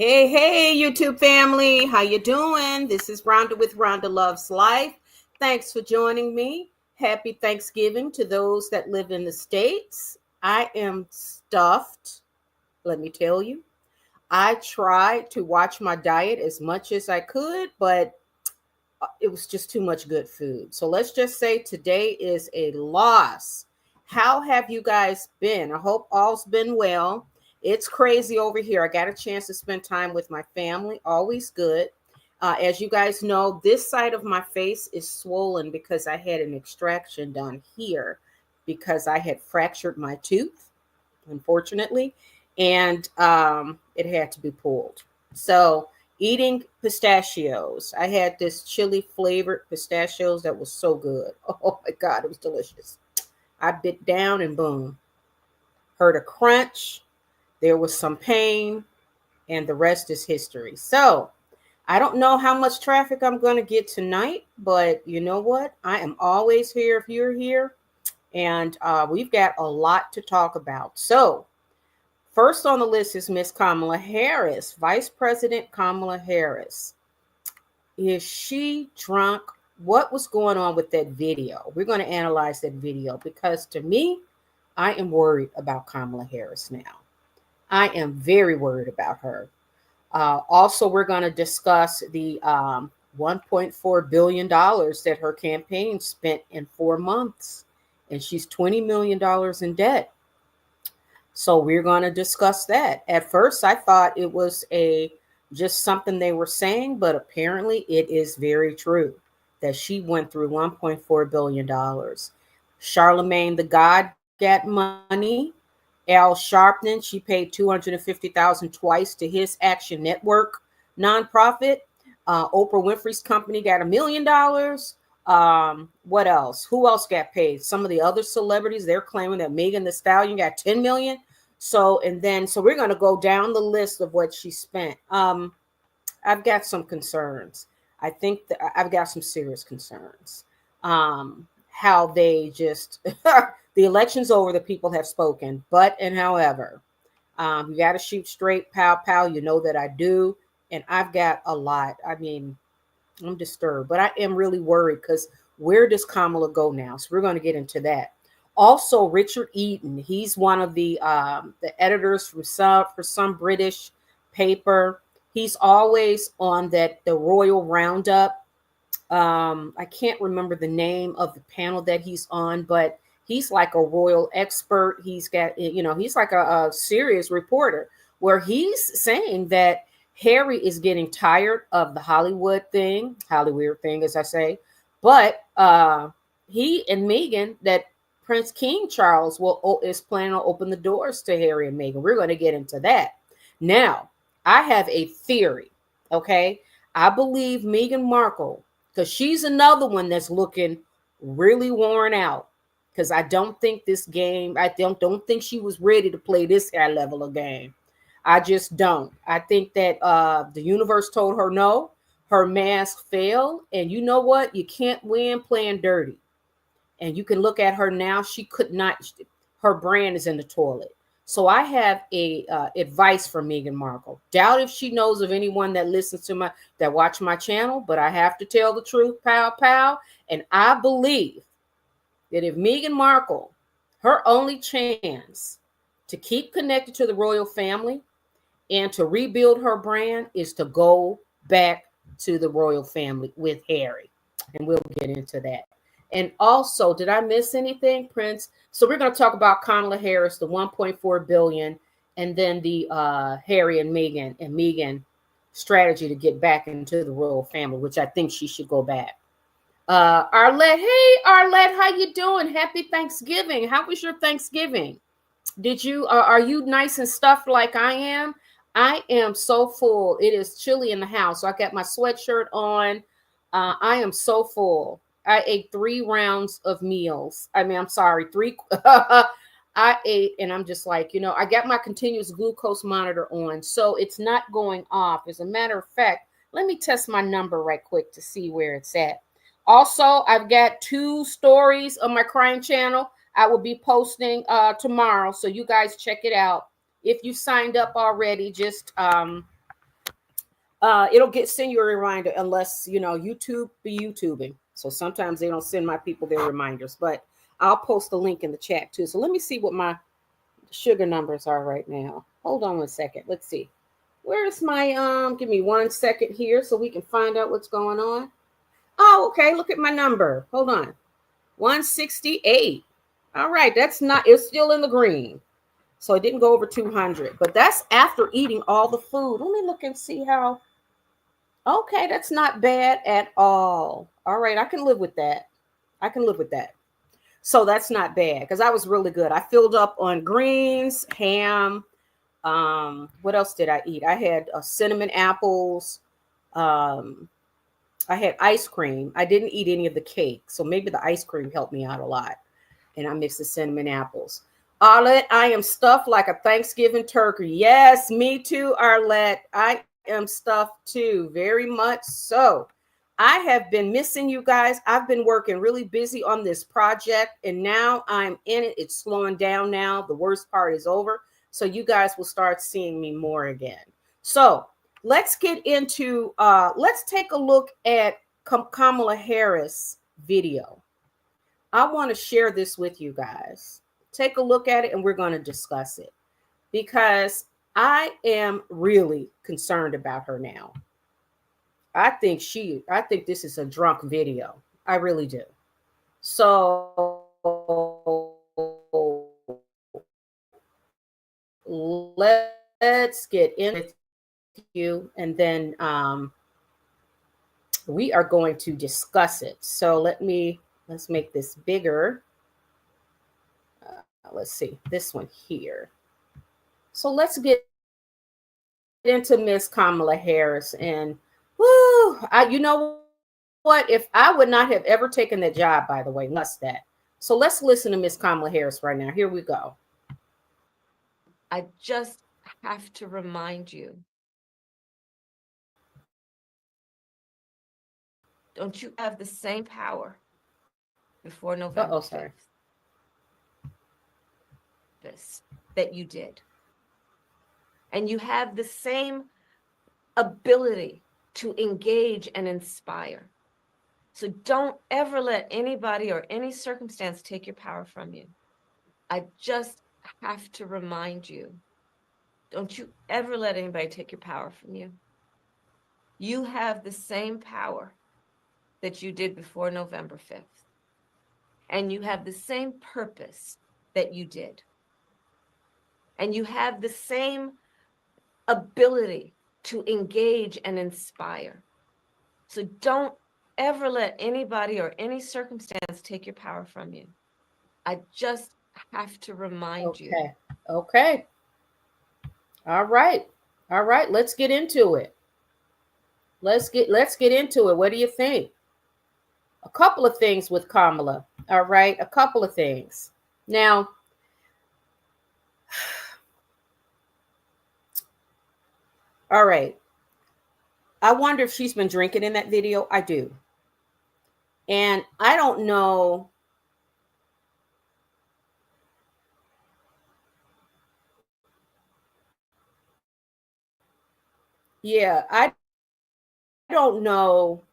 Hey, YouTube family. How you doing? This is Rhonda with Rhonda Loves Life. Thanks for joining me. Happy Thanksgiving to those that live in the States. I am stuffed, let me tell you. I tried to watch my diet as much as I could, but it was just too much good food. So let's just say today is a loss. How have you guys been? I hope all's been well. It's crazy over here. I got a chance to spend time with my family. Always good. As you guys know, this side of my face is swollen because I had an extraction done here because I had fractured my tooth, unfortunately, and it had to be pulled. So eating pistachios. I had this chili flavored pistachios that was so good. Oh my God, it was delicious. I bit down and boom, heard a crunch. There was some pain, and the rest is history. So I don't know how much traffic I'm going to get tonight, but you know what? I am always here if you're here, and we've got a lot to talk about. So first on the list is Miss Kamala Harris, Vice President Kamala Harris. Is she drunk? What was going on with that video? We're going to analyze that video because to me, I am worried about Kamala Harris now. I am very worried about her. Also, we're going to discuss the $1.4 billion that her campaign spent in 4 months, and she's $20 million in debt. So we're going to discuss that. At first, I thought it was just something they were saying, but apparently it is very true that she went through $1.4 billion. Charlemagne the God got money. Al Sharpton, she paid $250,000 twice to his Action Network nonprofit. Oprah Winfrey's company got $1 million. What else? Who else got paid? Some of the other celebrities, they're claiming that Megan Thee Stallion got 10 million. So we're going to go down the list of what she spent. I've got some concerns. I think that I've got some serious concerns. How they just the election's over, the people have spoken, but and however, you got to shoot straight, pow. You know that I do, and I've got a lot. I mean, I'm disturbed, but I am really worried because where does Kamala go now? So we're going to get into that. Also, Richard Eaton, he's one of the editors for some British paper. He's always on the Royal Roundup. I can't remember the name of the panel that he's on, but he's like a royal expert. He's got, he's like a serious reporter where he's saying that Harry is getting tired of the Hollywood thing, as I say, but he and Meghan, that Prince King Charles is planning to open the doors to Harry and Meghan. We're going to get into that. Now, I have a theory, okay? I believe Meghan Markle, because she's another one that's looking really worn out, because I don't think this game, I don't think she was ready to play this high level of game. I just don't. I think that the universe told her no. Her mask failed. And you know what? You can't win playing dirty. And you can look at her now. She could not. Her brand is in the toilet. So I have a advice for Meghan Markle. Doubt if she knows of anyone that listens to that watch my channel, but I have to tell the truth, pow. And I believe that if Meghan Markle, her only chance to keep connected to the royal family and to rebuild her brand is to go back to the royal family with Harry. And we'll get into that. And also, did I miss anything, Prince? So we're going to talk about Kamala Harris, the $1.4 billion, and then the Harry and Meghan strategy to get back into the royal family, which I think she should go back. Arlette, hey Arlette, how you doing? Happy Thanksgiving. How was your Thanksgiving? Did you are you nice and stuffed like I am? I am so full. It is chilly in the house, so I got my sweatshirt on. I am so full. I ate 3 rounds of meals. I'm sorry, 3. I ate, and I'm just like, I got my continuous glucose monitor on, so it's not going off. As a matter of fact, let me test my number right quick to see where it's at. Also, I've got 2 stories on my crying channel I will be posting tomorrow, so you guys check it out. If you signed up already, just It'll send you a reminder unless YouTube be YouTubing. So sometimes they don't send my people their reminders, but I'll post a link in the chat too. So let me see what my sugar numbers are right now. Hold on 1 second. Let's see. Where's my give me 1 second here so we can find out what's going on. Oh, okay. Look at my number. Hold on. 168. All right, it's still in the green. So it didn't go over 200, but that's after eating all the food. Let me look and see how. Okay, that's not bad at all. All right, I can live with that. I can live with that. So that's not bad because I was really good. I filled up on greens, ham. What else did I eat? I had cinnamon apples. Um, I had ice cream. I didn't eat any of the cake, so maybe the ice cream helped me out a lot. And I mixed the cinnamon apples. Arlette, I am stuffed like a Thanksgiving turkey. Yes, me too, Arlette. I am stuffed too, very much so. I have been missing you guys. I've been working really busy on this project, and now I'm in it. It's slowing down now. The worst part is over. So you guys will start seeing me more again. So let's get into, let's take a look at Kamala Harris video. I want to share this with you guys. Take a look at it and we're going to discuss it because I am really concerned about her now. I think this is a drunk video. I really do. So let's get into you and then we are going to discuss it. So let's make this bigger. Let's see this one here. So let's get into Miss Kamala Harris. And you know what? If I would not have ever taken that job, by the way, that. So let's listen to Miss Kamala Harris right now. Here we go. I just have to remind you. Don't you have the same power before November 5th? This that you did. And you have the same ability to engage and inspire. So don't ever let anybody or any circumstance take your power from you. I just have to remind you. Don't you ever let anybody take your power from you. You have the same power that you did before November 5th. And you have the same purpose that you did. And you have the same ability to engage and inspire. So don't ever let anybody or any circumstance take your power from you. I just have to remind you. Okay. All right. Let's get into it. Let's get into it. What do you think? A couple of things with Kamala. All right. A couple of things. Now, all right. I wonder if she's been drinking in that video. I do. And I don't know. Yeah, I don't know.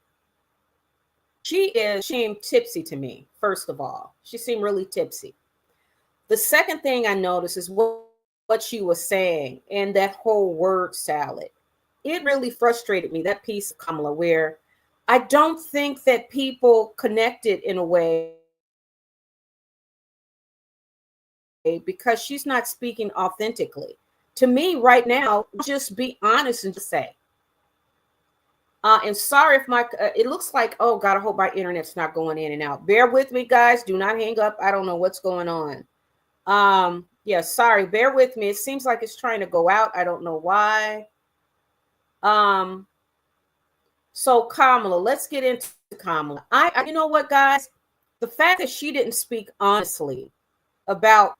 She seemed tipsy to me, first of all. She seemed really tipsy. The second thing I noticed is what she was saying and that whole word salad. It really frustrated me, that piece of Kamala, where I don't think that people connected in a way because she's not speaking authentically. To me, right now, just be honest and just say. And sorry if it looks like, oh God, I hope my internet's not going in and out. Bear with me, guys. Do not hang up. I don't know what's going on. Yeah, sorry. Bear with me. It seems like it's trying to go out. I don't know why. So Kamala, let's get into Kamala. You know what, guys? The fact that she didn't speak honestly about,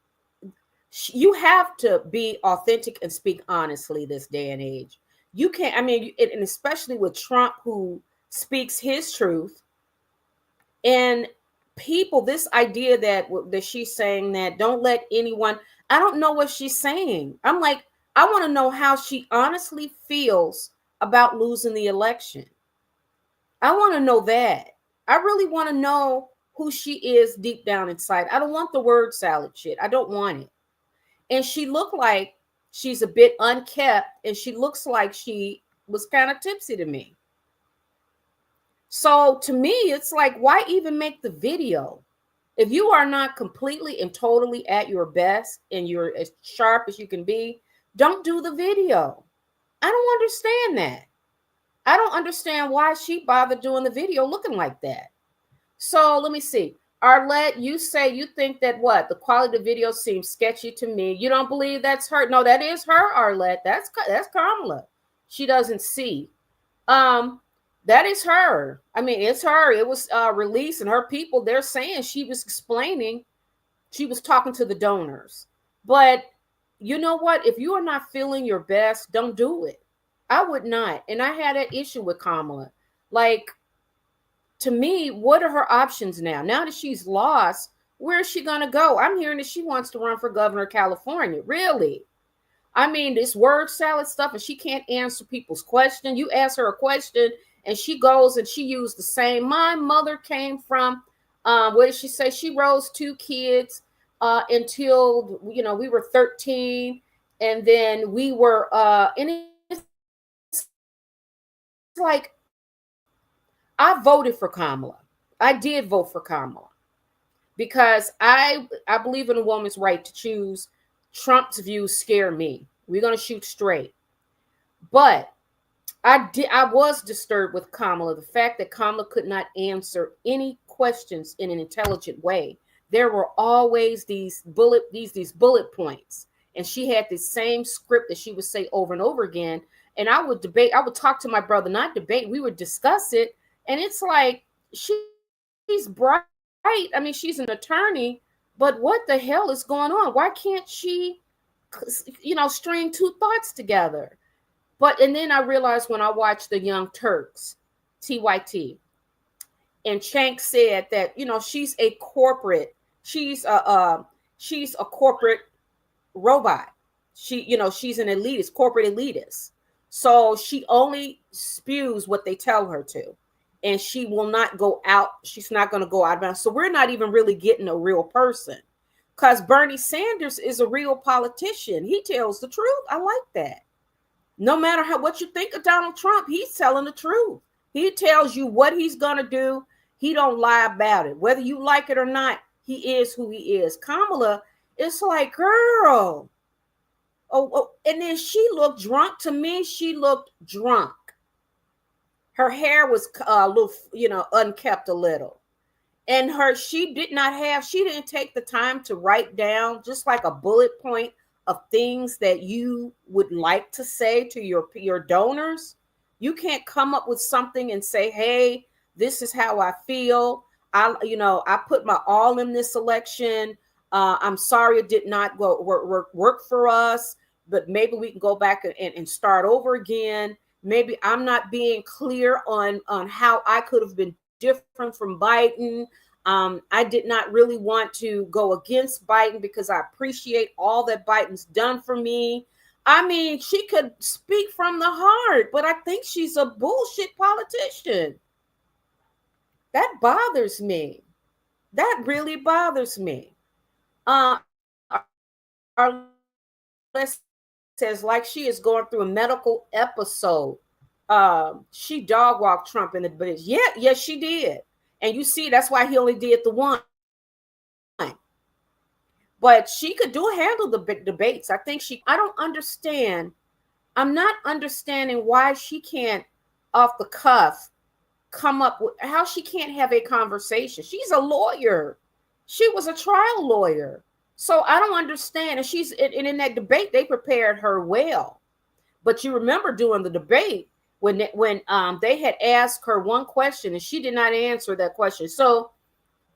you have to be authentic and speak honestly this day and age. You can't, and especially with Trump, who speaks his truth, and people, this idea that she's saying that don't let anyone, I don't know what she's saying. I'm like, I want to know how she honestly feels about losing the election. I want to know that. I really want to know who she is deep down inside. I don't want the word salad shit. I don't want it. And she looked like she's a bit unkept, and she looks like she was kind of tipsy to me. So to me, it's like, why even make the video? If you are not completely and totally at your best and you're as sharp as you can be, don't do the video. I don't understand that. I don't understand why she bothered doing the video looking like that. So let me see. Arlette, you say you think that what? The quality of the video seems sketchy to me. You don't believe that's her? No, that is her, Arlette. That's Kamala. She doesn't see. That is her. I mean, it's her. It was released, and her people, they're saying she was explaining, she was talking to the donors. But you know what? If you are not feeling your best, don't do it. I would not. And I had an issue with Kamala. Like, to me, what are her options now? Now that she's lost, where is she going to go? I'm hearing that she wants to run for governor of California. Really? I mean, this word salad stuff, and she can't answer people's questions. You ask her a question, and she goes and she used the same. My mother came from, what did she say? She raised 2 kids until, we were 13. And then we were, and it's like, I voted for Kamala. I did vote for Kamala because I believe in a woman's right to choose. Trump's views scare me. We're going to shoot straight. But I was disturbed with Kamala. The fact that Kamala could not answer any questions in an intelligent way. There were always these bullet points. And she had the same script that she would say over and over again. And I would talk to my brother, not debate. We would discuss it. And it's like, she's bright. I mean, she's an attorney, but what the hell is going on? Why can't she, string 2 thoughts together? And then I realized when I watched the Young Turks, TYT, and Shank said that, she's a corporate robot. She's an elitist, corporate elitist. So she only spews what they tell her to. And she will not go out. She's not going to go out. So we're not even really getting a real person, because Bernie Sanders is a real politician. He tells the truth. I like that. No matter what you think of Donald Trump, he's telling the truth. He tells you what he's going to do. He don't lie about it. Whether you like it or not, he is who he is. Kamala, it's like, girl. Oh, and then she looked drunk. To me, she looked drunk. Her hair was a little, unkept a little. And she didn't take the time to write down just like a bullet point of things that you would like to say to your donors. You can't come up with something and say, hey, this is how I feel. I put my all in this election. I'm sorry it did not work for us, but maybe we can go back and start over again. Maybe I'm not being clear on how I could have been different from Biden. I did not really want to go against Biden because I appreciate all that Biden's done for me. I mean, she could speak from the heart, but I think she's a bullshit politician. That bothers me. That really bothers me. Our list says like she is going through a medical episode. She dog walked Trump in the bush. Yes, she did. And you see, that's why he only did the one. But she could handle the debates. I don't understand. I'm not understanding why she can't, off the cuff, come up with how she can't have a conversation. She's a lawyer. She was a trial lawyer. So I don't understand. And in that debate, they prepared her well. But you remember during the debate when they had asked her one question and she did not answer that question. So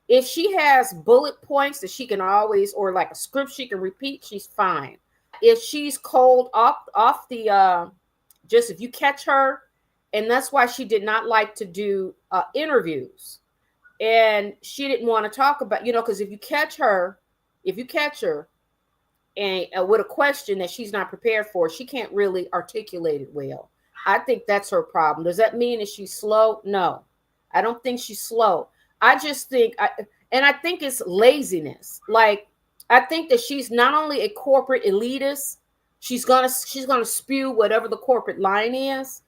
if she has bullet points that she can always, or like a script she can repeat, she's fine. If she's cold off the, just if you catch her, and that's why she did not like to do interviews. And she didn't want to talk about, because if you catch her and with a question that she's not prepared for, she can't really articulate it well. I think that's her problem. Does that mean that she's slow? No, I don't think she's slow. I just think, and I think it's laziness. Like, I think that she's not only a corporate elitist, she's gonna spew whatever the corporate line is.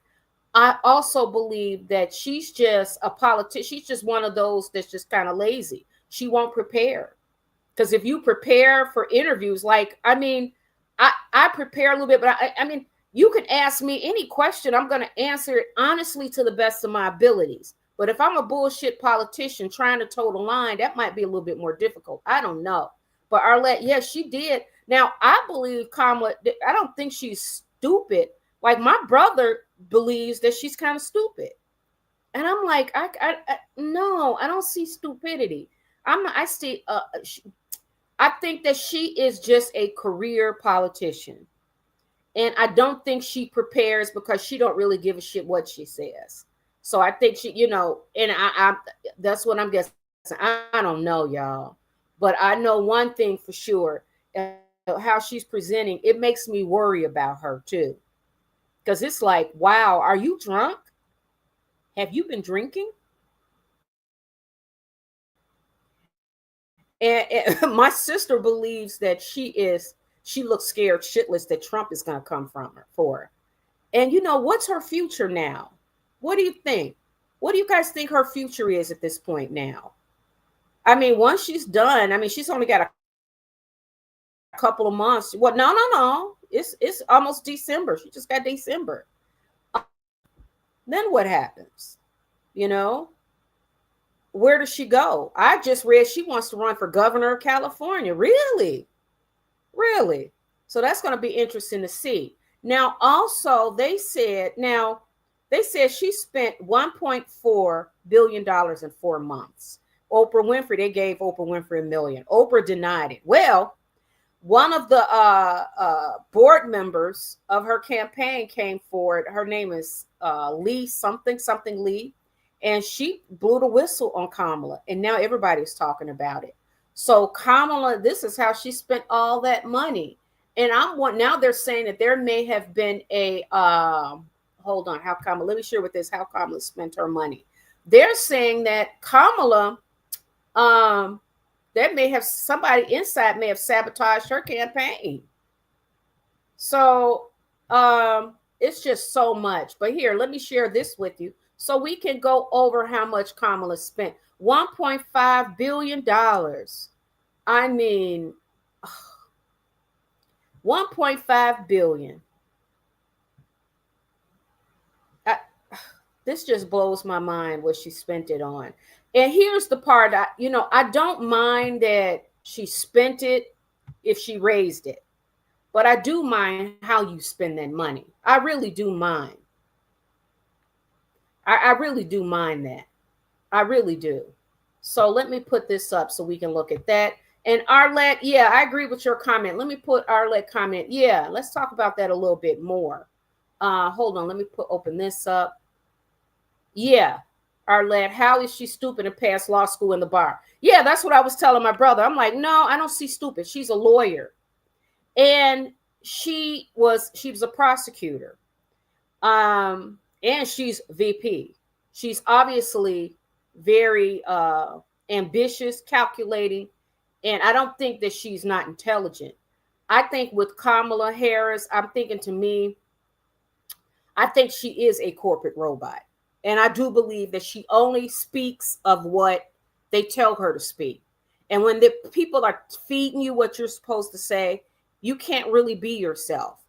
I also believe that she's just a politician. She's just one of those that's just kind of lazy. She won't prepare. Because if you prepare for interviews, like, I mean, I prepare a little bit, but I mean, you can ask me any question. I'm going to answer it honestly to the best of my abilities. But if I'm a bullshit politician trying to toe the line, that might be a little bit more difficult. I don't know. But Arlette, yes, she did. Now, I believe Kamala, I don't think she's stupid. Like, my brother believes that she's kind of stupid. And I'm like, no, I don't see stupidity. I see, I think that she is just a career politician. And I don't think she prepares because she don't really give a shit what she says. So I think she, and I that's what I'm guessing. I don't know, y'all. But I know one thing for sure, how she's presenting, it makes me worry about her too. Because it's like, wow, are you drunk? Have you been drinking? And my sister believes that she looks scared shitless that Trump is going to come from her for her. And what's her future now? What do you think? What do you guys think her future is at this point now? I mean, once she's done, I mean, she's only got a couple of months. Well, no. It's almost December. She just got December. Then what happens? You know, where does she go? I just read she wants to run for governor of California. Really? Really? So that's going to be interesting to see. Now, also, they said she spent $1.4 billion in 4 months. Oprah Winfrey, they gave Oprah Winfrey $1 million. Oprah denied it. Well, one of the board members of her campaign came forward. Her name is Lee something Lee. And she blew the whistle on Kamala. And now everybody's talking about it. So Kamala, this is how she spent all that money. And now they're saying that there may have been a hold on, let me share with this how Kamala spent her money. They're saying that Kamala, that may have somebody inside may have sabotaged her campaign. So it's just so much. But here, let me share this with you so we can go over how much Kamala spent. $1.5 billion. I mean, $1.5 billion. This just blows my mind what she spent it on. And here's the part, I don't mind that she spent it if she raised it. But I do mind how you spend that money. I really do mind. I really do mind that. I really do. So let me put this up so we can look at that. And Arlette, yeah, I agree with your comment. Let me put Arlette comment. Yeah, let's talk about that a little bit more. Hold on, let me open this up. Yeah, Arlette, how is she stupid to pass law school in the bar? Yeah, that's what I was telling my brother. I'm like, no, I don't see stupid. She's a lawyer. And she was a prosecutor. And she's VP. She's obviously very ambitious, calculating, and I don't think that she's not intelligent. I think with Kamala Harris, I think she is a corporate robot. And I do believe that she only speaks of what they tell her to speak. And when the people are feeding you what you're supposed to say, you can't really be yourself.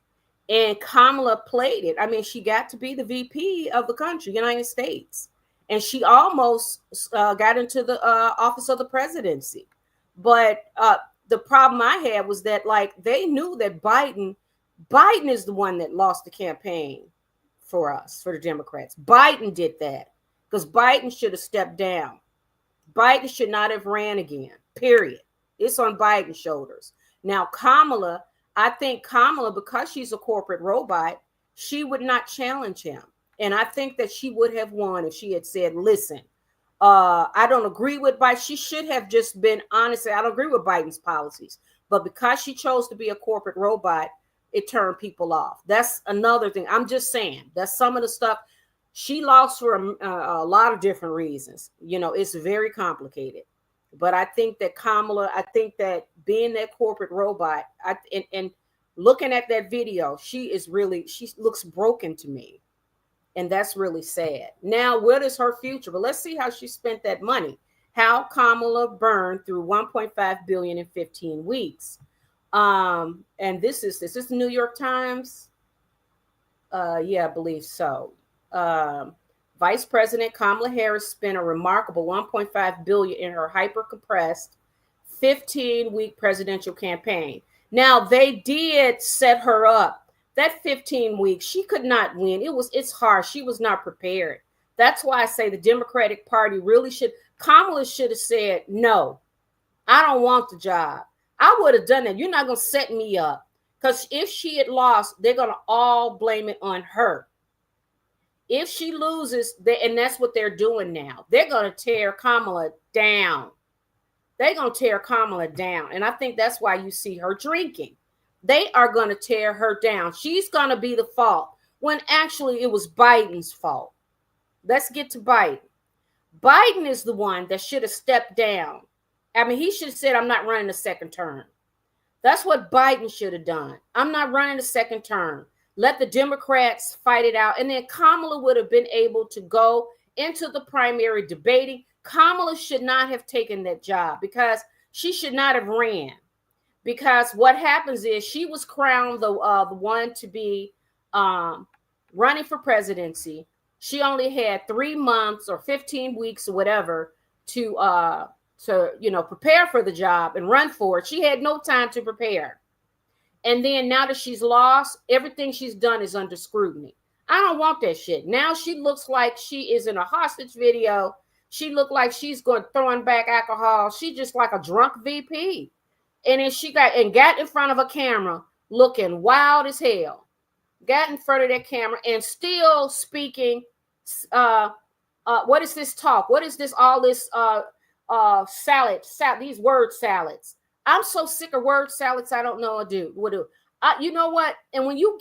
And Kamala played it. I mean, she got to be the VP of the country, United States. And she almost got into the office of the presidency. But the problem I had was that, like, they knew that Biden is the one that lost the campaign for us, for the Democrats. Biden did that because Biden should have stepped down. Biden should not have ran again, period. It's on Biden's shoulders. Now, Kamala, I think Kamala, because she's a corporate robot, she would not challenge him. And I think that she would have won if she had said, listen, I don't agree with Biden. She should have just been honest. I don't agree with Biden's policies. But because she chose to be a corporate robot, it turned people off. That's another thing. I'm just saying that's some of the stuff she lost for a lot of different reasons. You know, it's very complicated. But I think that Kamala, I think that being that corporate robot, and looking at that video, she looks broken to me. And that's really sad. Now, what is her future? But let's see how she spent that money. How Kamala burned through 1.5 billion in 15 weeks. And this is the New York Times. Yeah, I believe so. Vice President Kamala Harris spent a remarkable 1.5 billion in her hyper-compressed 15-week presidential campaign. Now, they did set her up. That 15 weeks, she could not win. It's hard. She was not prepared. That's why I say the Democratic Party Kamala should have said, no, I don't want the job. I would have done that. You're not going to set me up. Because if she had lost, they're going to all blame it on her. If she loses, and that's what they're doing now, they're going to tear Kamala down. They're going to tear Kamala down. And I think that's why you see her drinking. They are going to tear her down. She's going to be the fault when actually it was Biden's fault. Let's get to Biden. Biden is the one that should have stepped down. I mean, he should have said, I'm not running a second term. That's what Biden should have done. I'm not running a second term. Let the Democrats fight it out. And then Kamala would have been able to go into the primary debating. Kamala should not have taken that job because she should not have ran. Because what happens is she was crowned the one to be running for presidency. She only had 3 months or 15 weeks or whatever to prepare for the job and run for it. She had no time to prepare. And then now that she's lost, everything she's done is under scrutiny. I don't want that shit. Now she looks like she is in a hostage video. She looked like she's throwing back alcohol. She's just like a drunk VP. And then she got in front of a camera looking wild as hell. Got in front of that camera and still speaking. What is this talk? What is this? All this these word salads. I'm so sick of word salads. I don't know what to do. You know what? And when you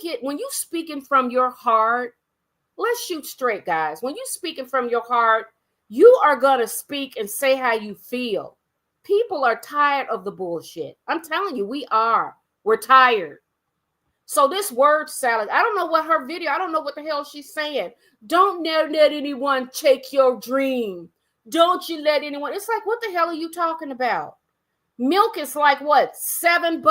speaking from your heart, let's shoot straight, guys. When you speaking from your heart, you are gonna speak and say how you feel. People are tired of the bullshit. I'm telling you, we are. We're tired. So this word salad, I don't know what her video, I don't know what the hell she's saying. Don't let anyone take your dream. Don't you let anyone. It's like, what the hell are you talking about? Milk is like what, $7?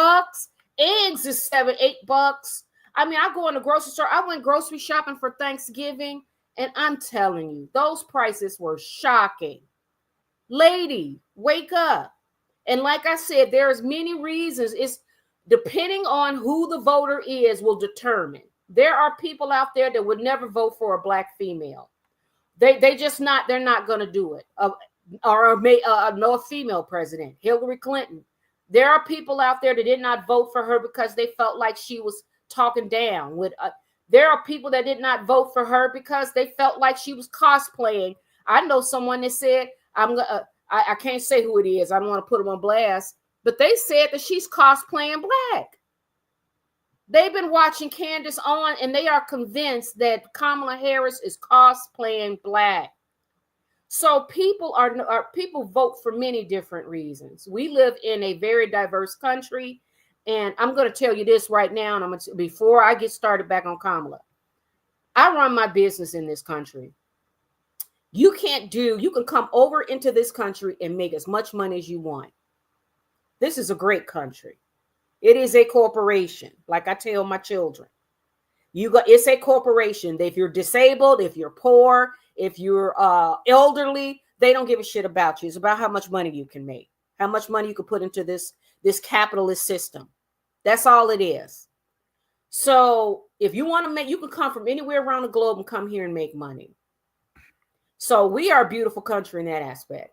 Eggs is $7, $8. I mean, I go in the grocery store. I went grocery shopping for Thanksgiving, and I'm telling you, those prices were shocking. Lady, wake up. And like I said, there's many reasons. It's depending on who the voter is will determine. There are people out there that would never vote for a black female. They're not going to do it. No female president, Hillary Clinton. There are people out there that did not vote for her because they felt like she was talking down. There are people that did not vote for her because they felt like she was cosplaying. I know someone that said, I can't say who it is. I don't want to put them on blast, but they said that she's cosplaying black. They've been watching Candace on, and they are convinced that Kamala Harris is cosplaying black. So people vote for many different reasons. We live in a very diverse country, and I'm going to tell you this right now, and before I get started back on Kamala, I run my business in this country. You can come over into this country and make as much money as you want. This is a great country. It is a corporation. Like I tell my children, it's a corporation. If you're disabled, if you're poor, if you're elderly, they don't give a shit about you. It's about how much money you can make, how much money you can put into this capitalist system. That's all it is. So if you want to you can come from anywhere around the globe and come here and make money. So we are a beautiful country in that aspect.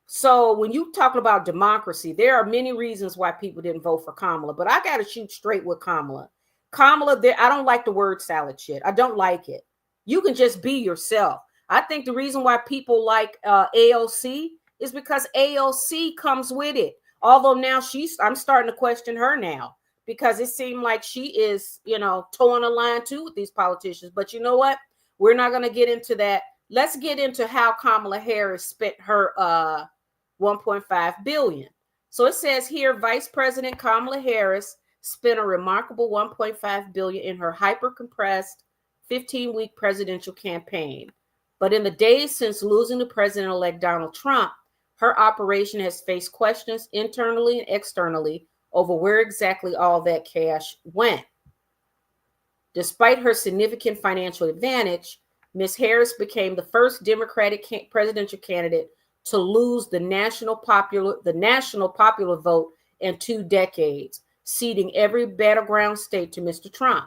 So when you talk about democracy, there are many reasons why people didn't vote for Kamala, but I got to shoot straight with Kamala. Kamala, I don't like the word salad shit. I don't like it. You can just be yourself. I think the reason why people like AOC is because AOC comes with it. Although now I'm starting to question her now because it seemed like she is, towing a line too with these politicians. But you know what? We're not going to get into that. Let's get into how Kamala Harris spent her 1.5 billion. So it says here, Vice President Kamala Harris spent a remarkable 1.5 billion in her hyper-compressed 15-week presidential campaign. But in the days since losing to President-elect Donald Trump, her operation has faced questions internally and externally over where exactly all that cash went. Despite her significant financial advantage, Ms. Harris became the first Democratic presidential candidate to lose the national popular vote in 2 decades, ceding every battleground state to Mr. Trump.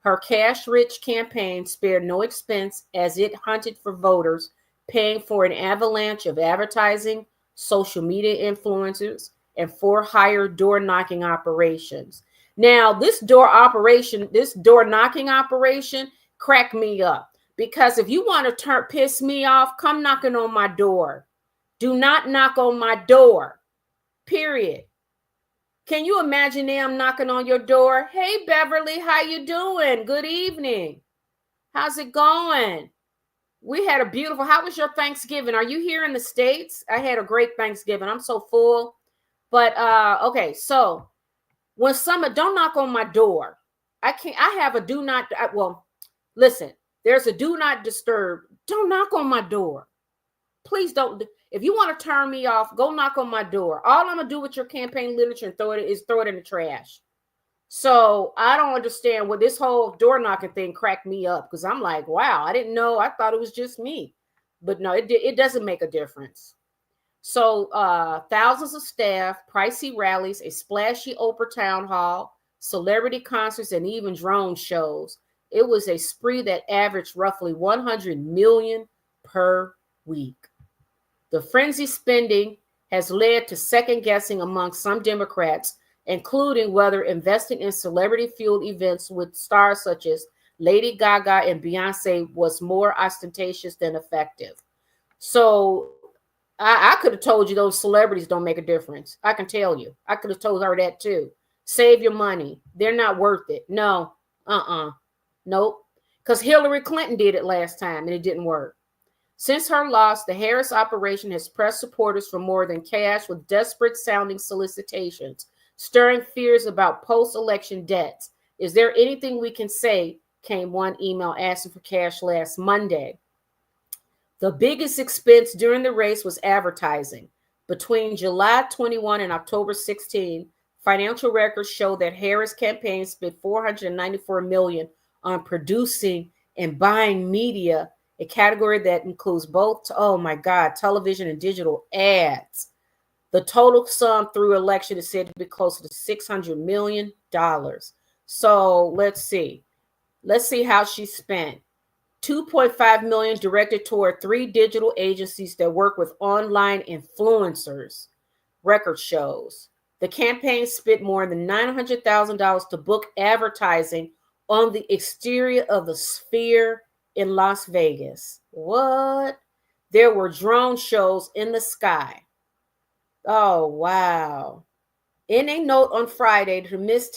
Her cash-rich campaign spared no expense as it hunted for voters, paying for an avalanche of advertising, social media influencers, and 4 higher door-knocking operations. Now, this door knocking operation cracked me up, because if you want to piss me off, come knocking on my door. Do not knock on my door, period. Can you imagine them knocking on your door? Hey, Beverly, how you doing? Good evening. How's it going? We had a beautiful, how was your Thanksgiving? Are you here in the States? I had a great Thanksgiving. I'm so full. But, okay, so when don't knock on my door. I have a do not, listen, there's a do not disturb. Don't knock on my door. Please don't. If you want to turn me off, go knock on my door. All I'm going to do with your campaign literature and throw it in the trash. So I don't understand what this whole door knocking thing cracked me up, because I'm like, wow, I didn't know. I thought it was just me. But no, it doesn't make a difference. So thousands of staff, pricey rallies, a splashy Oprah town hall, celebrity concerts, and even drone shows. It was a spree that averaged roughly 100 million per week. The frenzy spending has led to second guessing among some Democrats, including whether investing in celebrity-fueled events with stars such as Lady Gaga and Beyonce was more ostentatious than effective. So I could have told you those celebrities don't make a difference. I can tell you. I could have told her that too. Save your money. They're not worth it. No. Nope. Because Hillary Clinton did it last time and it didn't work. Since her loss, the Harris operation has pressed supporters for more than cash with desperate-sounding solicitations, stirring fears about post-election debts. Is there anything we can say? Came one email asking for cash last Monday. The biggest expense during the race was advertising. Between July 21 and October 16, financial records show that Harris' campaign spent $494 million on producing and buying media, a category that includes both, television and digital ads. The total sum through election is said to be closer to $600 million. So let's see. Let's see how she spent. $2.5 million directed toward 3 digital agencies that work with online influencers, record shows. The campaign spent more than $900,000 to book advertising on the exterior of the Sphere in Las Vegas. What? There were drone shows in the sky. Oh, wow. In a note on Friday to Ms.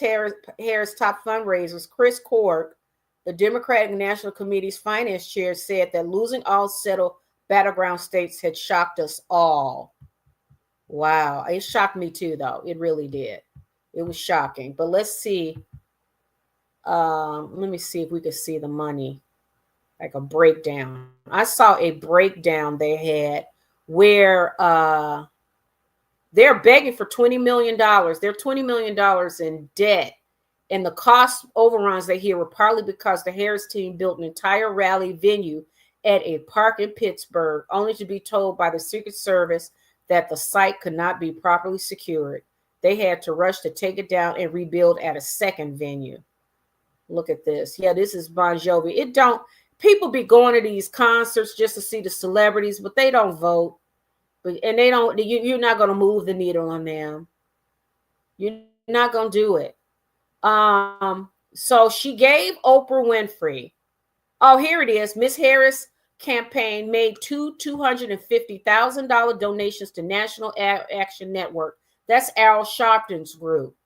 Harris' top fundraisers, Chris Cork, the Democratic National Committee's finance chair, said that losing all settled battleground states had shocked us all. Wow. It shocked me too, though. It really did. It was shocking. But let's see. Let me see if we could see the money. Like a breakdown. I saw a breakdown they had where they're begging for $20 million. They're $20 million in debt. And the cost overruns they hear were partly because the Harris team built an entire rally venue at a park in Pittsburgh, only to be told by the Secret Service that the site could not be properly secured. They had to rush to take it down and rebuild at a second venue. Look at this. Yeah, this is Bon Jovi. People be going to these concerts just to see the celebrities, but they don't vote. And they don't, you're not going to move the needle on them. You're not going to do it. So she gave Oprah Winfrey. Oh, here it is. Miss Harris campaign made two $250,000 donations to National Action Network. That's Al Sharpton's group.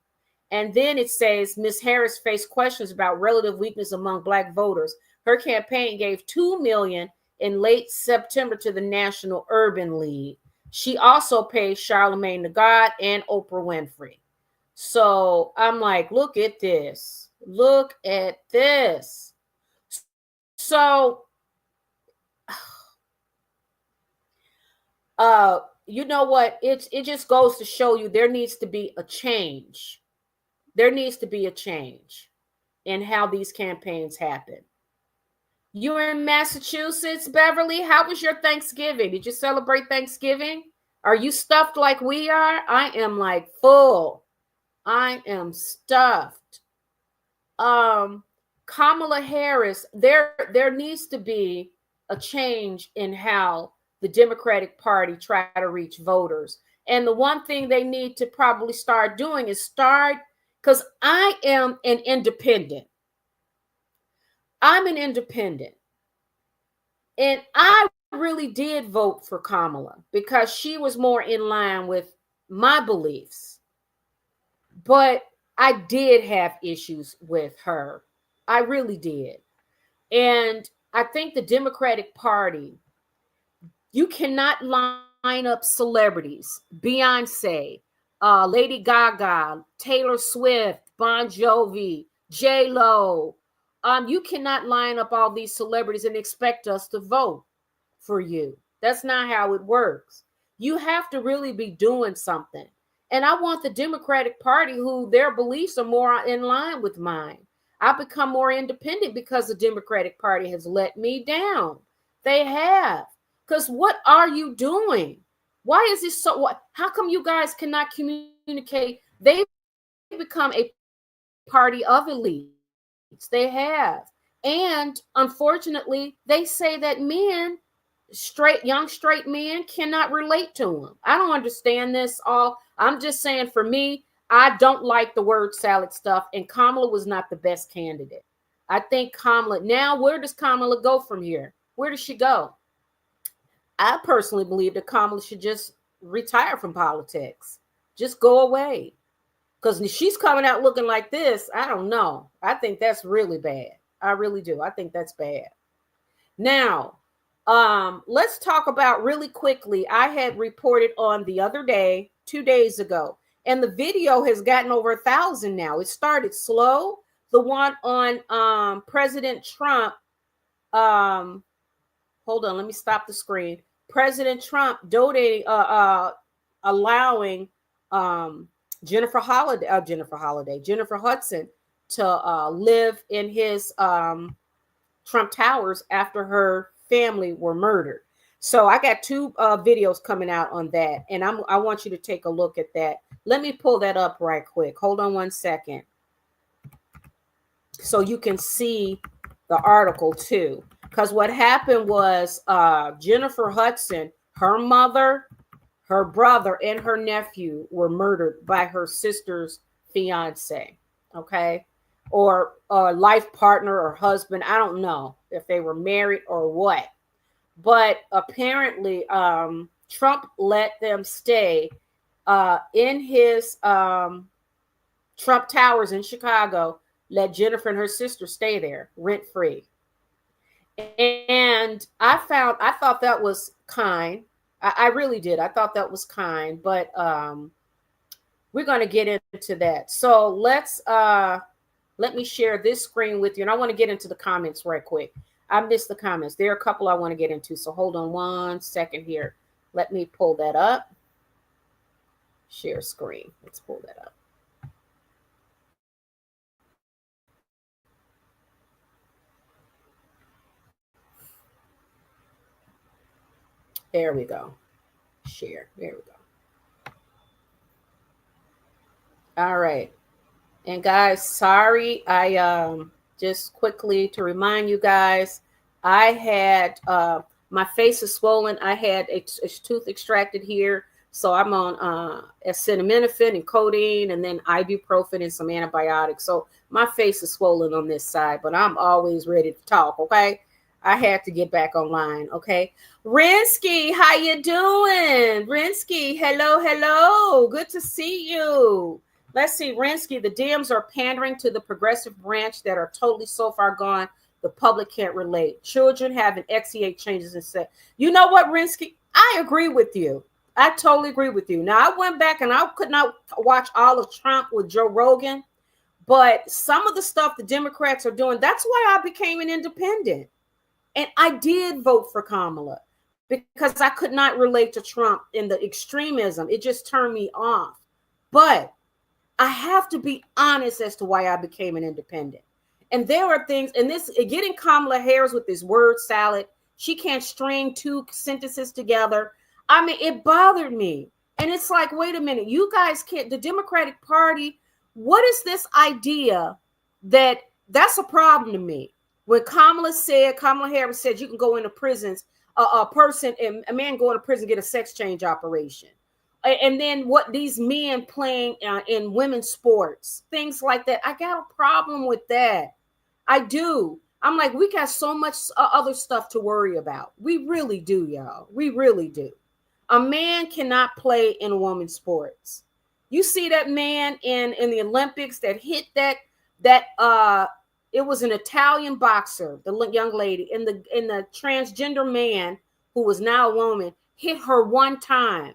And then it says Ms. Harris faced questions about relative weakness among Black voters. Her campaign gave $2 million in late September to the National Urban League. She also paid Charlemagne the God and Oprah Winfrey. So I'm like, look at this. Look at this. So, you know what? It just goes to show you there needs to be a change. There needs to be a change in how these campaigns happen. You're in Massachusetts, Beverly. How was your Thanksgiving? Did you celebrate Thanksgiving? Are you stuffed like we are? I am like full. I am stuffed. Kamala Harris, there needs to be a change in how the Democratic Party try to reach voters. And the one thing they need to probably start doing is because I am an independent. I'm an independent. And I really did vote for Kamala because she was more in line with my beliefs. But I did have issues with her. I really did. And I think the Democratic Party, you cannot line up celebrities, Beyonce, Lady Gaga, Taylor Swift, Bon Jovi, J-Lo. You cannot line up all these celebrities and expect us to vote for you. That's not how it works. You have to really be doing something. And I want the Democratic Party, who their beliefs are more in line with mine. I've become more independent because the Democratic Party has let me down. They have. Because what are you doing? Why is this so? How come you guys cannot communicate? They've become a party of elites. They have. And unfortunately, they say that men, young straight men, cannot relate to them. I don't understand this all. I'm just saying, for me, I don't like the word salad stuff, and Kamala was not the best candidate. I think Kamala, now where does Kamala go from here? Where does she go? I personally believe that Kamala should just retire from politics. Just go away. Because she's coming out looking like this, I don't know. I think that's really bad. I really do. I think that's bad. Now, let's talk about really quickly. I had reported on the other day, 2 days ago, and the video has gotten over 1,000 now. It started slow. The one on President Trump. Hold on, let me stop the screen. President Trump donating, allowing Jennifer Hudson to live in his Trump Towers after her family were murdered. So I got 2 videos coming out on that, and I want you to take a look at that. Let me pull that up right quick. Hold on 1 second, so you can see the article too. Because what happened was Jennifer Hudson, her mother, her brother, and her nephew were murdered by her sister's fiance. Okay, or life partner or husband. I don't know if they were married or what. But apparently, Trump let them stay in his Trump Towers in Chicago. Let Jennifer and her sister stay there rent free. And I thought that was kind. I really did. I thought that was kind. But we're going to get into that. So let me share this screen with you. And I want to get into the comments right quick. I missed the comments. There are a couple I want to get into. So hold on 1 second here. Let me pull that up. Share screen. Let's pull that up. There we go. Share. There we go. All right. And guys, sorry. I just quickly to remind you guys, I had my face is swollen. I had a tooth extracted here. So I'm on acetaminophen and codeine, and then ibuprofen and some antibiotics. So my face is swollen on this side, but I'm always ready to talk. Okay. I had to get back online. Okay. Rinsky, how you doing? Rinsky, hello. Good to see you. Let's see, Rinsky, the Dems are pandering to the progressive branch that are totally so far gone, the public can't relate. Children having XE8 changes and say, you know what, Rinsky? I agree with you. I totally agree with you. Now, I went back and I could not watch all of Trump with Joe Rogan, but some of the stuff the Democrats are doing, that's why I became an independent. And I did vote for Kamala because I could not relate to Trump in the extremism. It just turned me off. But I have to be honest as to why I became an independent. And there are things, and this getting Kamala Harris with this word salad, she can't string two sentences together. I mean, it bothered me. And it's like, wait a minute, you guys can't, the Democratic Party, what is this idea that's a problem to me? When Kamala Harris said you can go into prisons, a man go into prison, get a sex change operation. And then what these men playing in women's sports, things like that. I got a problem with that. I do. I'm like, we got so much other stuff to worry about. We really do, y'all. We really do. A man cannot play in women's sports. You see that man in the Olympics that hit that it was an Italian boxer, the young lady, and the transgender man who was now a woman hit her one time.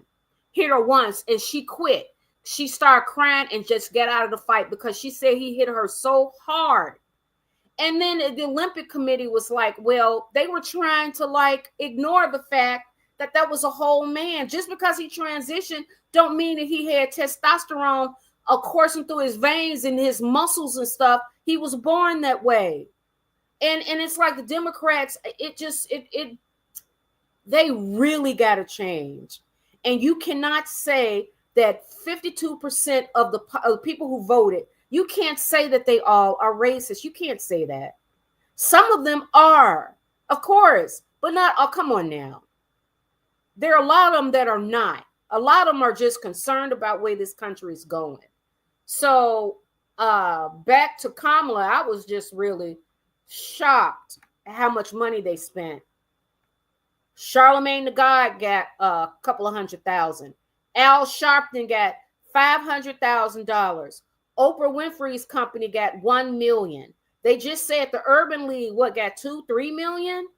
Hit her once and she quit. She started crying and just got out of the fight because she said he hit her so hard. And then the Olympic committee was like, well, they were trying to like ignore the fact that was a whole man. Just because he transitioned don't mean that he had testosterone coursing through his veins and his muscles and stuff. He was born that way. And it's like the Democrats, they really got to change. And you cannot say that 52% of the people who voted, you can't say that they all are racist. You can't say that. Some of them are, of course, but not, oh, come on now. There are a lot of them that are not. A lot of them are just concerned about where this country is going. So back to Kamala, I was just really shocked at how much money they spent. Charlemagne the God got a couple of $100,000. Al Sharpton got $500,000. Oprah Winfrey's company got $1 million. They just said the Urban League, got $2-3 million?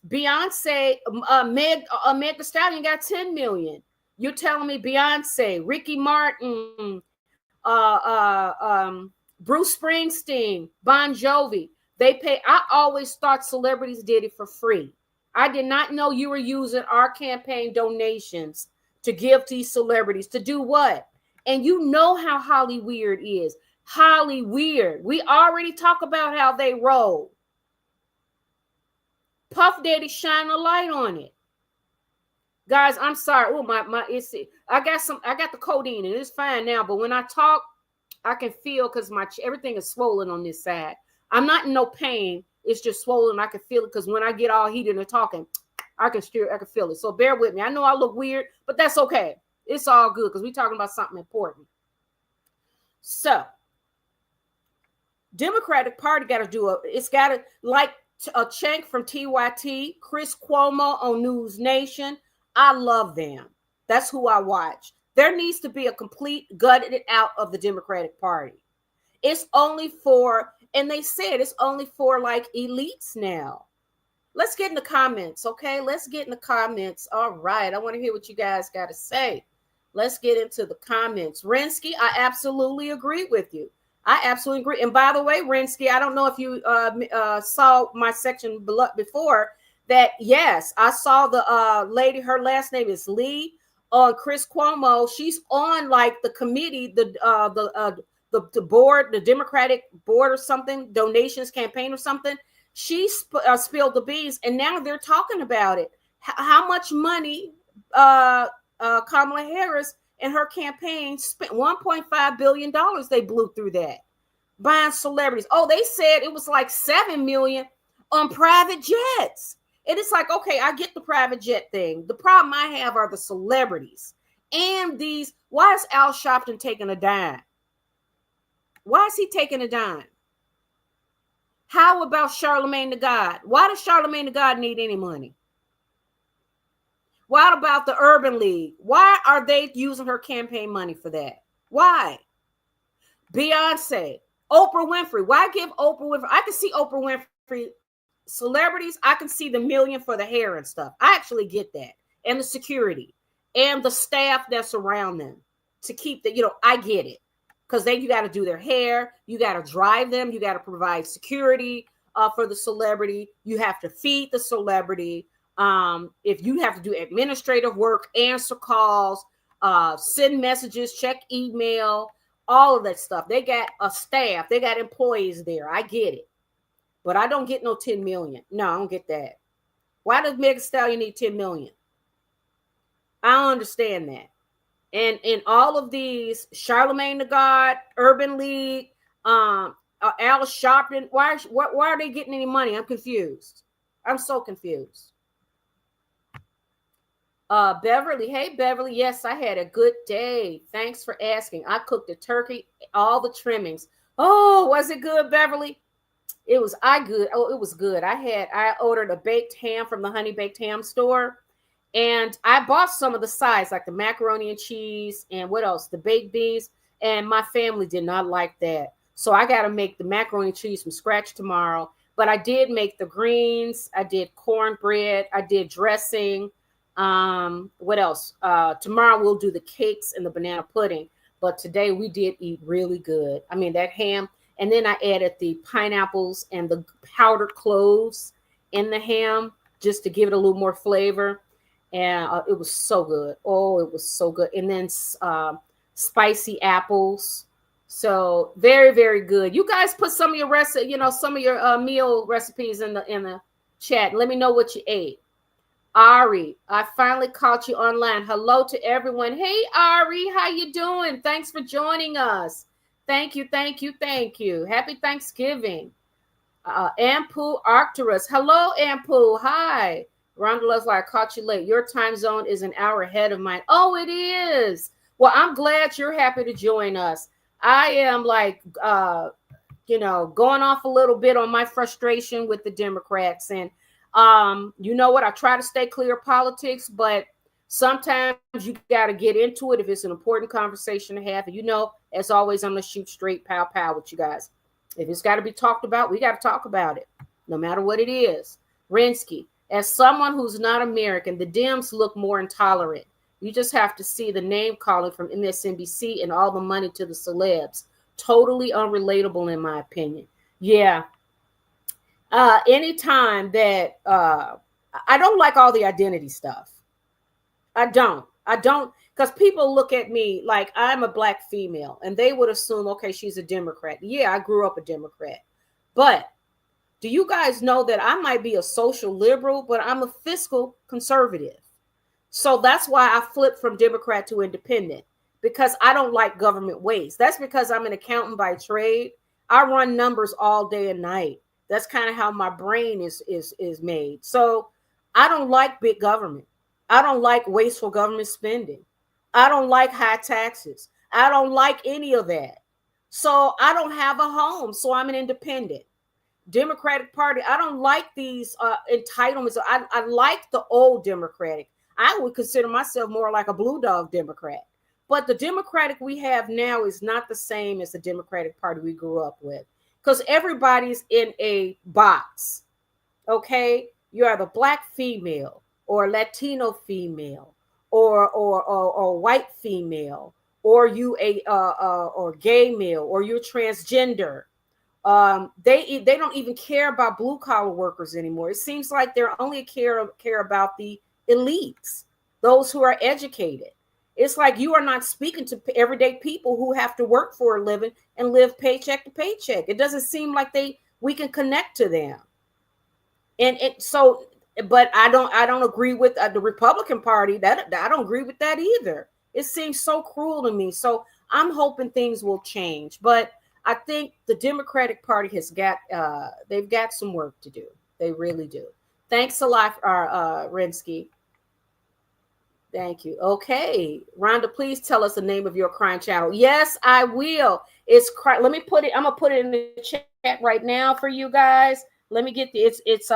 Beyonce, Meg Thee Stallion got $10 million. You're telling me Beyonce, Ricky Martin, Bruce Springsteen, Bon Jovi, they pay. I always thought celebrities did it for free. I did not know you were using our campaign donations to give to these celebrities to do what? And you know how Hollyweird is. Hollyweird. We already talk about how they roll. Puff Daddy shine a light on it. Guys, I'm sorry. Oh, I got the codeine and it's fine now, but when I talk, I can feel because everything is swollen on this side. I'm not in no pain. It's just swollen. I can feel it because when I get all heated and talking, I can feel it. So bear with me. I know I look weird, but that's okay. It's all good because we're talking about something important. So, Democratic Party got to do it's got to, like a Cenk from TYT, Chris Cuomo on News Nation. I love them. That's who I watch. There needs to be a complete gutted out of the Democratic Party. It's only for, and they said it's only for like elites now. Let's get in the comments, okay? Let's get in the comments. All right. I want to hear what you guys got to say. Let's get into the comments. Rinsky, I absolutely agree with you. I absolutely agree. And by the way, Rinsky, I don't know if you saw my section before that. Yes, I saw the lady, her last name is Lee, on Chris Cuomo. She's on like the committee, the board, the Democratic board or something, donations campaign or something. She spilled the beans, and now they're talking about it. How much money Kamala Harris and her campaign spent? $1.5 billion they blew through that, buying celebrities. Oh, they said it was like $7 million on private jets. And it's like, okay, I get the private jet thing. The problem I have are the celebrities. And these, why is Al Sharpton taking a dime? Why is he taking a dime? How about Charlemagne the God? Why does Charlemagne the God need any money? What about the Urban League? Why are they using her campaign money for that? Why? Beyonce, Oprah Winfrey. Why give Oprah Winfrey? I can see Oprah Winfrey celebrities. I can see the million for the hair and stuff. I actually get that, and the security and the staff that's around them to keep the. I get it because then you got to do their hair, you got to drive them, you got to provide security for the celebrity. You have to feed the celebrity. If you have to do administrative work, answer calls, send messages, check email, all of that stuff. They got a staff, they got employees there. I get it. But I don't get no 10 million. No, I don't get that. Why does Megan Stallion need 10 million? I don't understand that. And in all of these, Charlemagne the God, Urban League, Al Sharpton, why are they getting any money? I'm confused. I'm so confused. Beverly, hey Beverly, yes, I had a good day. Thanks for asking. I cooked a turkey, all the trimmings. Oh, was it good, Beverly? It was good. Oh, it was good. I ordered a baked ham from the Honey Baked Ham store, and I bought some of the sides like the macaroni and cheese and what else? The baked beans, and my family did not like that. So I got to make the macaroni and cheese from scratch tomorrow. But I did make the greens. I did cornbread. I did dressing. What else? Tomorrow we'll do the cakes and the banana pudding. But today we did eat really good. I mean, that ham. And then I added the pineapples and the powdered cloves in the ham just to give it a little more flavor. And it was so good. Oh, it was so good. And then spicy apples. So very, very good. You guys put some of your some of your meal recipes in the chat. Let me know what you ate. Ari, I finally caught you online. Hello to everyone. Hey, Ari, how you doing? Thanks for joining us. Thank you, thank you, thank you. Happy Thanksgiving. Ampu Arcturus. Hello, Ampu. Hi. Rhonda like, I caught you late. Your time zone is an hour ahead of mine. Oh, it is. Well, I'm glad you're happy to join us. I am going off a little bit on my frustration with the Democrats. And you know what? I try to stay clear of politics, but sometimes you got to get into it if it's an important conversation to have. And as always, I'm going to shoot straight pow with you guys. If it's got to be talked about, we got to talk about it, no matter what it is. Rinsky, as someone who's not American, the Dems look more intolerant. You just have to see the name calling from MSNBC and all the money to the celebs. Totally unrelatable, in my opinion. Yeah. Anytime that I don't like all the identity stuff. I don't, because people look at me like I'm a Black female and they would assume, okay, she's a Democrat. Yeah, I grew up a Democrat. But do you guys know that I might be a social liberal, but I'm a fiscal conservative? So that's why I flipped from Democrat to independent, because I don't like government waste. That's because I'm an accountant by trade. I run numbers all day and night. That's kind of how my brain is made. So I don't like big government. I don't like wasteful government spending. I don't like high taxes. I don't like any of that. So I don't have a home. So I'm an independent. Democratic Party, I don't like these entitlements. I like the old Democratic. I would consider myself more like a blue dog Democrat. But the Democratic we have now is not the same as the Democratic Party we grew up with, because everybody's in a box. Okay? You are the Black female or Latino female or white female, or you or gay male, or you're transgender. They don't even care about blue collar workers anymore. It seems like they're only care about the elites, those who are educated. It's like you are not speaking to everyday people who have to work for a living and live paycheck to paycheck. It doesn't seem like we can connect to them. But I don't agree with the Republican Party. That I don't agree with that either. It seems so cruel to me. So I'm hoping things will change. But I think the Democratic Party they've got some work to do. They really do. Thanks a lot, Rinsky. Thank you. Okay, Rhonda, please tell us the name of your crime channel. Yes, I will. Let me put it. I'm gonna put it in the chat right now for you guys. Let me get it's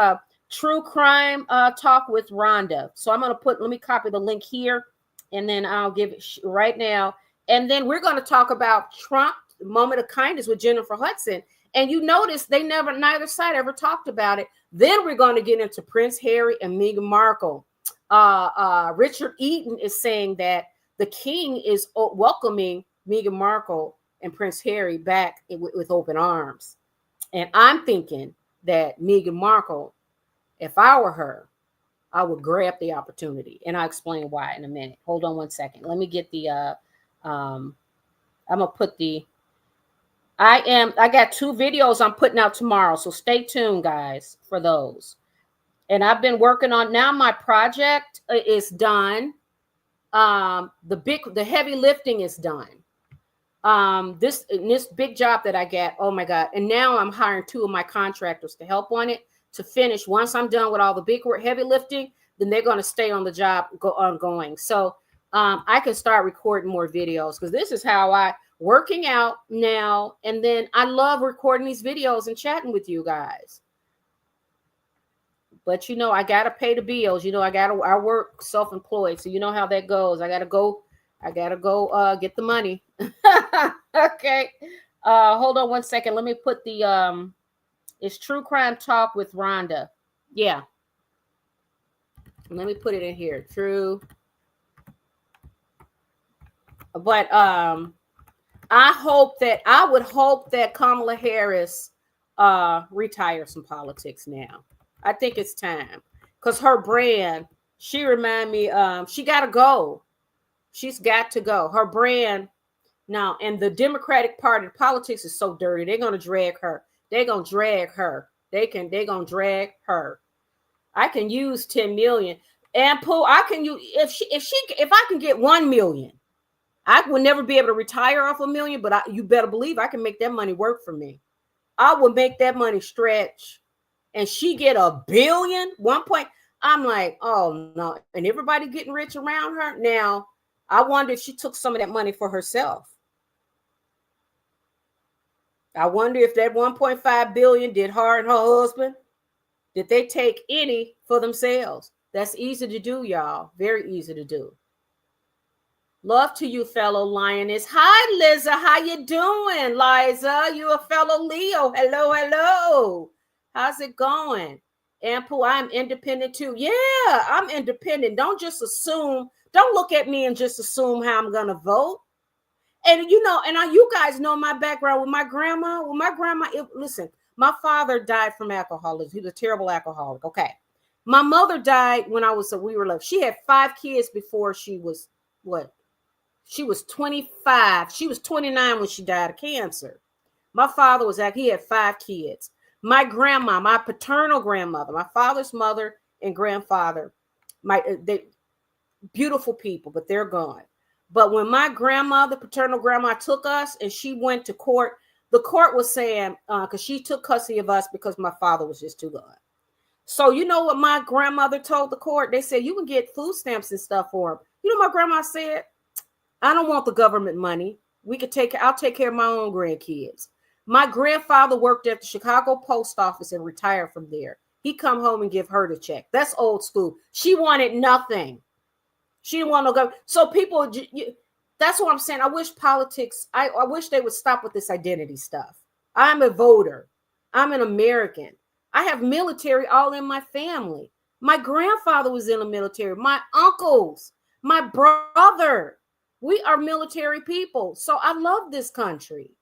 True Crime Talk with Rhonda. So I'm gonna let me copy the link here, and then I'll give it right now. And then we're going to talk about Trump, moment of kindness with Jennifer Hudson. And you notice they neither side ever talked about it. Then we're going to get into Prince Harry and Meghan Markle. Richard Eaton is saying that the king is welcoming Meghan Markle and Prince Harry back with open arms. And I'm thinking that Meghan Markle, if I were her, I would grab the opportunity. And I'll explain why in a minute. Hold on one second. Let me get the, I'm going to put the, I got 2 videos I'm putting out tomorrow. So stay tuned, guys, for those. And I've been working on, now my project is done. The heavy lifting is done. This big job that I get, oh my God. And now I'm hiring 2 of my contractors to help on it, to finish. Once I'm done with all the big work, heavy lifting, then they're going to stay on the job ongoing. So I can start recording more videos, because this is how I working out now. And then I love recording these videos and chatting with you guys. But you know, I got to pay the bills. You know, I work self-employed. So you know how that goes. I got to go get the money. Okay. Hold on one second. Let me put the, it's True Crime Talk with Rhonda. Yeah. Let me put it in here. True. But, I would hope that Kamala Harris, retires from politics now. I think it's time, because her brand, she remind me, she got to go. She's got to go. Her brand now, and the Democratic Party politics is so dirty. They're going to drag her. They're going to drag her. They're going to drag her. I can use 10 million. And Pooh, I can use, if I can get 1 million, I would never be able to retire off 1 million, but you better believe I can make that money work for me. I will make that money stretch. And she get 1 billion, 1 point. I'm like, oh no. And everybody getting rich around her. Now, I wonder if she took some of that money for herself. I wonder if that 1.5 billion did her and her husband, did they take any for themselves? That's easy to do, y'all. Very easy to do. Love to you, fellow lioness. Hi, Liza. How you doing, Liza? You a fellow Leo. Hello, hello. How's it going? Ample, I'm independent too. Yeah, I'm independent. Don't just assume. Don't look at me and just assume how I'm going to vote. And, you know, and you guys know my background with my grandma. Listen, my father died from alcoholism. He was a terrible alcoholic. Okay. My mother died when we were little. She had 5 kids before she was, what? She was 25. She was 29 when she died of cancer. My father he had 5 kids. My grandma, my paternal grandmother, my father's mother and grandfather, they beautiful people, but they're gone. But when my grandmother, paternal grandma, took us and she went to court, the court was saying, because she took custody of us because my father was just too gone. So you know what my grandmother told the court? They said, you can get food stamps and stuff for him. You know what my grandma said? I don't want the government money. I'll take care of my own grandkids. My grandfather worked at the Chicago post office and retired from there. He come home and give her the check. That's old school. She wanted nothing. She didn't want no government. So people, that's what I'm saying. I wish politics, I wish they would stop with this identity stuff. I'm a voter. I'm an American. I have military all in my family. My grandfather was in the military. My uncles, my brother. We are military people. So I love this country.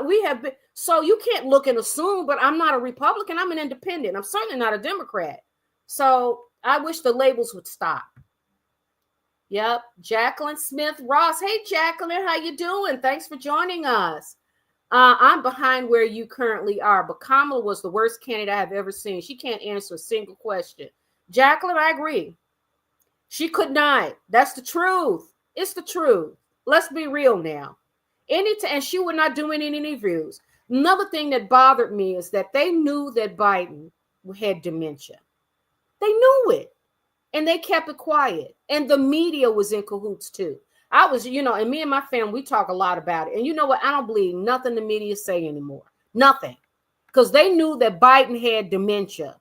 We have been, so you can't look and assume, but I'm not a Republican. I'm an independent. I'm certainly not a Democrat. So I wish the labels would stop. Yep. Jacqueline Smith Ross. Hey, Jacqueline, how you doing? Thanks for joining us. I'm behind where you currently are, but Kamala was the worst candidate I have ever seen. She can't answer a single question. Jacqueline, I agree. She could not. That's the truth. It's the truth. Let's be real now. And she would not do any interviews. Another thing that bothered me is that they knew that Biden had dementia. They knew it. And they kept it quiet. And the media was in cahoots too. I was, and me and my family, we talk a lot about it. And you know what? I don't believe nothing the media say anymore. Nothing. Because they knew that Biden had dementia.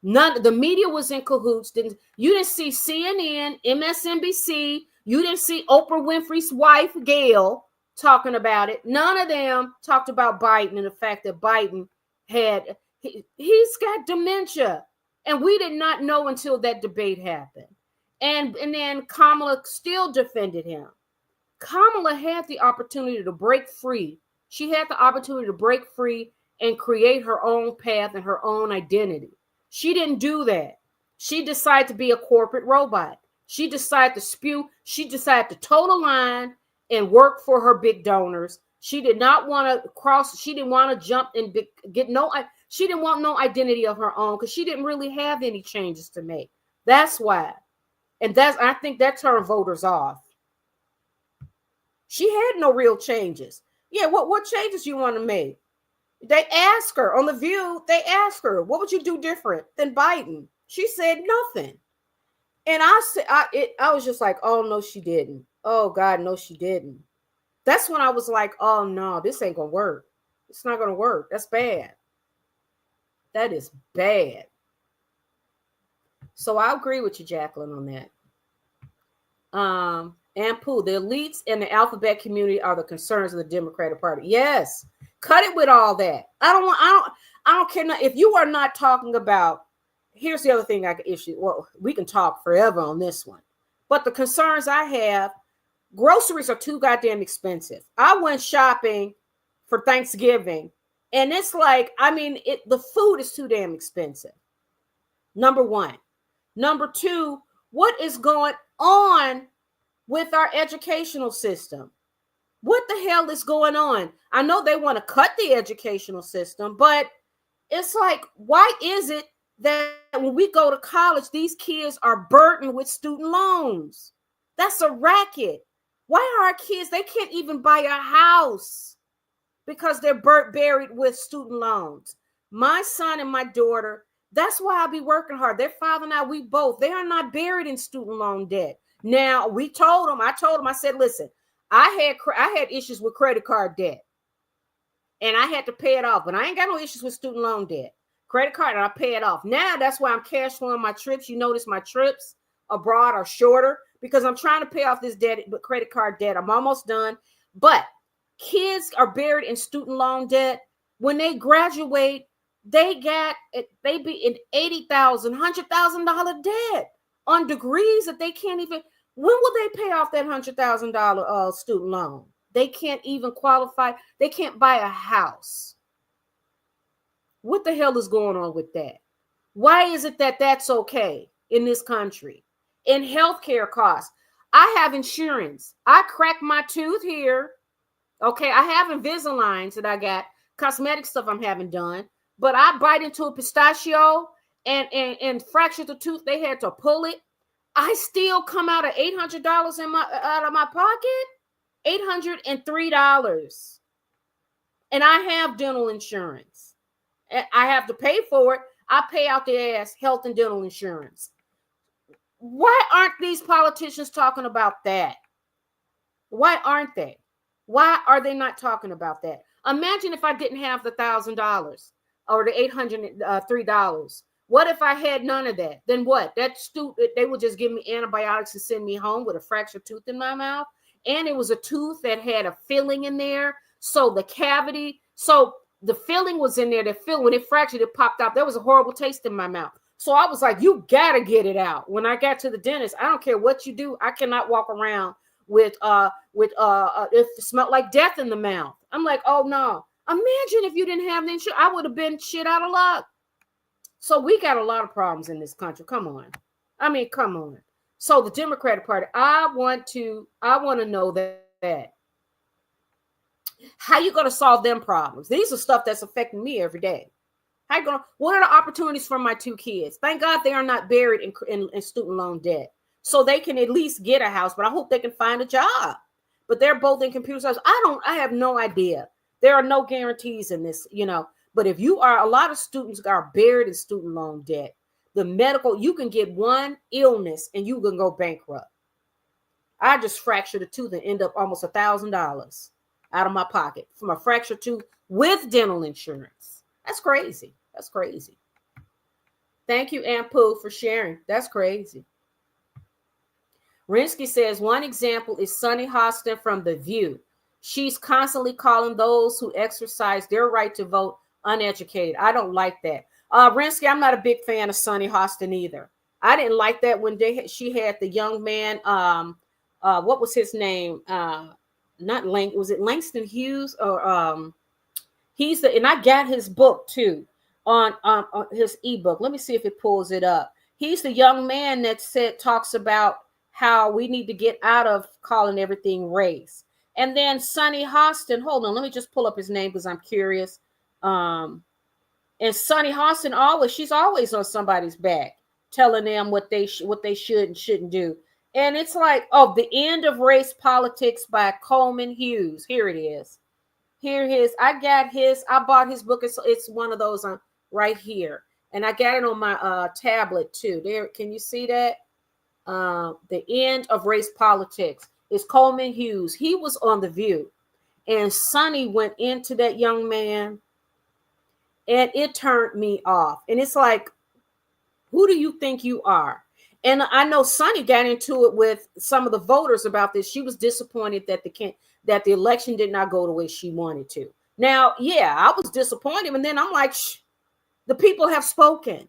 The media was in cahoots. You didn't see CNN, MSNBC, You didn't see Oprah Winfrey's wife, Gail, talking about it. None of them talked about Biden and the fact that Biden he's got dementia. And we did not know until that debate happened. And then Kamala still defended him. Kamala had the opportunity to break free. She had the opportunity to break free and create her own path and her own identity. She didn't do that. She decided to be a corporate robot. She decided to spew. She decided to toe the line and work for her big donors. She did not want to cross. She didn't want to jump and get no. She didn't want no identity of her own because she didn't really have any changes to make. That's why. And I think that turned voters off. She had no real changes. Yeah, what changes you want to make? They asked her on The View, they asked her, what would you do different than Biden? She said nothing. And I was just like, oh, no, she didn't. Oh, God, no, she didn't. That's when I was like, oh, no, this ain't going to work. It's not going to work. That's bad. That is bad. So I agree with you, Jacqueline, on that. And Pooh, the elites and the alphabet community are the concerns of the Democratic Party. Yes, cut it with all that. I don't care. If you are not talking about, here's the other thing I can issue. Well, we can talk forever on this one, but the concerns I have, groceries are too goddamn expensive. I went shopping for Thanksgiving, and it's like, the food is too damn expensive. Number one. Number two, what is going on with our educational system? What the hell is going on? I know they want to cut the educational system, but it's like, why is it that when we go to college, these kids are burdened with student loans? That's a racket. Why are our kids, they can't even buy a house because they're buried with student loans? My son and my daughter, that's why I be working hard. Their father and I, they are not buried in student loan debt. Now, I told him, I said, listen, I had issues with credit card debt and I had to pay it off, but I ain't got no issues with student loan debt. Credit card, and I pay it off. Now, that's why I'm cash flowing my trips. You notice my trips abroad are shorter because I'm trying to pay off this debt, but credit card debt. I'm almost done. But kids are buried in student loan debt. When they graduate, they be in $80,000, $100,000 debt on degrees that they can't even. When will they pay off that $100,000 student loan? They can't even qualify. They can't buy a house. What the hell is going on with that? Why is it that that's okay in this country? In healthcare costs, I have insurance. I cracked my tooth here. Okay, I have Invisaligns that I got, cosmetic stuff I'm having done, but I bite into a pistachio and fractured the tooth. They had to pull it. I still come out of $800 out of my pocket, $803. And I have dental insurance. I have to pay for it. I pay out the ass health and dental insurance. Why aren't these politicians talking about that? Why aren't they? Why are they not talking about that? Imagine if I didn't have the $1,000 or the $803. What if I had none of that? Then what? They would just give me antibiotics and send me home with a fractured tooth in my mouth. And it was a tooth that had a filling in there. So the filling was in there. When it fractured, it popped out. There was a horrible taste in my mouth. So I was like, you gotta get it out. When I got to the dentist, I don't care what you do. I cannot walk around with it smelled like death in the mouth. I'm like, oh no. Imagine if you didn't have the insurance, I would have been shit out of luck. So we got a lot of problems in this country. Come on. Come on. So the Democratic Party, I want to know that. How you going to solve them problems? These are stuff that's affecting me every day. What are the opportunities for my two kids? Thank God they are not buried in student loan debt. So they can at least get a house, but I hope they can find a job. But they're both in computer science. I have no idea. There are no guarantees in this, But if a lot of students are buried in student loan debt. You can get one illness and you can go bankrupt. I just fractured a tooth and end up almost $1,000 out of my pocket from a fractured tooth with dental insurance. That's crazy. That's crazy. Thank you, Aunt Pooh, for sharing. That's crazy. Rinsky says one example is Sunny Hostin from The View. She's constantly calling those who exercise their right to vote uneducated. I don't like that. Rinsky, I'm not a big fan of Sunny Hostin either. I didn't like that when she had the young man. What was his name? Not was it Langston Hughes or he's the, and I got his book too on his ebook. Let me see if it pulls it up. He's the young man that talks about how we need to get out of calling everything race. And then Sunny Hostin, hold on, let me just pull up his name because I'm curious. And Sunny Hostin she's always on somebody's back, telling them what they should and shouldn't do. And it's like, The End of Race Politics by Coleman Hughes. Here it is. Here it is. I bought his book. It's one of those right here. And I got it on my tablet too. There, can you see that? The End of Race Politics. It's Coleman Hughes. He was on The View. And Sunny went into that young man. And it turned me off. And it's like, who do you think you are? And I know Sunny got into it with some of the voters about this. She was disappointed that the election did not go the way she wanted to. Now, yeah, I was disappointed. And then I'm like, the people have spoken.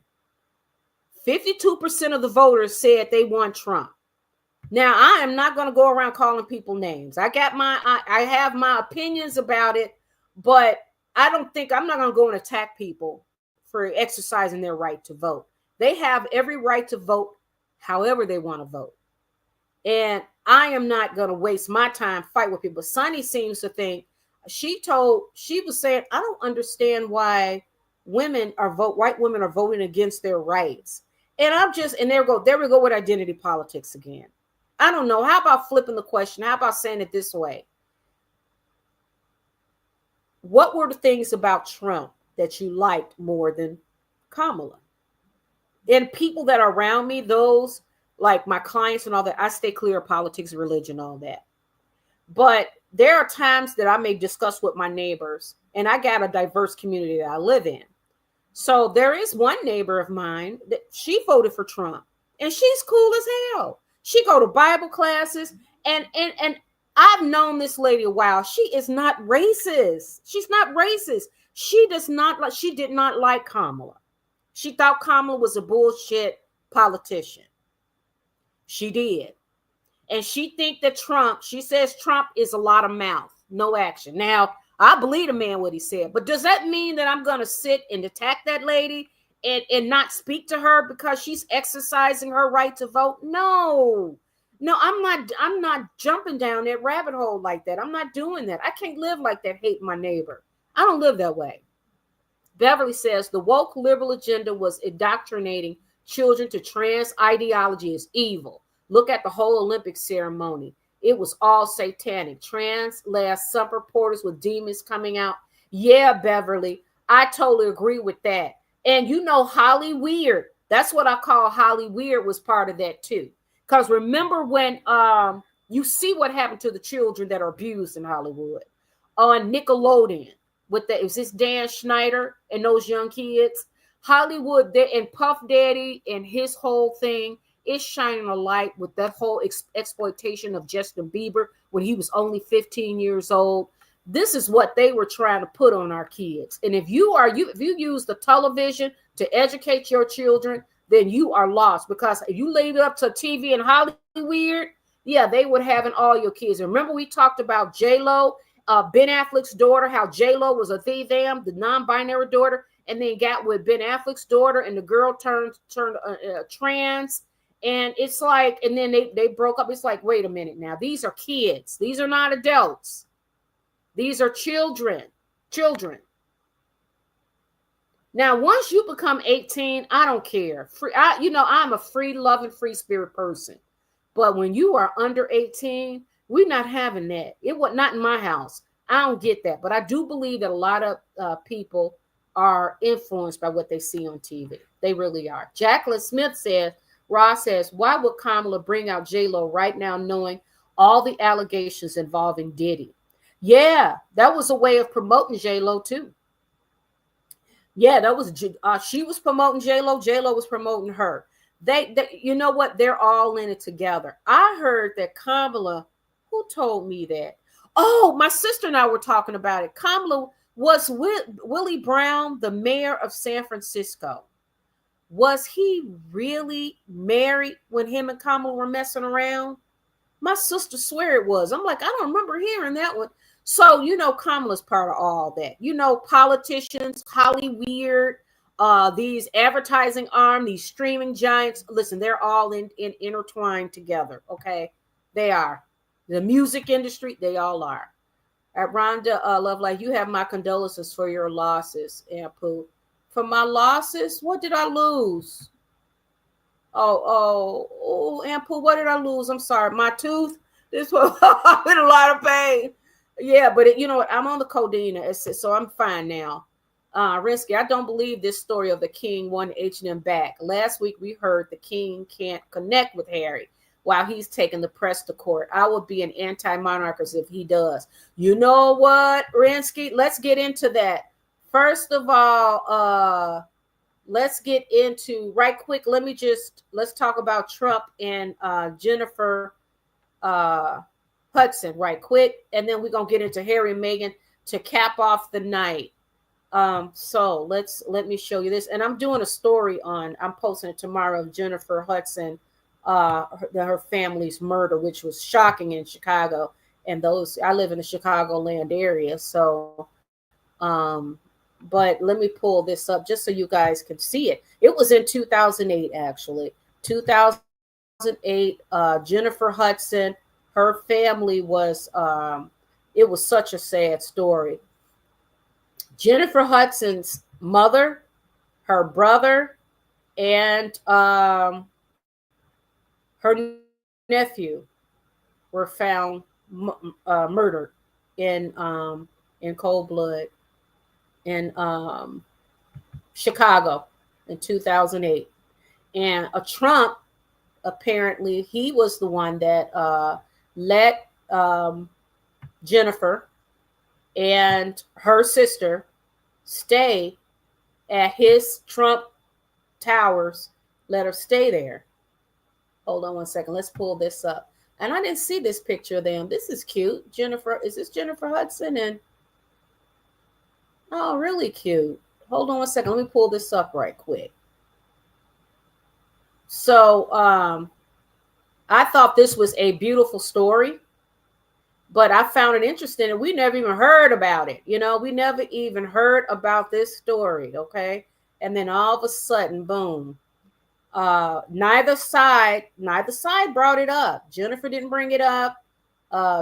52% of the voters said they want Trump. Now, I am not going to go around calling people names. I have my opinions about it, but I'm not going to go and attack people for exercising their right to vote. They have every right to vote however they want to vote. And I am not going to waste my time fight with people. Sunny seems to think, she was saying, I don't understand why white women are voting against their rights. And there we go with identity politics again. I don't know. How about flipping the question? How about saying it this way? What were the things about Trump that you liked more than Kamala? And people that are around me, those like my clients and all that, I stay clear of politics, religion, all that. But there are times that I may discuss with my neighbors, and I got a diverse community that I live in. So there is one neighbor of mine that she voted for Trump, and she's cool as hell. She go to Bible classes, and I've known this lady a while. She is not racist. She's not racist. She did not like Kamala. She thought Kamala was a bullshit politician. She did. And she says Trump is a lot of mouth, no action. Now, I believe the man what he said, but does that mean that I'm going to sit and attack that lady and not speak to her because she's exercising her right to vote? No, I'm not jumping down that rabbit hole like that. I'm not doing that. I can't live like that, hating my neighbor. I don't live that way. Beverly says the woke liberal agenda was indoctrinating children to trans ideology is evil. Look at the whole Olympic ceremony. It was all satanic. Trans last supper porters with demons coming out. Yeah, Beverly, I totally agree with that. And Holly Weird, that's what I call Holly Weird, was part of that too. Because remember when you see what happened to the children that are abused in Hollywood on Nickelodeon it was this Dan Schneider and those young kids. Hollywood and Puff Daddy and his whole thing is shining a light with that whole exploitation of Justin Bieber when he was only 15 years old. This is what they were trying to put on our kids. And if you use the television to educate your children, then you are lost, because if you leave it up to TV and Hollywood, yeah, they would have in all your kids. Remember we talked about J-Lo, Ben Affleck's daughter, how J-Lo was a them, the non-binary daughter, and then got with Ben Affleck's daughter, and the girl turned trans. And it's like, and then they broke up. It's like, wait a minute now. These are kids. These are not adults. These are children. Now, once you become 18, I don't care. I'm a free, loving, free spirit person. But when you are under 18, we're not having that. It was not in my house. I don't get that. But I do believe that a lot of people are influenced by what they see on TV. They really are. Jacqueline Smith says, Ross says, why would Kamala bring out J-Lo right now knowing all the allegations involving Diddy? Yeah, that was a way of promoting J-Lo too. Yeah, that was she was promoting J-Lo. J-Lo was promoting her. They, you know what? They're all in it together. I heard that Kamala, who told me that? Oh, my sister and I were talking about it. Kamala was with Willie Brown, the mayor of San Francisco. Was he really married when him and Kamala were messing around? My sister swear it was. I'm like, I don't remember hearing that one. So, Kamala's part of all that. Politicians, Hollywood, these advertising arm, these streaming giants. Listen, they're all in intertwined together. Okay, they are. The music industry, they all are. At Rhonda Love Life, you have my condolences for your losses, Ampu. For my losses, what did I lose? Oh, Ampu, what did I lose? I'm sorry. My tooth. This was I'm in a lot of pain. Yeah, but you know what? I'm on the codeine, so I'm fine now. Rinsky, I don't believe this story of the king won H&M back. Last week we heard the king can't connect with Harry while he's taking the press to court. I would be an anti-monarchist if he does. You know what, Rinsky? Let's get into that. First of all, let's get into right quick. Let's talk about Trump and Jennifer Hudson right quick, and then we're gonna get into Harry and Meghan to cap off the night. So let me show you this, and I'm doing a story I'm posting it tomorrow of Jennifer Hudson, her family's murder, which was shocking in Chicago. And I live in the Chicagoland area, so but let me pull this up just so you guys can see it. It was in 2008, actually. 2008, Jennifer Hudson, her family was, it was such a sad story. Jennifer Hudson's mother, her brother, and her nephew were found murdered in cold blood in Chicago in 2008. And Trump, apparently, he was the one that let Jennifer and her sister stay at his Trump Towers, let her stay there. Hold on one second. Let's pull this up. And I didn't see this picture of them. This is cute. Jennifer, is this Jennifer Hudson? And oh, really cute. Hold on one second. Let me pull this up right quick. So I thought this was a beautiful story, but I found it interesting, and we never even heard about it. We never even heard about this story. Okay. And then all of a sudden, boom. Neither side brought it up. Jennifer didn't bring it up.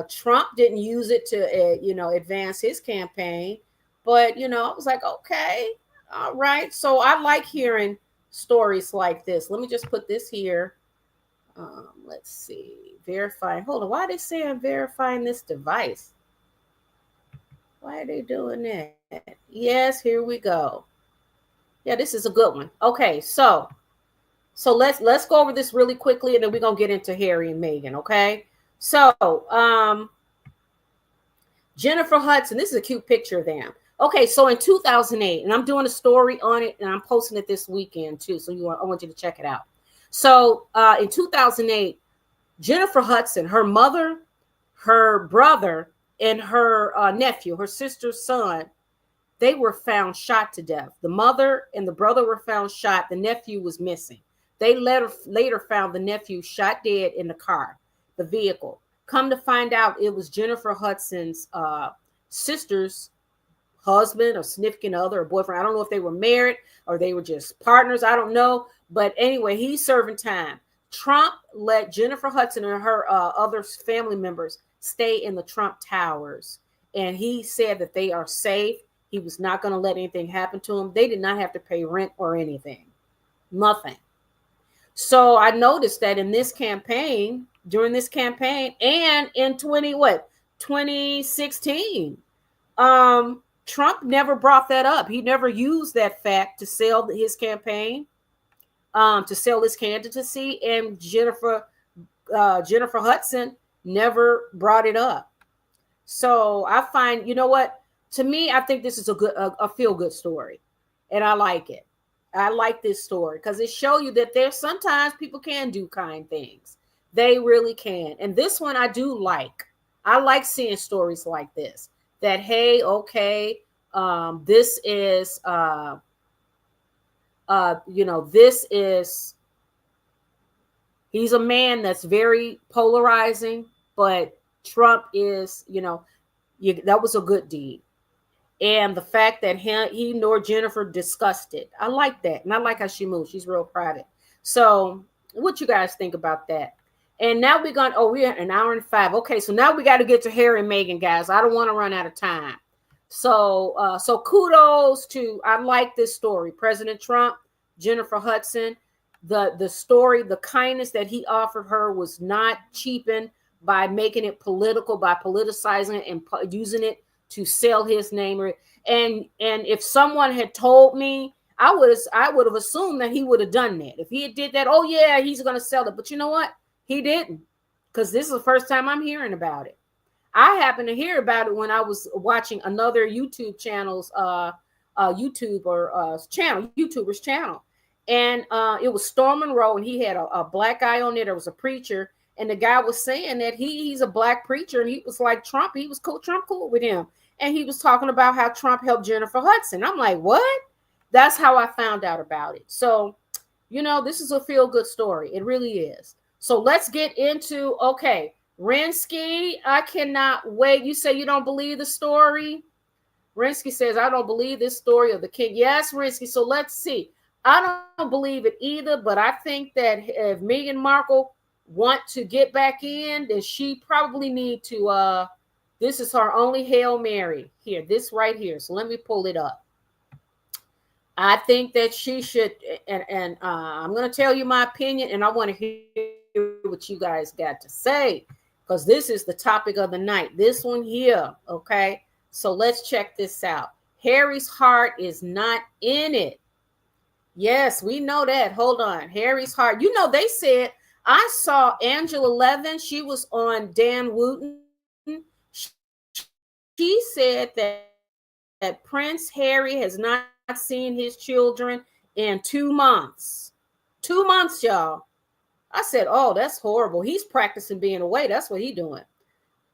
Trump didn't use it to, advance his campaign. But, I was like, okay, all right. So I like hearing stories like this. Let me just put this here. Let's see. Verifying. Hold on. Why are they saying verifying this device? Why are they doing that? Yes, here we go. Yeah, this is a good one. Okay, so let's go over this really quickly, and then we're gonna get into Harry and Meghan. Okay. So Jennifer Hudson, this is a cute picture of them. Okay, so in 2008, and I'm doing a story on it, and I'm posting it this weekend too. So I want you to check it out. So in 2008, Jennifer Hudson, her mother, her brother, and her nephew, her sister's son, they were found shot to death. The mother and the brother were found shot. The nephew was missing. They later found the nephew shot dead in the car, the vehicle. Come to find out, it was Jennifer Hudson's sister's husband or significant other or boyfriend. I don't know if they were married or they were just partners. I don't know. But anyway, he's serving time. Trump let Jennifer Hudson and her other family members stay in the Trump Towers. And he said that they are safe. He was not going to let anything happen to them. They did not have to pay rent or anything. Nothing. So I noticed that in this campaign, during this campaign, and in 2016, Trump never brought that up. He never used that fact to sell his campaign, to sell his candidacy, and Jennifer Hudson never brought it up. So I find, you know what? To me, I think this is a feel-good story, and I like it. I like this story because it shows you that there's sometimes people can do kind things. They really can. And this one I do like. I like seeing stories like this. That hey, okay, this is this is he's a man that's very polarizing, but Trump is, that was a good deed. And the fact that he nor Jennifer discussed it. I like that. And I like how she moves. She's real private. So what you guys think about that? And now we're an hour and 5. Okay, so now we got to get to Harry and Meghan, guys. I don't want to run out of time. So kudos to, I like this story. President Trump, Jennifer Hudson, the story, the kindness that he offered her was not cheapened by making it political, by politicizing it and using it to sell his name. And if someone had told me, I would have assumed that he would have done that. If he had did that, oh yeah, he's going to sell it. But you know what? He didn't, because this is the first time I'm hearing about it. I happened to hear about it when I was watching another YouTube channel's YouTuber's channel. And it was Storm Monroe, and he had a black guy on there. There was a preacher, and the guy was saying that he's a black preacher, and he was like Trump. He was cool. Trump cool with him. And he was talking about how Trump helped Jennifer Hudson. I'm like, what? That's how I found out about it. So, this is a feel-good story. It really is. So let's get into, okay, Rinsky, I cannot wait. You say you don't believe the story? Rinsky says, I don't believe this story of the king. Yes, Rinsky. So let's see. I don't believe it either, but I think that if Meghan Markle want to get back in, then she probably need to, this is her only Hail Mary here, this right here. So let me pull it up. I think that she should, and I'm going to tell you my opinion, and I want to hear what you guys got to say, because this is the topic of the night. This one here, okay? So let's check this out. Harry's heart is not in it. Yes, we know that. Hold on. Harry's heart. They said, I saw Angela Levin. She was on Dan Wooten. She said that Prince Harry has not seen his children in 2 months. 2 months, y'all. I said, oh, that's horrible. He's practicing being away. That's what he's doing.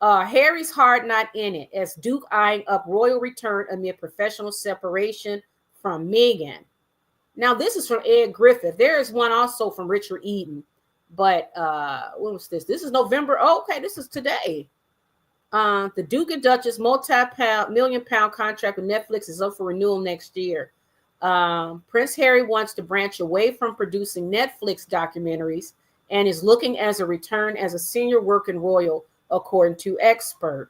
Harry's heart not in it, as Duke eyeing up royal return amid professional separation from Meghan. Now, this is from Ed Griffith. There is one also from Richard Eden. But when was this? This is November. Oh, okay, this is today. The Duke and Duchess multi-million-pound contract with Netflix is up for renewal next year. Prince Harry wants to branch away from producing Netflix documentaries and is looking as a return as a senior working royal, according to expert.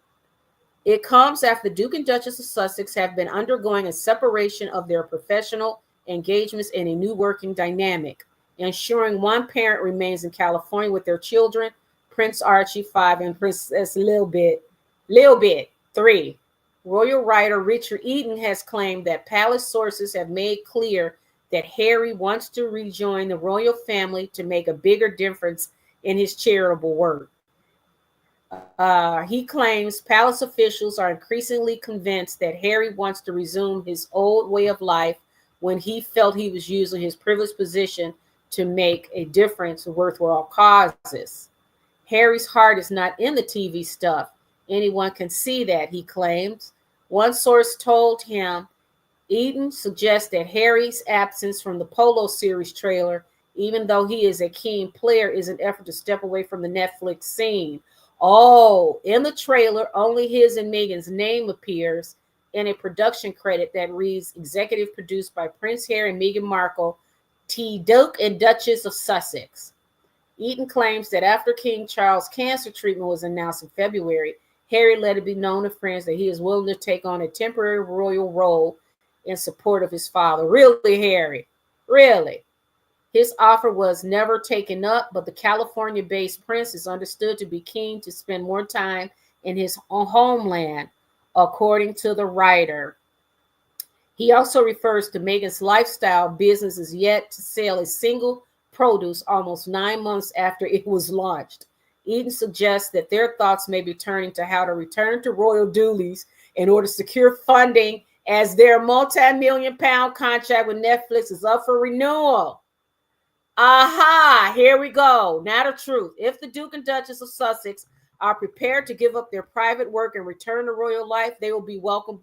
It comes after the Duke and Duchess of Sussex have been undergoing a separation of their professional engagements and a new working dynamic, ensuring one parent remains in California with their children, Prince Archie 5 and Princess Lil Bit 3. Royal writer Richard Eden has claimed that palace sources have made clear that Harry wants to rejoin the royal family to make a bigger difference in his charitable work. He claims palace officials are increasingly convinced that Harry wants to resume his old way of life when he felt he was using his privileged position to make a difference in worthwhile causes. Harry's heart is not in the TV stuff. Anyone can see that, he claims. One source told him Eden suggests that Harry's absence from the Polo series trailer, even though he is a keen player, is an effort to step away from the Netflix scene. Oh, in the trailer, only his and Meghan's name appears in a production credit that reads executive produced by Prince Harry and Meghan Markle, T. Duke and Duchess of Sussex. Eden claims that after King Charles' cancer treatment was announced in February, Harry let it be known to friends that he is willing to take on a temporary royal role in support of his father. Really, Harry? Really? His offer was never taken up, but the California-based prince is understood to be keen to spend more time in his own homeland, according to the writer. He also refers to Meghan's lifestyle business as yet to sell a single produce almost 9 months after it was launched. Eden suggests that their thoughts may be turning to how to return to royal duties in order to secure funding as their multi-million-pound contract with Netflix is up for renewal. Aha, here we go. Now the truth. If the Duke and Duchess of Sussex are prepared to give up their private work and return to royal life, they will be welcome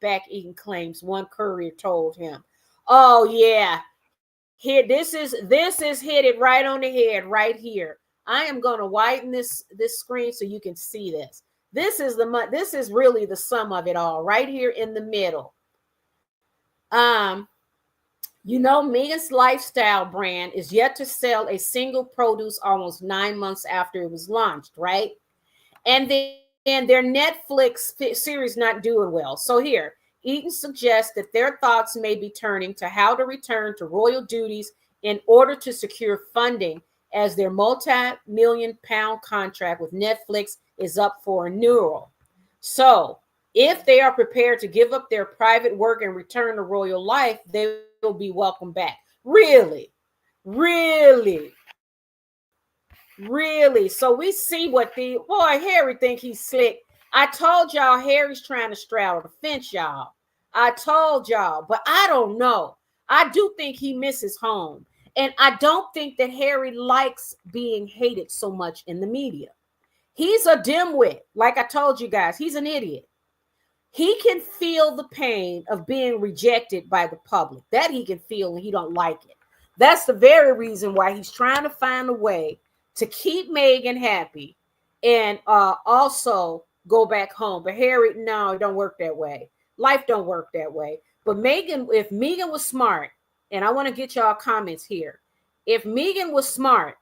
back, Eaton claims, one courier told him. Oh yeah. Here, this is hit it right on the head right here. I am going to widen this screen so you can see this. This is really the sum of it all right here in the middle. Meghan's lifestyle brand is yet to sell a single produce almost 9 months after it was launched, right? And then their Netflix series not doing well. So here, Eaton suggests that their thoughts may be turning to how to return to royal duties in order to secure funding as their multi-million-pound contract with Netflix is up for renewal. So if they are prepared to give up their private work and return to royal life, they will be welcomed back. Really? So we see what Harry think he's slick. I told y'all Harry's trying to straddle the fence, y'all. I told y'all, but I don't know. I do think he misses home. And I don't think that Harry likes being hated so much in the media. He's a dimwit. Like I told you guys, he's an idiot. He can feel the pain of being rejected by the public. That he can feel, and he don't like it. That's the very reason why he's trying to find a way to keep Meghan happy and also go back home. But Harry, no, it don't work that way. Life don't work that way. But Meghan, if Meghan was smart, and I want to get y'all comments here. If Meghan was smart,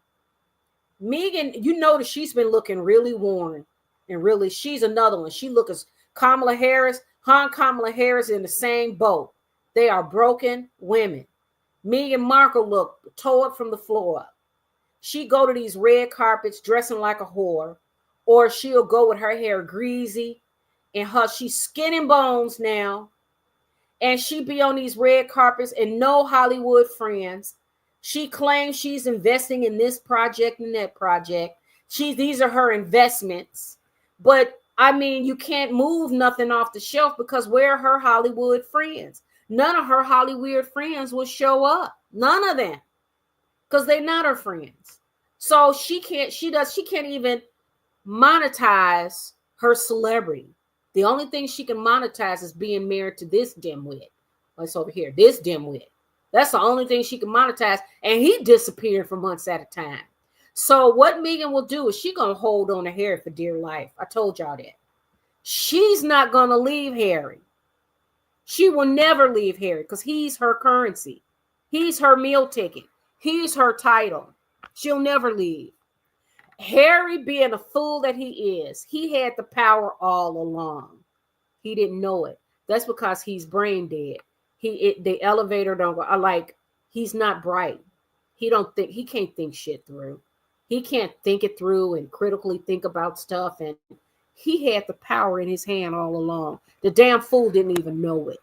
Meghan, you notice she's been looking really worn and really, she's another one. She looks as Kamala Harris, Kamala Harris in the same boat. They are broken women. Meghan Markle look tore up from the floor up. She go to these red carpets dressing like a whore, or she'll go with her hair greasy and she's skin and bones now. And she be on these red carpets and no Hollywood friends. She claims she's investing in this project and that project. These are her investments. But I mean, you can't move nothing off the shelf because where are her Hollywood friends? None of her Hollywood friends will show up. None of them. Because they're not her friends. So she can't even monetize her celebrity. The only thing she can monetize is being married to this dimwit. It's over here, this dimwit. That's the only thing she can monetize. And he disappeared for months at a time. So what Meghan will do is she's going to hold on to Harry for dear life. I told y'all that. She's not going to leave Harry. She will never leave Harry because he's her currency. He's her meal ticket. He's her title. She'll never leave. Harry, being a fool that he is, he had the power all along. He didn't know it. That's because he's brain dead. The elevator don't go. He's not bright. He can't think shit through. He can't think it through and critically think about stuff. And he had the power in his hand all along. The damn fool didn't even know it.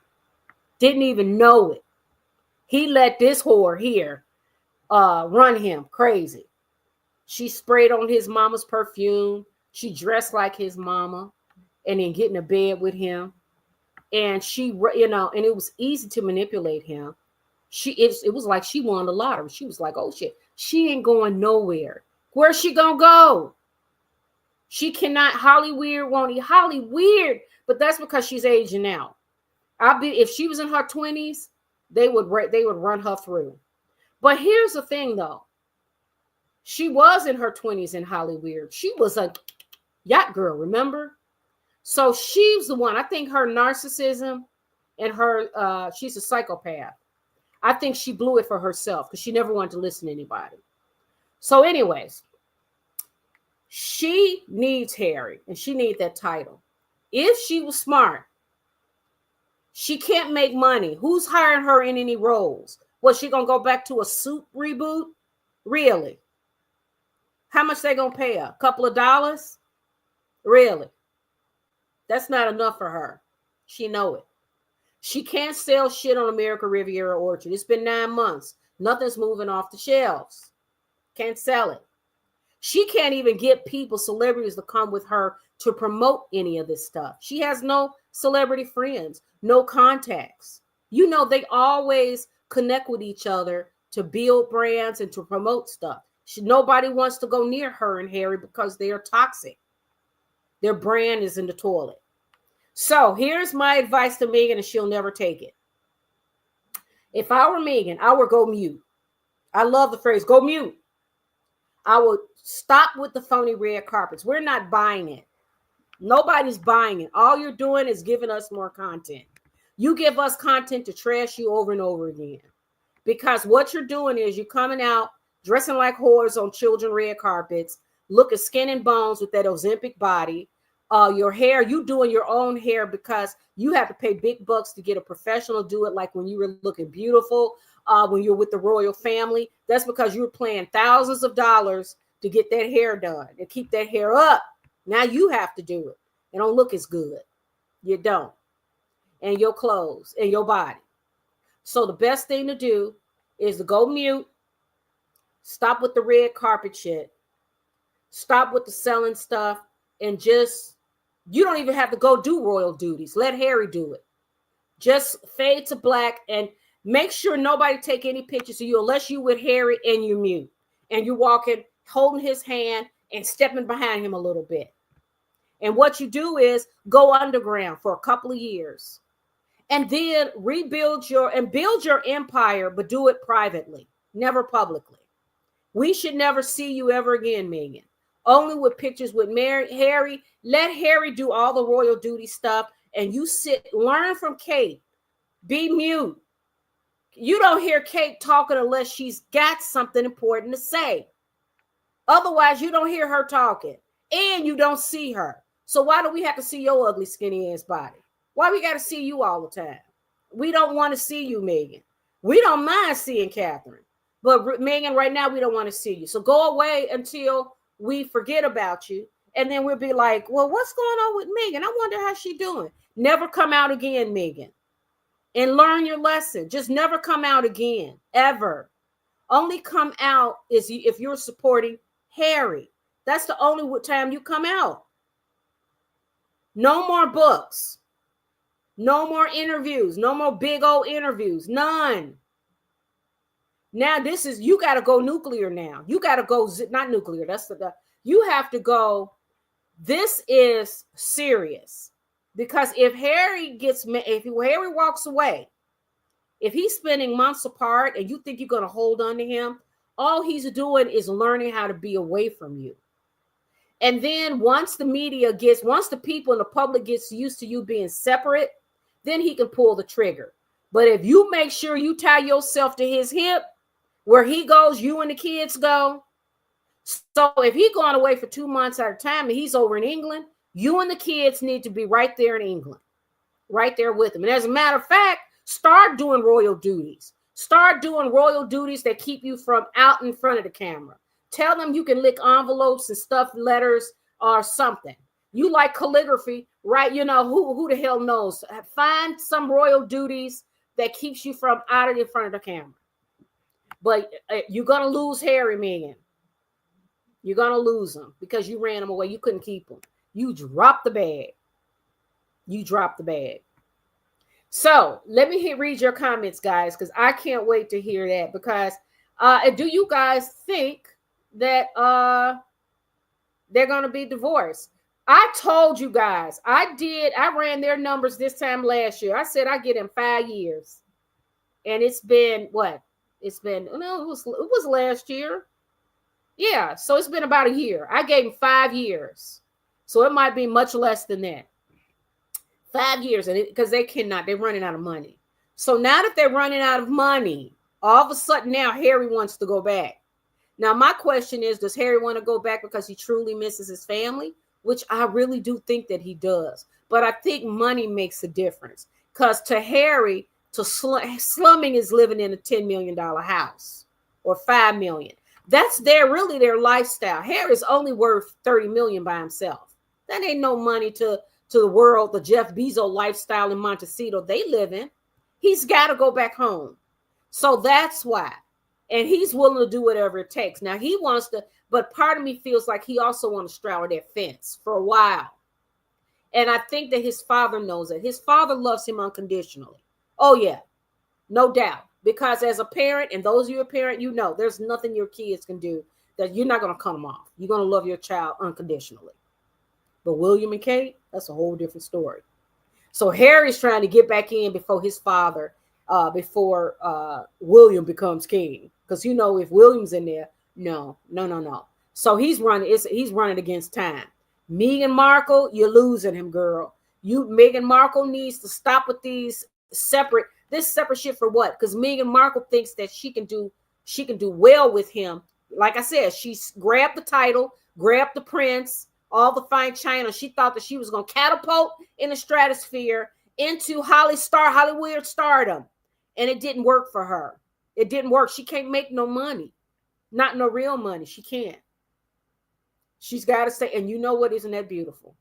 He let this whore here run him crazy. She sprayed on his mama's perfume. She dressed like his mama and then get in a bed with him. And and it was easy to manipulate him. It was like she won the lottery. She was like, oh shit, she ain't going nowhere. Where's she gonna go? She cannot. Hollyweird, but that's because she's aging out. If she was in her 20s, they would run her through. But here's the thing, though. She was in her 20s in Hollyweird. She was a yacht girl, remember? So she's the one. I think her narcissism and her, she's a psychopath. I think she blew it for herself because she never wanted to listen to anybody. So anyways, she needs Harry and she needs that title. If she was smart, she can't make money. Who's hiring her in any roles? Was she going to go back to a Suit reboot? Really? How much they going to pay her? A couple of dollars? Really? That's not enough for her. She know it. She can't sell shit on American Riviera Orchard. It's been 9 months. Nothing's moving off the shelves. Can't sell it. She can't even get celebrities to come with her to promote any of this stuff. She has no celebrity friends, no contacts. You know, they always connect with each other to build brands and to promote stuff. Nobody wants to go near her and Harry because they are toxic. Their brand is in the toilet. So here's my advice to Meghan, and she'll never take it. If I were Meghan, I would go mute. I love the phrase, go mute. I would stop with the phony red carpets. We're not buying it. Nobody's buying it. All you're doing is giving us more content. You give us content to trash you over and over again. Because what you're doing is you're coming out dressing like whores on children red carpets, looking skin and bones with that Ozempic body. Your hair, you doing your own hair because you have to pay big bucks to get a professional to do it, like when you were looking beautiful, when you're with the royal family. That's because you're paying thousands of dollars to get that hair done and keep that hair up. Now you have to do it. It don't look as good. You don't. And your clothes and your body. So the best thing to do is to go mute. Stop with the red carpet shit. Stop with the selling stuff. And just, you don't even have to go do royal duties. Let Harry do it. Just fade to black and make sure nobody take any pictures of you unless you with Harry and you mute. And you're walking, holding his hand and stepping behind him a little bit. And what you do is go underground for a couple of years. And then build your empire, but do it privately, never publicly. We should never see you ever again, Meghan. Only with pictures with Harry. Let Harry do all the royal duty stuff, and you learn from Kate. Be mute. You don't hear Kate talking unless she's got something important to say. Otherwise, you don't hear her talking, and you don't see her. So why do we have to see your ugly, skinny ass body? Why we got to see you all the time? We don't want to see you, Meghan. We don't mind seeing Catherine. But Meghan, right now, we don't want to see you. So go away until we forget about you. And then we'll be like, well, what's going on with Meghan? I wonder how she's doing. Never come out again, Meghan. And learn your lesson. Just never come out again, ever. Only come out is if you're supporting Harry. That's the only time you come out. No more books. No more interviews. No more big old interviews. None. Now you got to go nuclear now. You got to go, not nuclear. You have to go. This is serious. Because if Harry walks away, if he's spending months apart and you think you're going to hold on to him, all he's doing is learning how to be away from you. And then once the people in the public gets used to you being separate, then he can pull the trigger. But if you make sure you tie yourself to his hip, where he goes, you and the kids go. So if he's going away for 2 months at a time and he's over in England, you and the kids need to be right there in England, right there with him. And as a matter of fact, start doing royal duties. Start doing royal duties that keep you from out in front of the camera. Tell them you can lick envelopes and stuff letters or something. You like calligraphy, right? You know, who the hell knows? Find some royal duties that keeps you from out in front of the camera. But you're going to lose Harry, Meghan. You're going to lose him because you ran him away. You couldn't keep him. You dropped the bag. You dropped the bag. So let me read your comments, guys, because I can't wait to hear that. Because do you guys think that they're going to be divorced? I told you guys, I ran their numbers this time last year. I said I get in 5 years. And it's been what? It was last year. Yeah, so it's been about a year. I gave him 5 years. So it might be much less than that. 5 years, and because they're running out of money. So now that they're running out of money, all of a sudden now Harry wants to go back. Now, my question is, does Harry want to go back because he truly misses his family? Which I really do think that he does. But I think money makes a difference. Because to Harry, slumming is living in a $10 million house or $5 million. That's really their lifestyle. Harry's only worth $30 million by himself. That ain't no money to the world, the Jeff Bezos lifestyle in Montecito they live in. He's got to go back home. So that's why. And he's willing to do whatever it takes. Now he wants to, but part of me feels like he also wants to straddle that fence for a while. And I think that his father knows it. His father loves him unconditionally. Oh, yeah, no doubt. Because as a parent, and those of you a parent, you know, there's nothing your kids can do that you're not going to cut them off. You're going to love your child unconditionally. But William and Kate, that's a whole different story. So Harry's trying to get back in before his father, before William becomes king. Because, you know, if William's in there, no. So he's running against time. Meghan Markle, you're losing him, girl. Meghan Markle needs to stop with this separate shit for what? Because Meghan Markle thinks that she can do well with him. Like I said, she grabbed the title, grabbed the prince, all the fine china. She thought that she was going to catapult in the stratosphere into Hollywood stardom. And it didn't work for her. It didn't work. She can't make no money. Not no real money. She can't. She's got to stay. And you know what? Isn't that beautiful?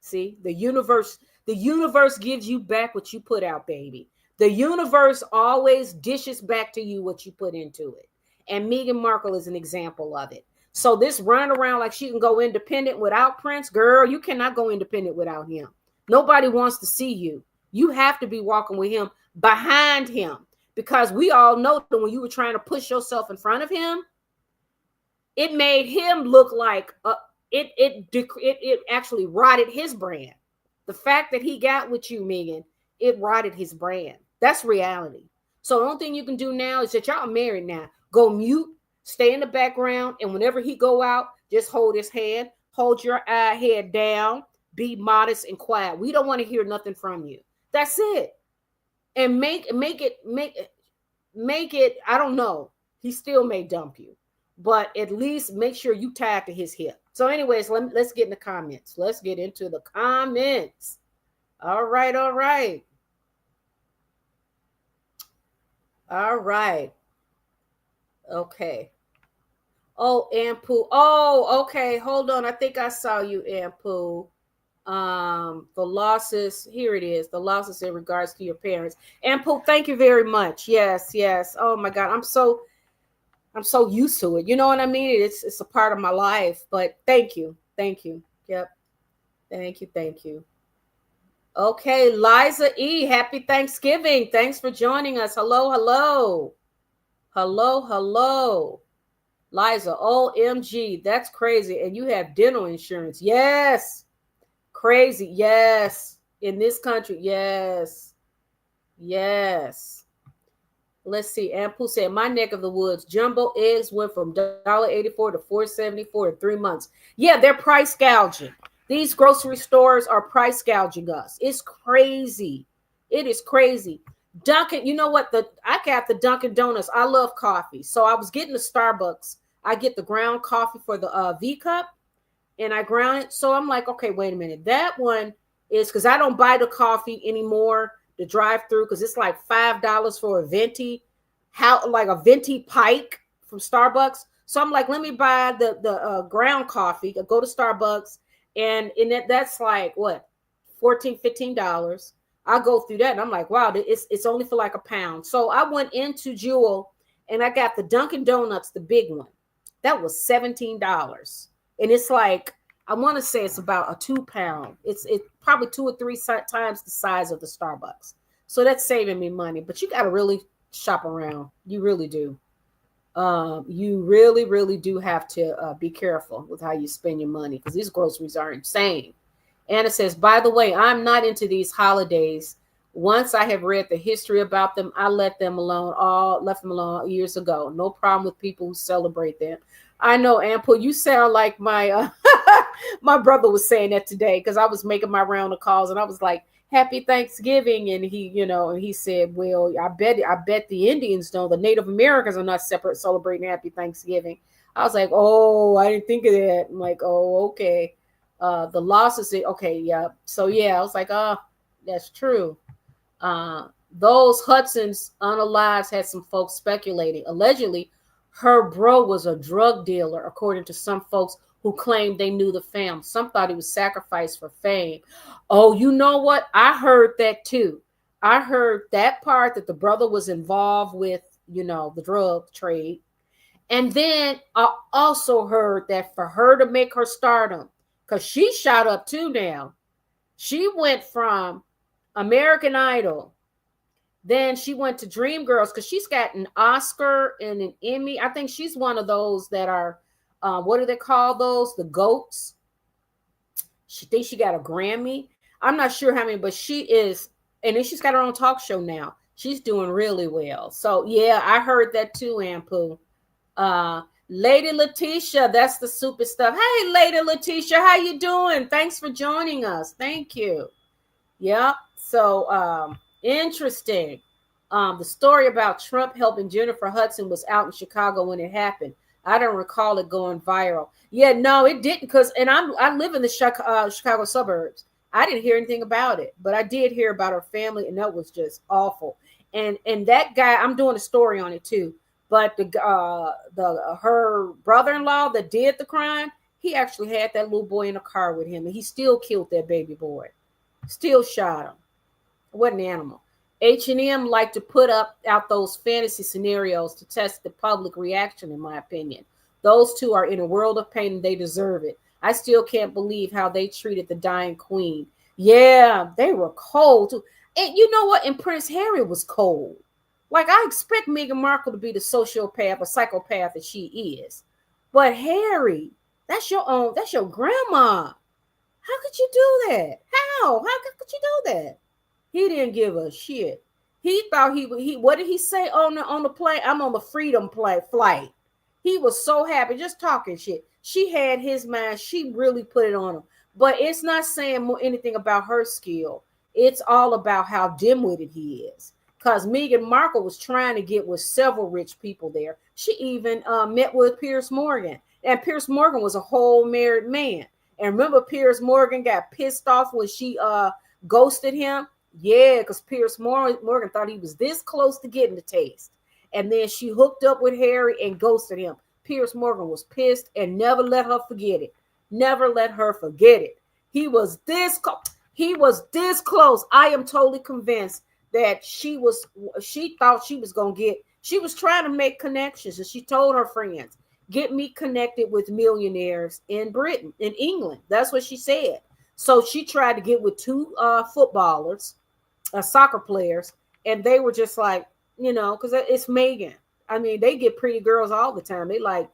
See, the universe gives you back what you put out, baby. The universe always dishes back to you what you put into it. And Meghan Markle is an example of it. So this running around like she can go independent without Prince, girl, you cannot go independent without him. Nobody wants to see you. You have to be walking with him, behind him, because we all know that when you were trying to push yourself in front of him, it made him look like it actually rotted his brand. The fact that he got with you, Meghan, it rotted his brand. That's reality. So the only thing you can do now is that y'all are married now. Go mute, stay in the background, and whenever he go out, just hold his hand, hold your head down, be modest and quiet. We don't want to hear nothing from you. That's it. And make it, I don't know. He still may dump you, but at least make sure you tied to his hip. So anyways, let's get in the comments. Let's get into the comments. All right. Okay. Oh, Ampu. Oh, okay. Hold on. I think I saw you, Ampu. The losses. Here it is. The losses in regards to your parents. Ampu, thank you very much. Yes. Oh my God. I'm so used to it. You know what I mean? It's a part of my life. But thank you. Yep. Thank you. Okay, Liza E. Happy Thanksgiving. Thanks for joining us. Hello. Liza, OMG, that's crazy. And you have dental insurance. Yes. Crazy. Yes. In this country. Yes. Let's see. Ampu said, my neck of the woods, jumbo eggs went from $1.84 to $4.74 in 3 months. Yeah, they're price gouging. These grocery stores are price gouging us. It's crazy. It is crazy. Dunkin', you know what? I got the Dunkin' Donuts. I love coffee. So I was getting the Starbucks. I get the ground coffee for the V cup, and I ground it. So I'm like, okay, wait a minute. That one is, because I don't buy the coffee anymore, the drive-through, because it's like $5 for a venti, like a venti pike from Starbucks. So I'm like, let me buy the ground coffee. I go to Starbucks, and that's like what, $14, $15. I go through that, and I'm like, wow, it's only for like £1. So I went into Jewel, and I got the Dunkin' Donuts, the big one. That was $17, and it's like, I want to say it's about a 2 pound. It's probably 2 or 3 times the size of the Starbucks. So that's saving me money. But you got to really shop around. You really do. You really do have to be careful with how you spend your money, because these groceries are insane. Anna says, by the way, I'm not into these holidays. Once I have read the history about them, I left them alone years ago. No problem with people who celebrate them. I know, Ample, you sound like my my brother was saying that today, because I was making my round of calls, and I was like, happy Thanksgiving. And he said, well, I bet the Indians don't. The Native Americans are not celebrating happy Thanksgiving. I was like, oh, I didn't think of that. I'm like, oh, okay. The losses, okay, yeah. So yeah, I was like, oh, that's true. Those Hudson's unalives had some folks speculating. Allegedly, her bro was a drug dealer, according to some folks who claimed they knew the family. Some thought he was sacrificed for fame. Oh, you know what? I heard that too. I heard that part, that the brother was involved with, the drug trade. And then I also heard that for her to make her stardom, because she shot up too now, She went from American Idol, then she went to Dreamgirls because she's got an Oscar and an Emmy. I think she's one of those that are, what do they call those? The GOATs. She thinks she got a Grammy. I'm not sure how many, but she is, and then she's got her own talk show now. She's doing really well. So yeah, I heard that too, Ampu. Lady Letitia, that's the super stuff. Hey, Lady Letitia, how you doing? Thanks for joining us. Thank you. Yep. So interesting. The story about Trump helping Jennifer Hudson was out in Chicago when it happened. I don't recall it going viral. Yeah, no, it didn't. And I live in the Chicago suburbs. I didn't hear anything about it, but I did hear about her family, and that was just awful. And that guy, I'm doing a story on it too. But her brother-in-law that did the crime, he actually had that little boy in a car with him, and he still killed that baby boy. Still shot him. What an animal. H&M like to put out those fantasy scenarios to test the public reaction, in my opinion. Those two are in a world of pain and they deserve it. I still can't believe how they treated the dying queen. Yeah, they were cold too. And you know what? And Prince Harry was cold. Like, I expect Meghan Markle to be the sociopath or psychopath that she is. But Harry, that's your grandma. How could you do that? How could you do that? He didn't give a shit. He thought he what did he say on the plane? I'm on the freedom flight. He was so happy, just talking shit. She had his mind. She really put it on him. But it's not saying anything about her skill. It's all about how dim-witted he is. Because Meghan Markle was trying to get with several rich people there. She even met with Piers Morgan. And Piers Morgan was a whole married man. And remember, Piers Morgan got pissed off when she ghosted him? Yeah, because Piers Morgan thought he was this close to getting the taste. And then she hooked up with Harry and ghosted him. Piers Morgan was pissed and never let her forget it. Never let her forget it. He was this close. I am totally convinced that she thought she was going to get, she was trying to make connections. And she told her friends, get me connected with millionaires in Britain, in England. That's what she said. So she tried to get with two footballers, soccer players, and they were just like, because it's Meghan. I mean, they get pretty girls all the time. They like,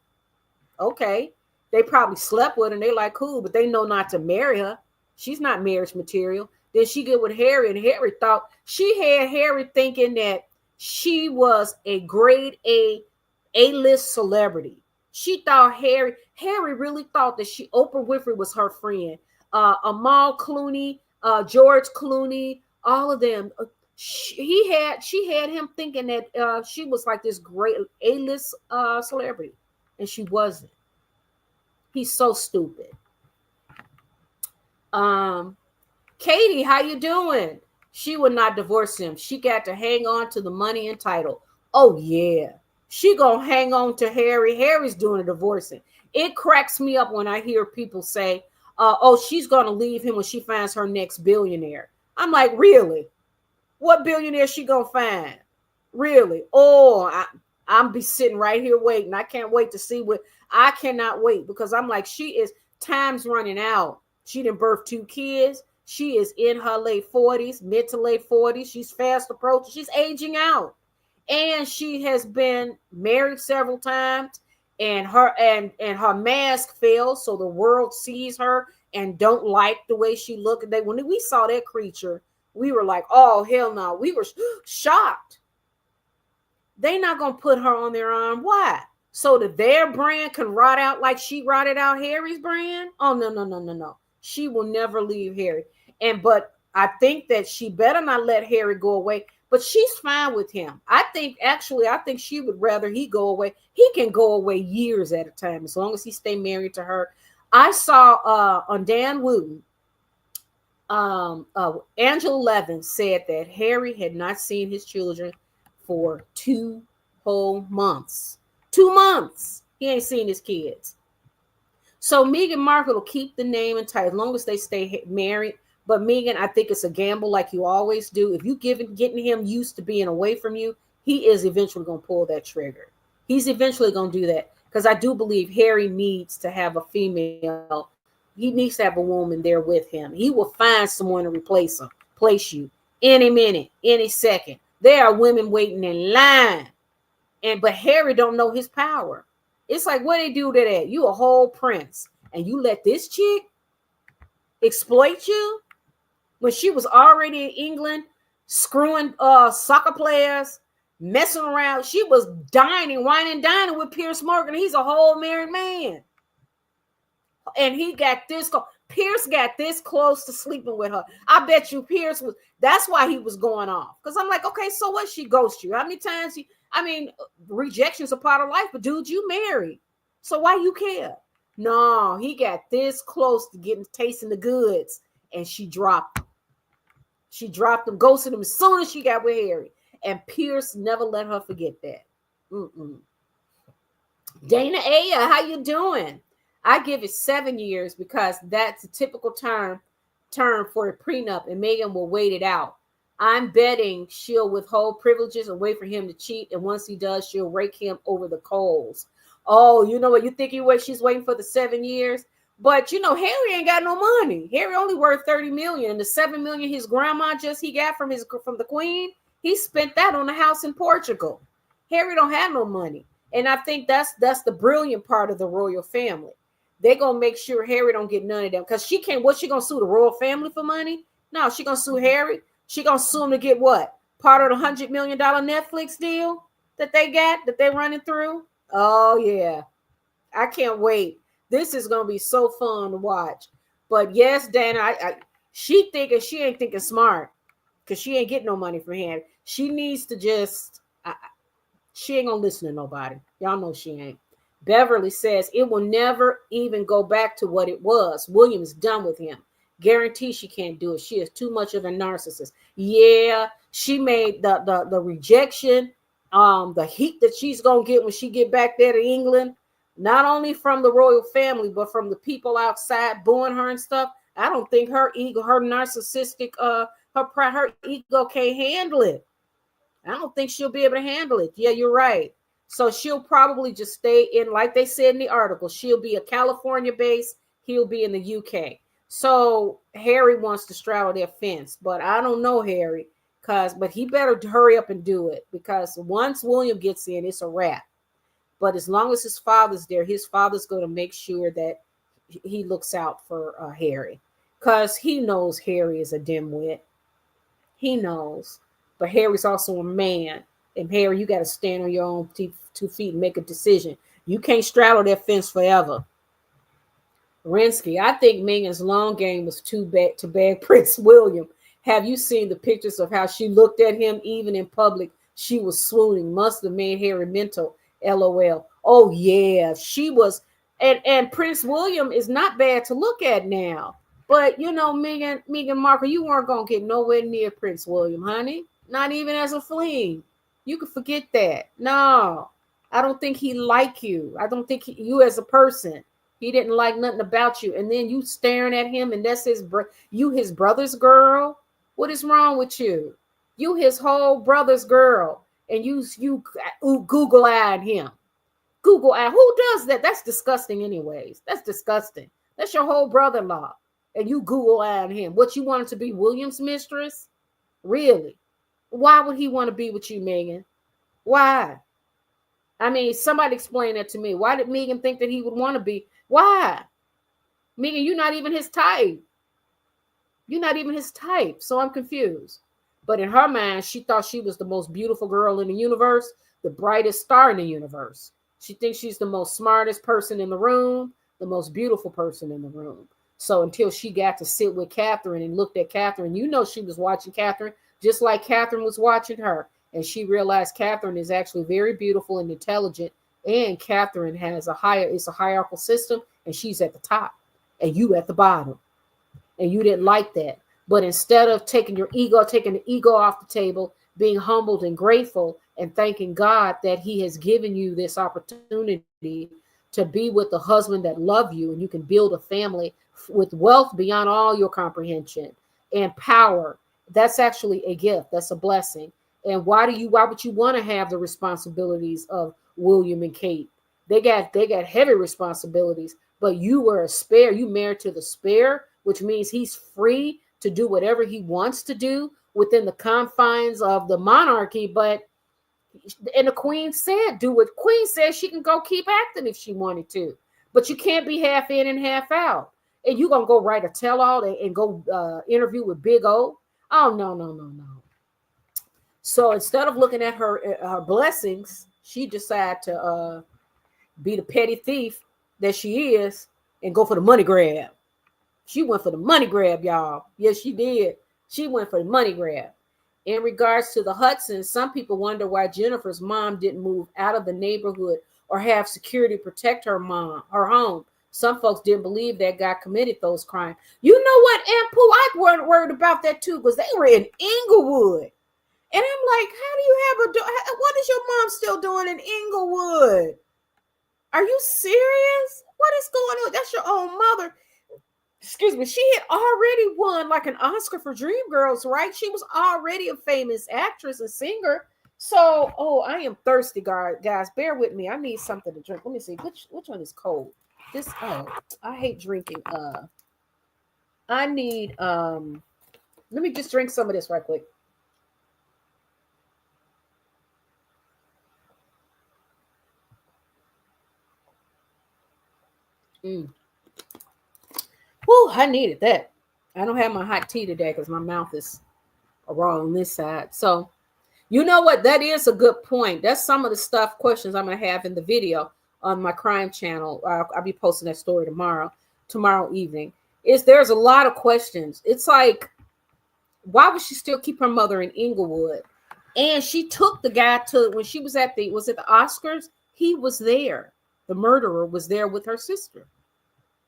okay. They probably slept with her and they like, cool, but they know not to marry her. She's not marriage material. Then she get with Harry, and Harry thought, she had Harry thinking that she was a grade A-list celebrity. She thought Harry really thought that Oprah Winfrey was her friend. Amal Clooney, George Clooney, all of them. She had him thinking that she was like this great A-list celebrity, and she wasn't. He's so stupid. Katie, how you doing? She would not divorce him. She got to hang on to the money and title. Oh yeah, she gonna hang on to Harry. Harry's doing a divorcing. It cracks me up when I hear people say, oh, she's gonna leave him when she finds her next billionaire. I'm like, really? What billionaire she gonna find? Really? Oh, I'm be sitting right here waiting. I can't wait to see I cannot wait, because I'm like, time's running out. She done birthed 2 kids. She is in her late 40s, mid to late 40s. She's fast approaching. She's aging out. And she has been married several times, and her mask fell, so the world sees her and don't like the way she looked. When we saw that creature, we were like, oh, hell no. We were shocked. They not going to put her on their arm. Why? So that their brand can rot out like she rotted out Harry's brand? Oh, no. She will never leave Harry. But I think that she better not let Harry go away. But she's fine with him. I think she would rather he go away. He can go away years at a time as long as he stay married to her. I saw on Dan Wooten, Angela Levin said that Harry had not seen his children for 2 whole months. 2 months. He ain't seen his kids. So Meghan Markle will keep the name and title as long as they stay married. But Meghan, I think it's a gamble like you always do. If you getting him used to being away from you, he is eventually going to pull that trigger. He's eventually going to do that, because I do believe Harry needs to have a female he needs to have a woman there with him. He will find someone to place you any minute, any second. There are women waiting in line. But Harry don't know his power. It's like, what they do to that? You a whole prince, and you let this chick exploit you when she was already in England, screwing soccer players, messing around. She was dining, dining with Piers Morgan. He's a whole married man. And he got this, Piers got this close to sleeping with her. I bet you Piers was, that's why he was going off. Because I'm like, okay, so what? She ghosts you. How many times rejection's a part of life, but dude, you married. So why you care? No, he got this close to tasting the goods, and she dropped him. She dropped him, ghosted him as soon as she got with Harry. And Piers never let her forget that. Dana Aya, how you doing? I give it 7 years because that's a typical term for a prenup, and Meghan will wait it out. I'm betting she'll withhold privileges and wait for him to cheat, and once he does, she'll rake him over the coals. Oh, you know what? You think she's waiting for the 7 years? But Harry ain't got no money. Harry only worth $30 million, and the $7 million his grandma he got from the Queen, he spent that on a house in Portugal. Harry don't have no money, and I think that's the brilliant part of the royal family. They're gonna make sure Harry don't get none of them, because she can't. What, she gonna sue the royal family for money? No, she gonna sue Harry. She gonna sue him to get what? Part of the $100 million Netflix deal that they're running through. Oh yeah, I can't wait. This is gonna be so fun to watch. But yes, Dana, she ain't thinking smart, because she ain't getting no money from him. She needs to just. She ain't gonna listen to nobody. Y'all know she ain't. Beverly says it will never even go back to what it was. William's done with him. Guarantee she can't do it. She is too much of a narcissist. Yeah, she made the rejection, the heat that she's gonna get when she get back there to England, not only from the royal family, but from the people outside booing her and stuff. I don't think her ego, her narcissistic, her ego can't handle it. I don't think she'll be able to handle it. Yeah, you're right. So she'll probably just stay in, like they said in the article, she'll be a California base. He'll be in the UK. So Harry wants to straddle their fence, but I don't know Harry, but he better hurry up and do it, because once William gets in, it's a wrap. But as long as his father's there, his father's going to make sure that he looks out for Harry, because he knows Harry is a dimwit. He knows, but Harry's also a man. And Harry, you got to stand on your own 2 feet and make a decision. You can't straddle that fence forever. Rinsky, I think Meghan's long game was too bad to bag Prince William. Have you seen the pictures of how she looked at him even in public? She was swooning. Must have made Harry mental. LOL. Oh yeah, she was. And Prince William is not bad to look at now. But Meghan Markle, you weren't gonna get nowhere near Prince William, honey. Not even as a fling. You can forget that. No, I don't think he liked you. I don't think you as a person. He didn't like nothing about you. And then you staring at him, and that's his brother's girl. What is wrong with you? You his whole brother's girl, and you Google-eyed him. Google-eyed. Who does that? That's disgusting anyways. That's disgusting. That's your whole brother-in-law, and you Google-eyed him. What, you wanted to be William's mistress? Really? Why would he want to be with you, Meghan? Why? I mean, somebody explain that to me. Why did Meghan think that he would want to be? Why? Meghan, you're not even his type. You're not even his type. So I'm confused. But in her mind, she thought she was the most beautiful girl in the universe, the brightest star in the universe. She thinks she's the most smartest person in the room, the most beautiful person in the room. So until she got to sit with Catherine and looked at Catherine, she was watching Catherine just like Catherine was watching her. And she realized Catherine is actually very beautiful and intelligent. And Catherine has it's a hierarchical system, and she's at the top and you at the bottom. And you didn't like that. But instead of taking the ego off the table, being humbled and grateful and thanking God that he has given you this opportunity to be with a husband that loves you, and you can build a family with wealth beyond all your comprehension and power. That's actually a gift. That's a blessing. And why would you want to have the responsibilities of William and Kate? They got heavy responsibilities, but you were a spare. You married to the spare, which means he's free to do whatever he wants to do within the confines of the monarchy. And the queen said, do what queen said. She can go keep acting if she wanted to, but you can't be half in and half out. And you gonna go write a tell-all and go interview with Big O? Oh, no, no, no, no. So instead of looking at her blessings, she decided to be the petty thief that she is and go for the money grab. She went for the money grab, y'all. Yes, she did. She went for the money grab. In regards to the Hudsons, some people wonder why Jennifer's mom didn't move out of the neighborhood or have security protect her home. Some folks didn't believe that guy committed those crimes. You know what, Aunt Pooh? I weren't worried about that too, because they were in Inglewood. And I'm like, how do you what is your mom still doing in Inglewood? Are you serious? What is going on? That's your own mother. Excuse me. She had already won like an Oscar for Dreamgirls, right? She was already a famous actress and singer. So, I am thirsty, guys. Bear with me. I need something to drink. Let me see. Which one is cold? This, I hate drinking. I need, let me just drink some of this right quick. Whew, I needed that. I don't have my hot tea today because my mouth is raw on this side. So, you know what? That is a good point. That's some of the questions I'm going to have in the video on my crime channel. I'll be posting that story tomorrow evening. There's a lot of questions. It's like, why would she still keep her mother in Inglewood? And she took the guy when she was at the Oscars? He was there. The murderer was there with her sister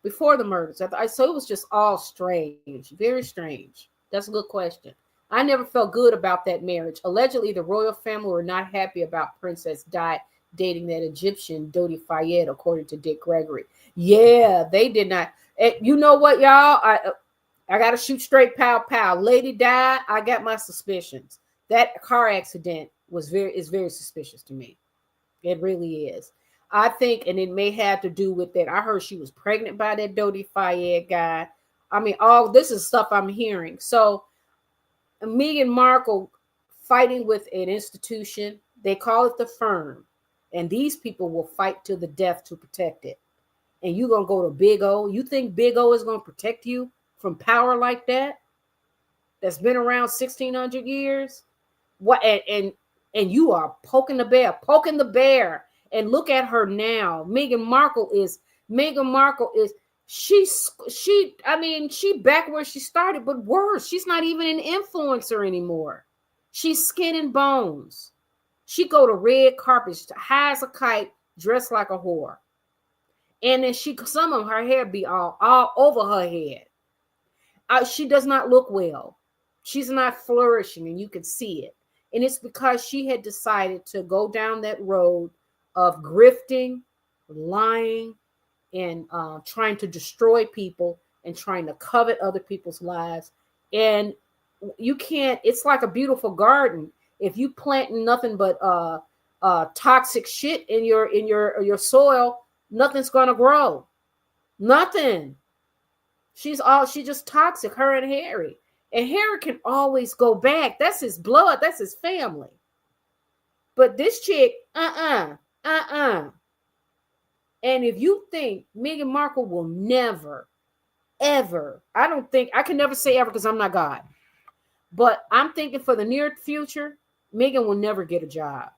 before the murders. So it was just all strange, very strange. That's a good question. I never felt good about that marriage. Allegedly, the royal family were not happy about Princess Di dating that Egyptian Dodi Fayed, according to Dick Gregory. Yeah, they did not. You know what, y'all? I got to shoot straight, pow, pow. Lady Di, I got my suspicions. That car accident is very suspicious to me. It really is. I think, and it may have to do with that. I heard she was pregnant by that Dodi Fayed guy. I mean, all this is stuff I'm hearing. So, Meghan Markle fighting with an institution, they call it the firm, and these people will fight to the death to protect it. And you're going to go to Big O? You think Big O is going to protect you from power like that? That's been around 1,600 years? What? And you are poking the bear. And look at her now. Meghan Markle is she back where she started, but worse, she's not even an influencer anymore. She's skin and bones. She go to red carpets, high as a kite, dressed like a whore. And then some of her hair be all over her head. She does not look well. She's not flourishing, and you can see it. And it's because she had decided to go down that road of grifting, lying, and trying to destroy people and trying to covet other people's lives. And you can't, it's like a beautiful garden. If you plant nothing but toxic shit in your soil, nothing's gonna grow. Nothing. She's just toxic, her and Harry. And Harry can always go back. That's his blood, that's his family. But this chick, And if you think Meghan Markle will never, ever, I can never say ever because I'm not God. But I'm thinking for the near future, Meghan will never get a job.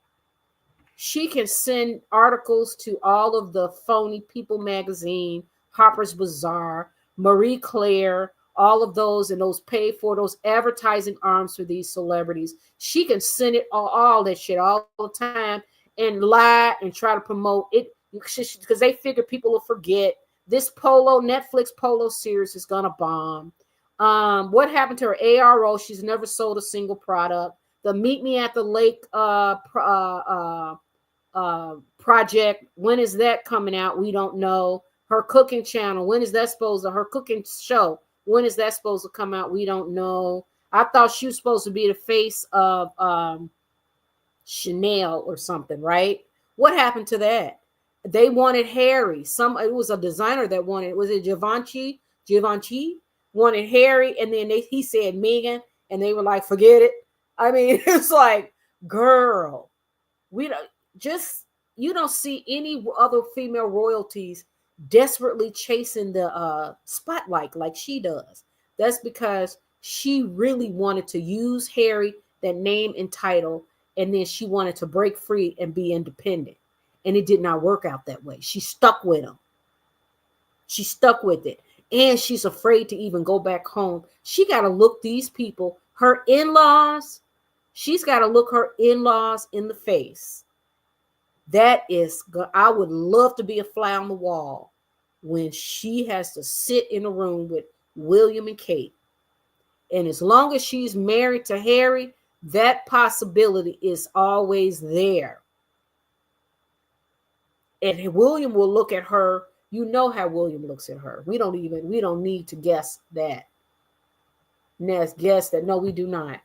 She can send articles to all of the phony People magazine, Harper's Bazaar, Marie Claire, all of those, and those pay for those advertising arms for these celebrities. She can send it all that shit all the time and lie and try to promote it because they figure people will forget. This Netflix Polo series is gonna bomb. What happened to her ARO? She's never sold a single product. The Meet Me at the Lake project, when is that coming out? We don't know. Her cooking channel, when is that her cooking show, when is that supposed to come out? We don't know. I thought she was supposed to be the face of Chanel or something, right? What happened to that? They wanted Harry. It was a designer that wanted. Was it Givenchy? Givenchy wanted Harry, and then he said Meghan, and they were like, forget it. I mean, it's like, girl, we don't just you don't see any other female royalties desperately chasing the spotlight like she does. That's because she really wanted to use Harry, that name and title, and then she wanted to break free and be independent. And it did not work out that way. She stuck with him. She stuck with it. And she's afraid to even go back home. She got to look these people, her in-laws, she's got to look her in-laws in the face. That is, I would love to be a fly on the wall when she has to sit in a room with William and Kate. And as long as she's married to Harry, that possibility is always there. And William will look at her. You know how William looks at her. We don't need to guess that. Guess that. No, we do not.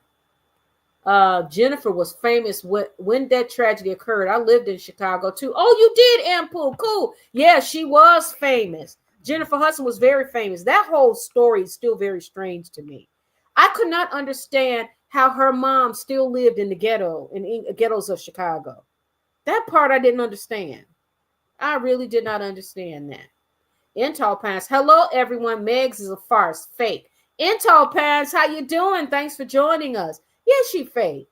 Jennifer was famous when that tragedy occurred. I lived in Chicago too. Oh, you did, Ampool. Cool. Yeah, she was famous. Jennifer Hudson was very famous. That whole story is still very strange to me. I could not understand how her mom still lived in the ghetto, in ghettos of Chicago. That part I didn't understand. I really did not understand that. Intal Pants. Hello, everyone. Megs is a farce. Fake. Intal Pants, how you doing? Thanks for joining us. Yeah, she fake.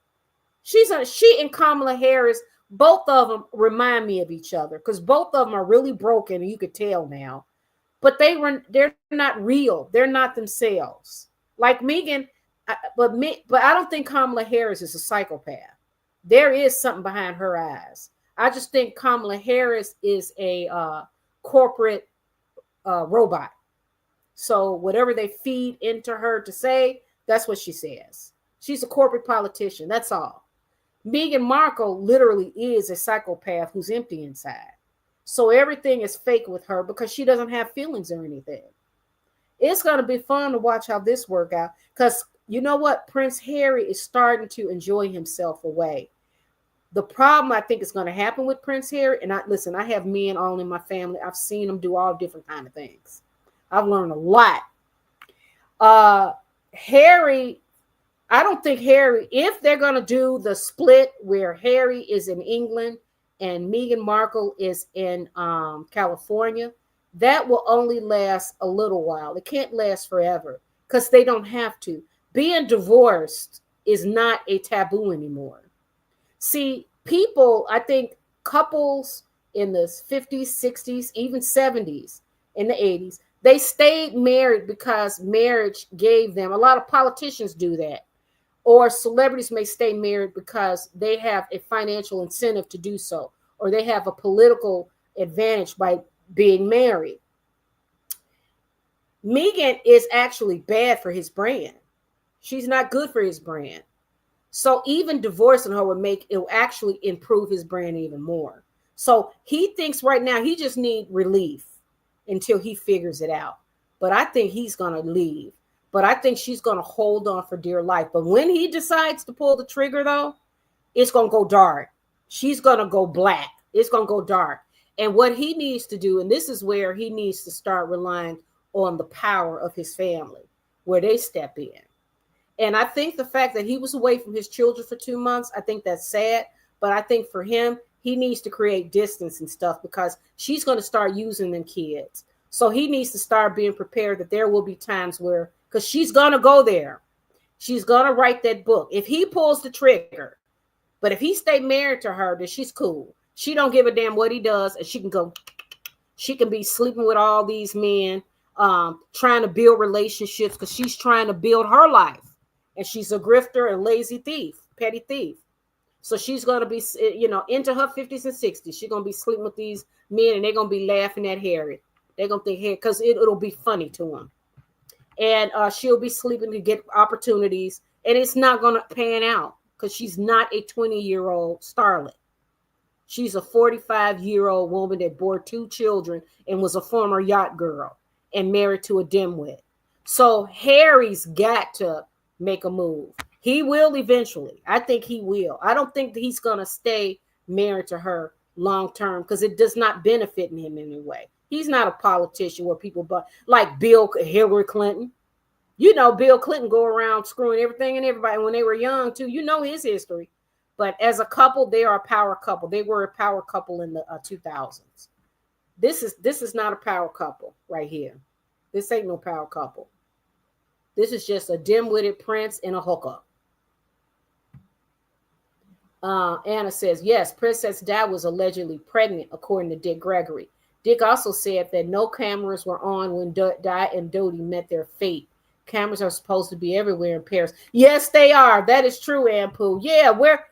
She and Kamala Harris, both of them remind me of each other because both of them are really broken, and you could tell now. But they're not real. They're not themselves. Like Meghan, but I don't think Kamala Harris is a psychopath. There is something behind her eyes. I just think Kamala Harris is a corporate robot. So whatever they feed into her to say, that's what she says. She's a corporate politician. That's all. Meghan Markle literally is a psychopath who's empty inside. So everything is fake with her because she doesn't have feelings or anything. It's going to be fun to watch how this work out because you know what? Prince Harry is starting to enjoy himself away. The problem I think is going to happen with Prince Harry, and I have men all in my family. I've seen them do all different kind of things. I've learned a lot. Harry, I don't think Harry, if they're going to do the split where Harry is in England and Meghan Markle is in California, that will only last a little while. It can't last forever because they don't have to. Being divorced is not a taboo anymore. See, people, I think couples in the 50s, 60s, even 70s, in the 80s, they stayed married because marriage gave them, a lot of politicians do that. Or celebrities may stay married because they have a financial incentive to do so, or they have a political advantage by being married. Meghan is actually bad for his brand. She's not good for his brand. So even divorcing her it'll actually improve his brand even more. So he thinks right now he just needs relief until he figures it out. But I think he's going to leave. But I think she's going to hold on for dear life. But when he decides to pull the trigger, though, it's going to go dark. She's going to go black. It's going to go dark. And what he needs to do, and this is where he needs to start relying on the power of his family, where they step in. And I think the fact that he was away from his children for 2 months, I think that's sad. But I think for him, he needs to create distance and stuff because she's going to start using them kids. So he needs to start being prepared that there will be times where, because she's going to go there. She's going to write that book. If he pulls the trigger, but if he stay married to her, then she's cool. She don't give a damn what he does. And she can be sleeping with all these men, trying to build relationships because she's trying to build her life. And she's a grifter and lazy thief, petty thief. So she's going to be, into her 50s and 60s. She's going to be sleeping with these men and they're going to be laughing at Harry. They're going to think, hey, because it'll be funny to him. And she'll be sleeping to get opportunities. And it's not going to pan out because she's not a 20-year-old starlet. She's a 45-year-old woman that bore 2 children and was a former yacht girl and married to a dimwit. So Harry's got to make a move. He will eventually. I think he will. I don't think that he's going to stay married to her long term because it does not benefit him in any way. He's not a politician where people, but like Hillary Clinton. You know, Bill Clinton go around screwing everything and everybody when they were young too. You know his history. But as a couple, they are a power couple. They were a power couple in the 2000s. This is not a power couple right here. This ain't no power couple. This is just a dim-witted prince and a hookup. Anna says, yes, Princess Di was allegedly pregnant, according to Dick Gregory. Dick also said that no cameras were on when Di and Dodi met their fate. Cameras are supposed to be everywhere in Paris. Yes, they are. That is true, Ampu. Yeah, where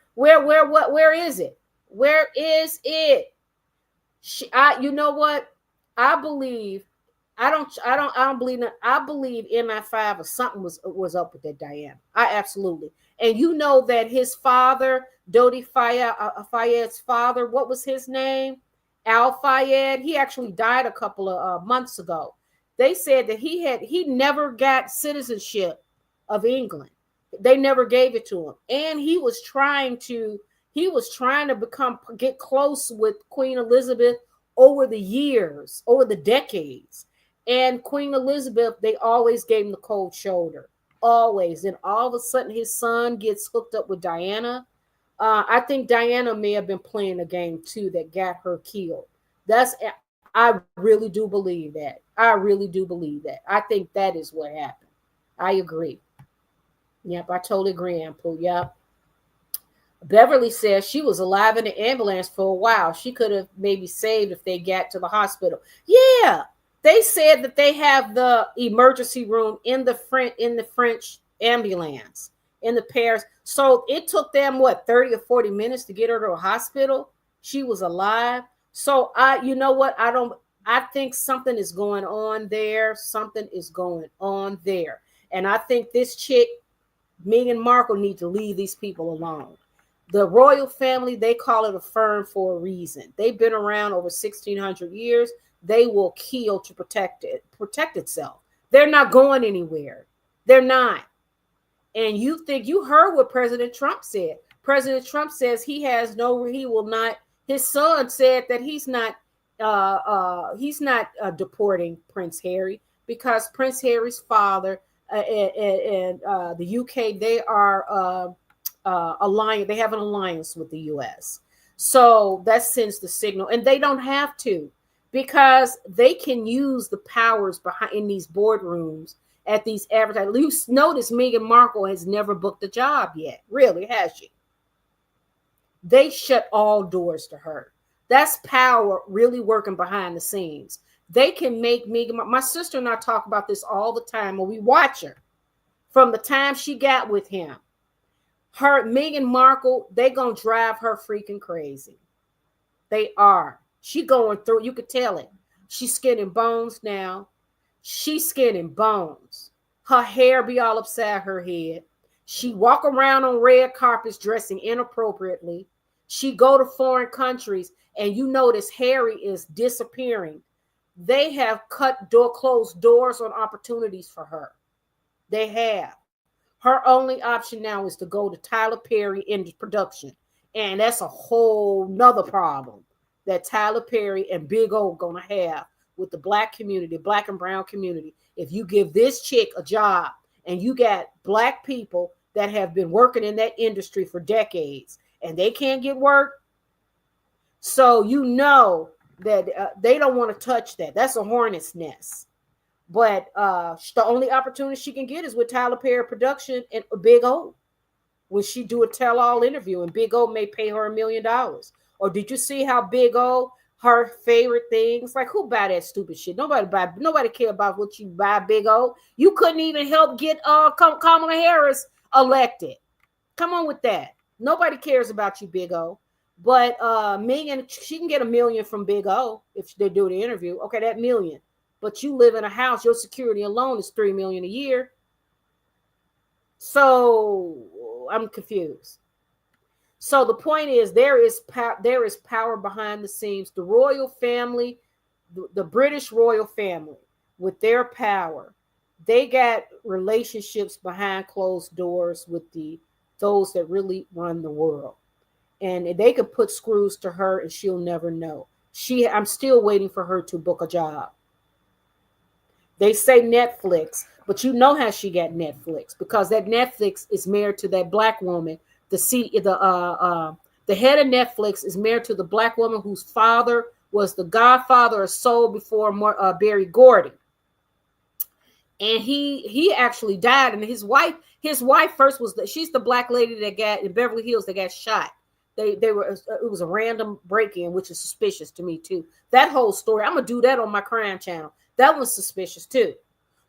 is it? Where is it? You know what? I believe. I don't believe that. I believe MI5 or something was up with that Diana. I absolutely. And you know that his father, Dodi Fayed's father, what was his name? Al Fayed. He actually died a couple of months ago. They said that he never got citizenship of England. They never gave it to him, and he was trying to get close with Queen Elizabeth over the years, over the decades. And Queen Elizabeth, they always gave him the cold shoulder, always. And all of a sudden, his son gets hooked up with Diana. I think Diana may have been playing a game too that got her killed. I really do believe that. I really do believe that. I think that is what happened. I agree. Yep, I totally agree, Ampu. Yep. Beverly says she was alive in the ambulance for a while. She could have maybe saved if they got to the hospital. Yeah, they said that they have the emergency room in the French ambulance in the Paris. So it took them 30 or 40 minutes to get her to a hospital. She was alive. So you know what? I think something is going on there. Something is going on there. And I think this chick, Meghan Markle, needs to leave these people alone. The royal family, they call it a firm for a reason. They've been around over 1,600 years. They will kill to protect itself. They're not going anywhere. They're not. And you heard what President Trump said. President Trump says he will not. His son said that he's not deporting Prince Harry because Prince Harry's father and the UK, they are alliance. They have an alliance with the US. So that sends the signal, and they don't have to because they can use the powers behind in these boardrooms at these advertising. You notice Meghan Markle has never booked a job yet. Really, has she? They shut all doors to her. That's power really working behind the scenes. They can make Meghan. My sister and I talk about this all the time when we watch her. From the time she got with him, Meghan Markle, they gonna drive her freaking crazy. They are. She going through. You could tell it. She's skin and bones now. She's skin and bones. Her hair be all upside her head. She walk around on red carpets dressing inappropriately. She go to foreign countries, and you notice Harry is disappearing. They have closed doors on opportunities for her. They have. Her only option now is to go to Tyler Perry in production. And that's a whole nother problem that Tyler Perry and Big O gonna have with the black community, black and brown community. If you give this chick a job and you got black people that have been working in that industry for decades and they can't get work, so you know that they don't want to touch that. That's a hornet's nest. But the only opportunity she can get is with Tyler Perry production and Big O. When she do a tell-all interview and Big O may pay her $1 million. Or did you see how Big O, her favorite things, like who buy that stupid shit? Nobody care about what you buy, Big O. You couldn't even help get Kamala Harris elected. Come on with that. Nobody cares about you, Big O. But Meghan, she can get $1 million from Big O if they do the interview. Okay, that $1 million. But you live in a house, your security alone is $3 million a year. So I'm confused. So the point is, there is power behind the scenes. The royal family, the British royal family, with their power, they got relationships behind closed doors with those that really run the world. and they could put screws to her and she'll never know. I'm still waiting for her to book a job. They say Netflix, but you know how she got Netflix, because that Netflix is married to that black woman. The head of Netflix is married to the black woman whose father was the godfather of soul before Barry Gordy. And he actually died, and his wife first she's the black lady that got in Beverly Hills that got shot. It was a random break-in, which is suspicious to me too. That whole story, I'm gonna do that on my crime channel. That was suspicious too.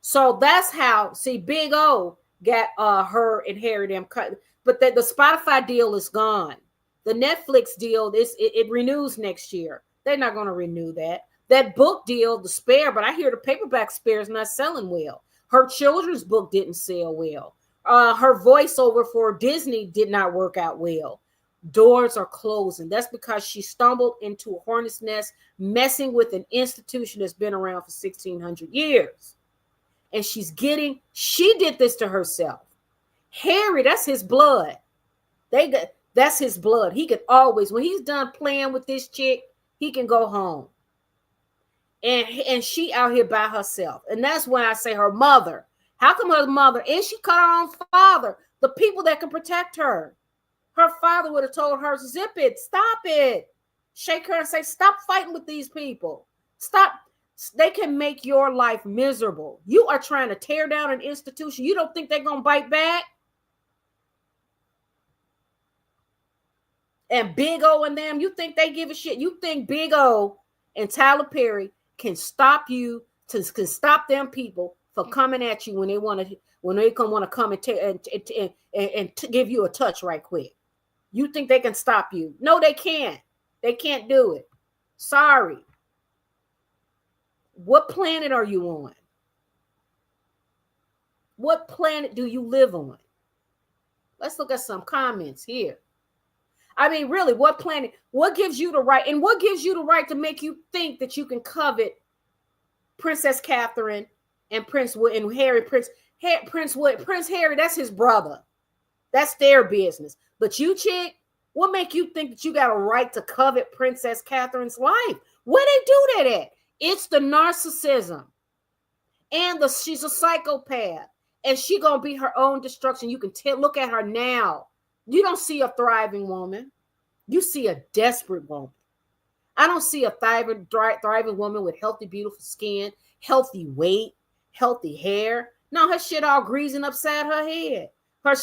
So that's how, see, Big O got her and Harry them cut, but the Spotify deal is gone. The Netflix deal, it renews next year. They're not going to renew that. That book deal, the Spare, but I hear the paperback Spare is not selling well. Her children's book didn't sell well. Her voiceover for Disney did not work out well. Doors are closing. That's because she stumbled into a hornet's nest, messing with an institution that's been around for 1,600 years. And she did this to herself. Harry, that's his blood. That's his blood. He could always, when he's done playing with this chick, he can go home. And she out here by herself. And that's when I say her mother. How come her mother, and she cut her own father, the people that can protect her. Her father would have told her, zip it, stop it. Shake her and say, stop fighting with these people. Stop. They can make your life miserable. You are trying to tear down an institution. You don't think they're going to bite back? And Big O and them, you think they give a shit? You think Big O and Tyler Perry can stop you, can stop them people from coming at you when they want to come and give you a touch right quick? You think they can stop you? No, they can't. They can't do it. Sorry. What planet are you on? What planet do you live on? Let's look at some comments here. I mean, really, what planet? What gives you the right? And what gives you the right to make you think that you can covet Princess Catherine and Prince Wood and Harry? Prince Harry, that's his brother. That's their business. But you, chick, what make you think that you got a right to covet Princess Catherine's life? Where they do that at? It's the narcissism. And she's a psychopath. And she gonna be her own destruction. You can look at her now. You don't see a thriving woman. You see a desperate woman. I don't see a thriving woman with healthy, beautiful skin, healthy weight, healthy hair. No, her shit all greasing upside her head.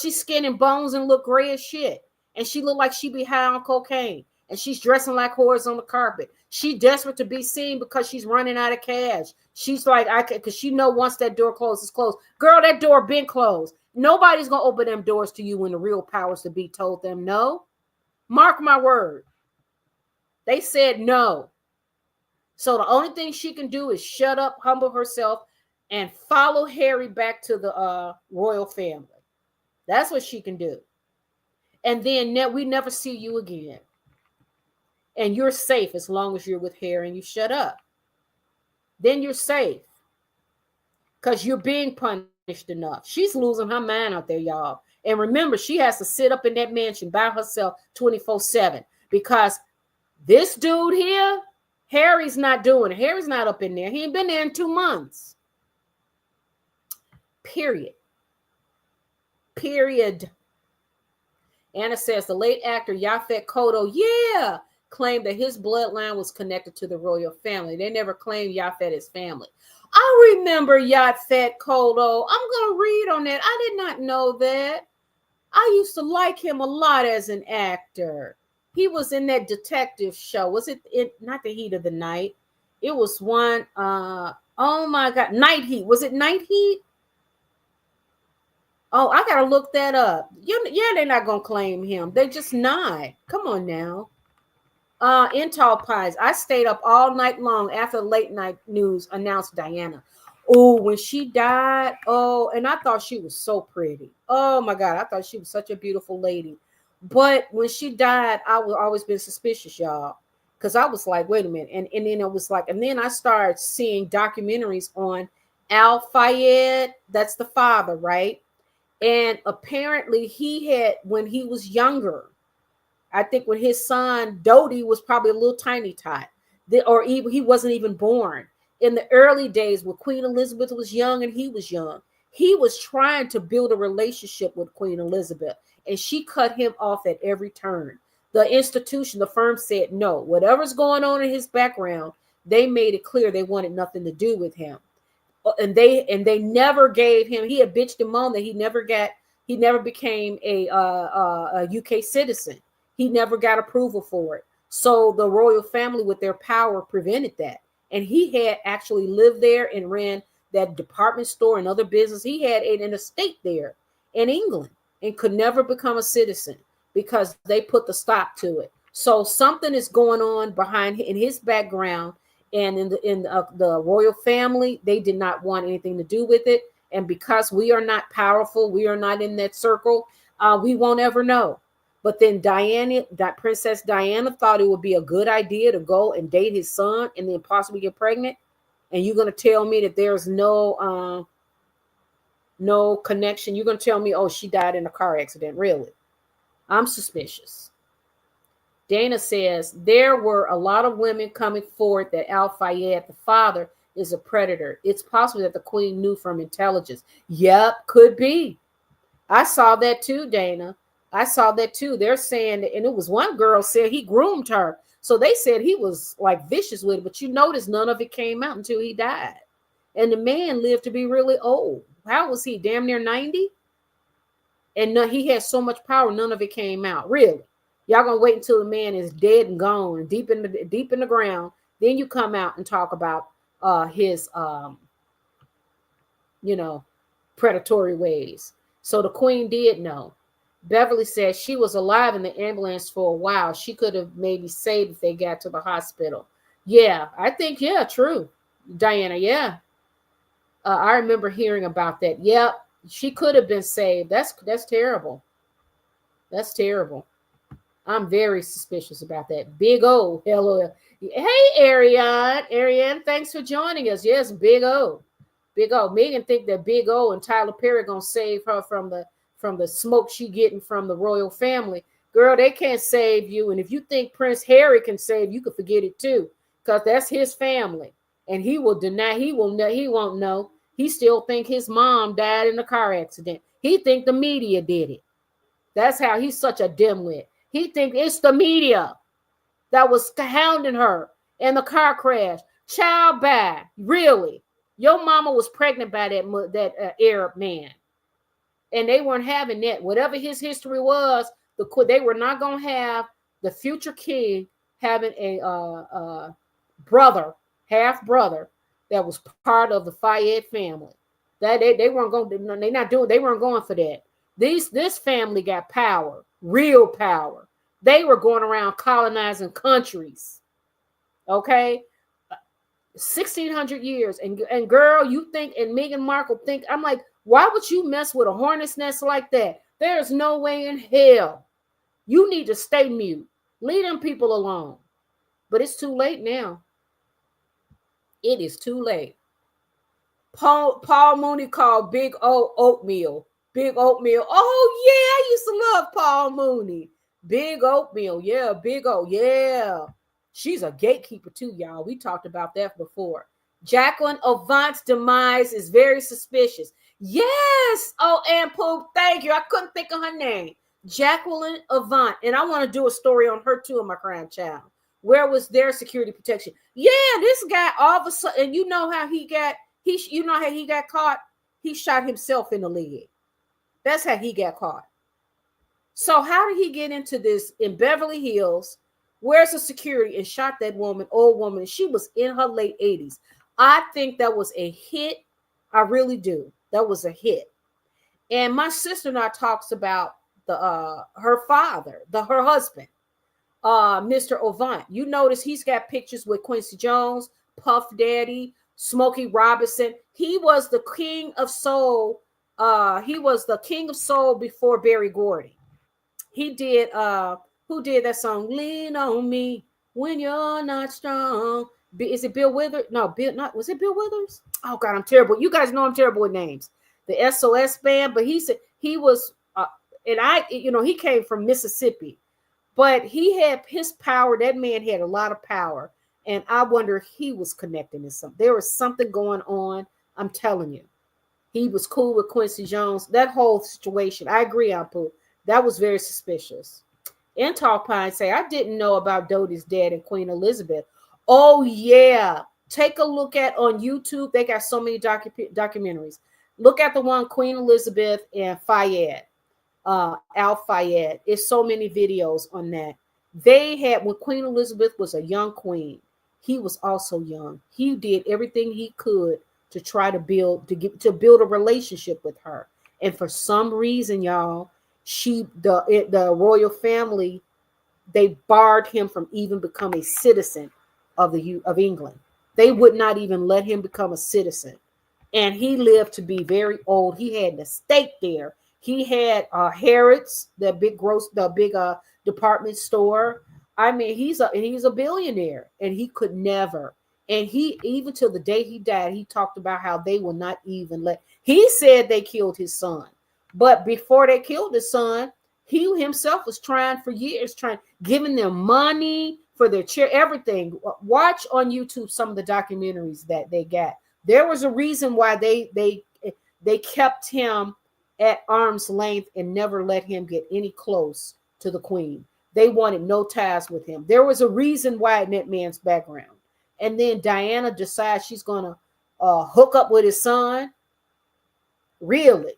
She's skin and bones and look gray as shit. And she look like she be high on cocaine. And she's dressing like whores on the carpet. She desperate to be seen because she's running out of cash. She's like, because she know once that door closes, closed. Girl, that door been closed. Nobody's going to open them doors to you when the real powers to be told them no. Mark my word. They said no. So the only thing she can do is shut up, humble herself, and follow Harry back to the royal family. That's what she can do. And then we never see you again. And you're safe as long as you're with Harry and you shut up. Then you're safe. Because you're being punished enough. She's losing her mind out there, y'all. And remember, she has to sit up in that mansion by herself 24/7. Because this dude here, Harry's not doing it. Harry's not up in there. He ain't been there in 2 months. Period. Anna says the late actor Yaphet Kotto, claimed that his bloodline was connected to the royal family. They never claimed Yaphet as family. I remember Yaphet Kotto. I'm going to read on that. I did not know that. I used to like him a lot as an actor. He was in that detective show. Was it not The Heat of the Night? It was one. Oh my God, Night Heat. Was it Night Heat? Oh, I gotta look that up. They're not gonna claim him. They're just not. Come on now. In Tall Pies, I stayed up all night long after the late night news announced Diana. Oh, when she died. Oh, and I thought she was so pretty. Oh my God, I thought she was such a beautiful lady. But when she died, I was always been suspicious, y'all. Because I was like, wait a minute. And then it was like, and then I started seeing documentaries on Al Fayed. That's the father, right? And apparently he had, when he was younger, I think when his son Dodie was probably a little tiny tot, or even he wasn't even born. In the early days when Queen Elizabeth was young and he was young, he was trying to build a relationship with Queen Elizabeth, and she cut him off at every turn. The institution, the firm said no. Whatever's going on in his background, they made it clear they wanted nothing to do with him. And they never gave him. He had bitched and moaned that he never became a UK citizen. He never got approval for it. So the royal family, with their power, prevented that. And he had actually lived there and ran that department store and other business. He had an estate there in England and could never become a citizen because they put the stop to it. So something is going on behind in his background, and in the royal family, they did not want anything to do with it. And because we are not powerful, we are not in that circle, we won't ever know. But then Princess Diana thought it would be a good idea to go and date his son and then possibly get pregnant. And you're going to tell me that there's no connection? You're going to tell me, oh, she died in a car accident? Really? I'm suspicious. Dana says there were a lot of women coming forward that Al Fayed, the father, is a predator. It's possible that the queen knew from intelligence. Yep, could be. I saw that too, Dana. I saw that too. They're saying that, and it was one girl said he groomed her. So they said he was like vicious with it, but you notice none of it came out until he died. And the man lived to be really old. How was he? Damn near 90? And he had so much power, none of it came out. Really? Y'all gonna wait until the man is dead and gone and deep in the ground, then you come out and talk about his predatory ways. So the queen did know. Beverly says she was alive in the ambulance for a while. She could have maybe saved if they got to the hospital. Yeah, I think, yeah, true. Diana, yeah. I remember hearing about that. Yep, she could have been saved. That's terrible. That's terrible. I'm very suspicious about that. Big O. Hello. Hey, Ariane, thanks for joining us. Yes, Big O. Big O. Meghan think that Big O and Tyler Perry gonna save her from the smoke she getting from the royal family. Girl, they can't save you. And if you think Prince Harry can save you, could forget it too, because that's his family. And he will deny. He won't know. He still think his mom died in a car accident. He think the media did it. That's how he's such a dimwit. He think it's the media that was hounding her in the car crash. Child bad. Really? Your mama was pregnant by that Arab man. And they weren't having that. Whatever his history was, they were not going to have the future king having a brother, half brother, that was part of the Fayed family. That they weren't going to, they weren't going for that. This family got power, real power. They were going around colonizing countries. Okay? 1,600 years. And girl, you think, and Meghan Markle think, I'm like, why would you mess with a hornet's nest like that? There's no way in hell. You need to stay mute. Leave them people alone. But it's too late now. It is too late. Paul Mooney called Big O oatmeal. Big oatmeal. Oh, yeah, I used to love Paul Mooney. Big oatmeal. Yeah, Big O. Yeah. She's a gatekeeper too, y'all. We talked about that before. Jacqueline Avant's demise is very suspicious. Yes. Oh, and Poop, thank you. I couldn't think of her name. Jacqueline Avant. And I want to do a story on her too in my Crown Child. Where was their security protection? Yeah, this guy all of a sudden, and you know how he got caught? He shot himself in the leg. That's how he got caught. So how did he get into this in Beverly Hills? Where's the security? And shot that woman, old woman. She was in her late 80s. I think that was a hit. I really do. That was a hit. And my sister and I talks about her father, her husband, Mr. Avant. You notice he's got pictures with Quincy Jones, Puff Daddy, Smokey Robinson. He was the king of soul. He was the king of soul before Berry Gordy. He did who did that song? Lean on me when you're not strong. Is it Bill Withers? No, was it Bill Withers? Oh God, I'm terrible. You guys know I'm terrible with names. The SOS band, but he said he was and he came from Mississippi. But he had his power. That man had a lot of power. And I wonder if he was connecting to something. There was something going on. I'm telling you. He was cool with Quincy Jones. That whole situation. I agree, Ampu. That was very suspicious. And Tall Pine say, I didn't know about Dodie's dad and Queen Elizabeth. Oh, yeah. Take a look at on YouTube. They got so many documentaries. Look at the one Queen Elizabeth and Fayed, Al Fayed. It's so many videos on that. They had, when Queen Elizabeth was a young queen, he was also young. He did everything he could to try to build a relationship with her. And for some reason, y'all, the royal family, they barred him from even becoming a citizen of England. They would not even let him become a citizen. And he lived to be very old. He had an estate there. He had Harrods, the big department store. I mean, he's a billionaire, and he could never. And he, even till the day he died, he talked about how they will not even let. He said they killed his son, but before they killed his son, he himself was trying for years, giving them money for their chair, everything. Watch on YouTube some of the documentaries that they got. There was a reason why they kept him at arm's length and never let him get any close to the queen. They wanted no ties with him. There was a reason why in that man's background. And then Diana decides she's going to hook up with his son. Really?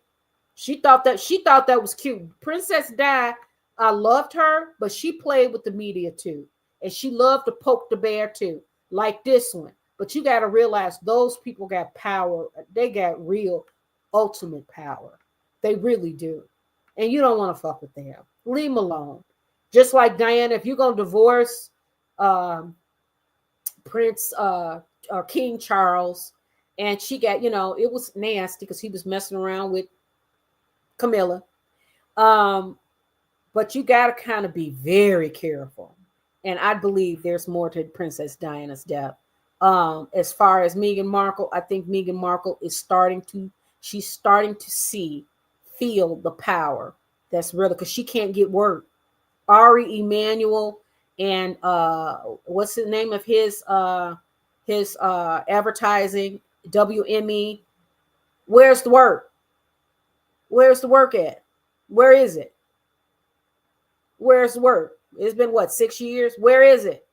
She thought that was cute. Princess Di, I loved her, but she played with the media too. And she loved to poke the bear too, like this one. But you got to realize those people got power. They got real ultimate power. They really do. And you don't want to fuck with them. Leave them alone. Just like Diana, if you're going to divorce Prince King Charles, and she got, it was nasty because he was messing around with Camilla. But you got to kind of be very careful. And I believe there's more to Princess Diana's death. As far as Meghan Markle, I think Meghan Markle is starting to feel the power that's real, because she can't get work. Ari Emanuel and what's the name of his advertising, WME? Where's the work? Where's the work at? Where is it? Where's the work? It's been 6 years? Where is it?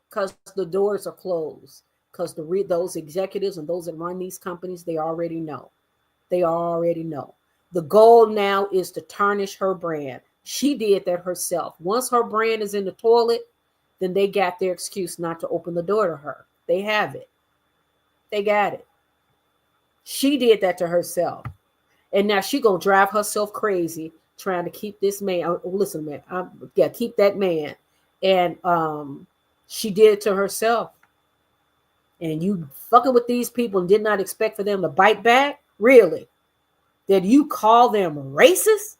Because the doors are closed. Because those executives and those that run these companies, they already know. They already know. The goal now is to tarnish her brand. She did that herself. Once her brand is in the toilet, then they got their excuse not to open the door to her. They have it. They got it. She did that to herself. And now she gonna drive herself crazy trying to keep this man. Listen, man, keep that man. And she did it to herself. And you fucking with these people and did not expect for them to bite back? Really? Did you call them racist?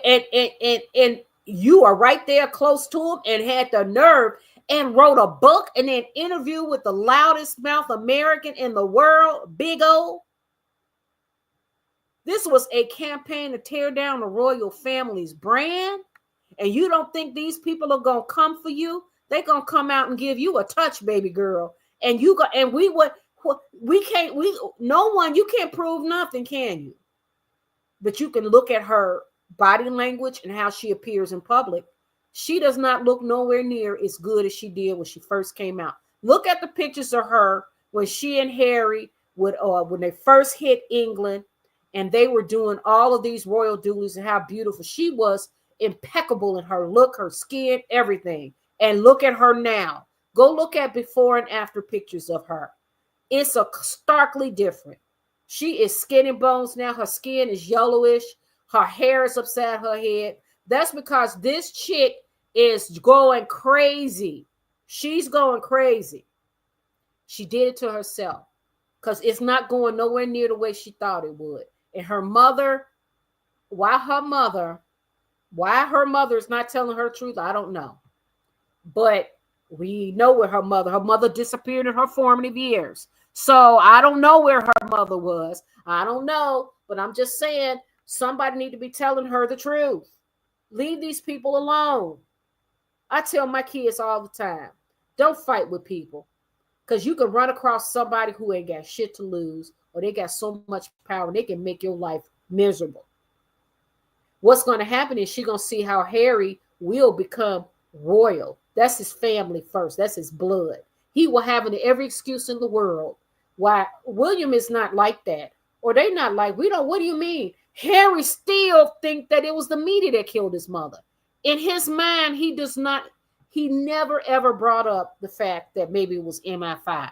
And you are right there close to them and had the nerve and wrote a book and then interview with the loudest mouth American in the world, Big O. This was a campaign to tear down the royal family's brand. And you don't think these people are going to come for you? They're going to come out and give you a touch, baby girl. And you can't prove nothing, can you? But you can look at her body language and how she appears in public. She does not look nowhere near as good as she did when she first came out. Look at the pictures of her when she and Harry when they first hit England, and they were doing all of these royal duties and how beautiful she was, impeccable in her look, her skin, everything. And look at her now. Go look at before and after pictures of her. It's starkly different. She is skin and bones now. Her skin is yellowish. Her hair is upside her head. That's because this chick is going crazy. She's going crazy. She did it to herself because it's not going nowhere near the way she thought it would. And her mother, why her mother is not telling her truth, I don't know. But we know where her mother disappeared in her formative years. So I don't know where her mother was. I don't know, but I'm just saying Somebody need to be telling her the truth. Leave these people alone. I tell my kids all the time, don't fight with people, because you can run across somebody who ain't got shit to lose, or they got so much power and they can make your life miserable. What's going to happen is she's going to see how Harry will become royal. That's his family first. That's his blood. He will have every excuse in the world why William is not like that. Or they not like, we don't, what do you mean? Harry still think that it was the media that killed his mother. In his mind, he does not, he never ever brought up the fact that maybe it was MI5.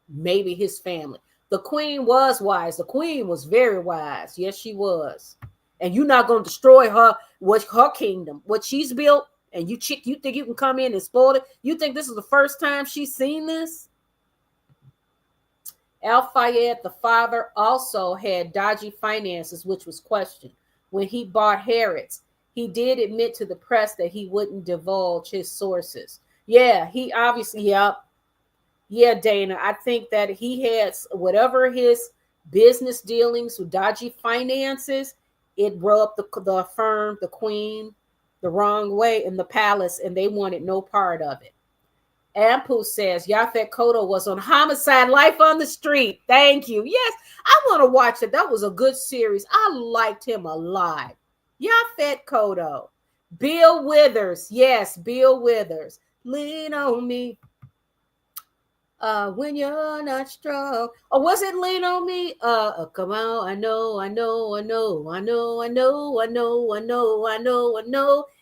Maybe his family. The queen was wise. The queen was very wise. Yes, she was. And you're not going to destroy her kingdom, what she's built, and you think you can come in and spoil it? You think this is the first time she's seen this? Al-Fayed, the father, also had dodgy finances, which was questioned. When he bought Harrods, he did admit to the press that he wouldn't divulge his sources. Yeah, he obviously, yep. Yeah, Dana, I think that he had whatever his business dealings with dodgy finances, it rubbed the firm, the queen, the wrong way in the palace, and they wanted no part of it. Ampu says Yaphet Kotto was on Homicide: Life on the Street. Thank you. Yes, I want to watch it. That was a good series. I liked him a lot. Yaphet Kotto. Bill Withers. Yes, Bill Withers. Lean on me. When you're not strong. Or was it Lean on Me? Come on, I know.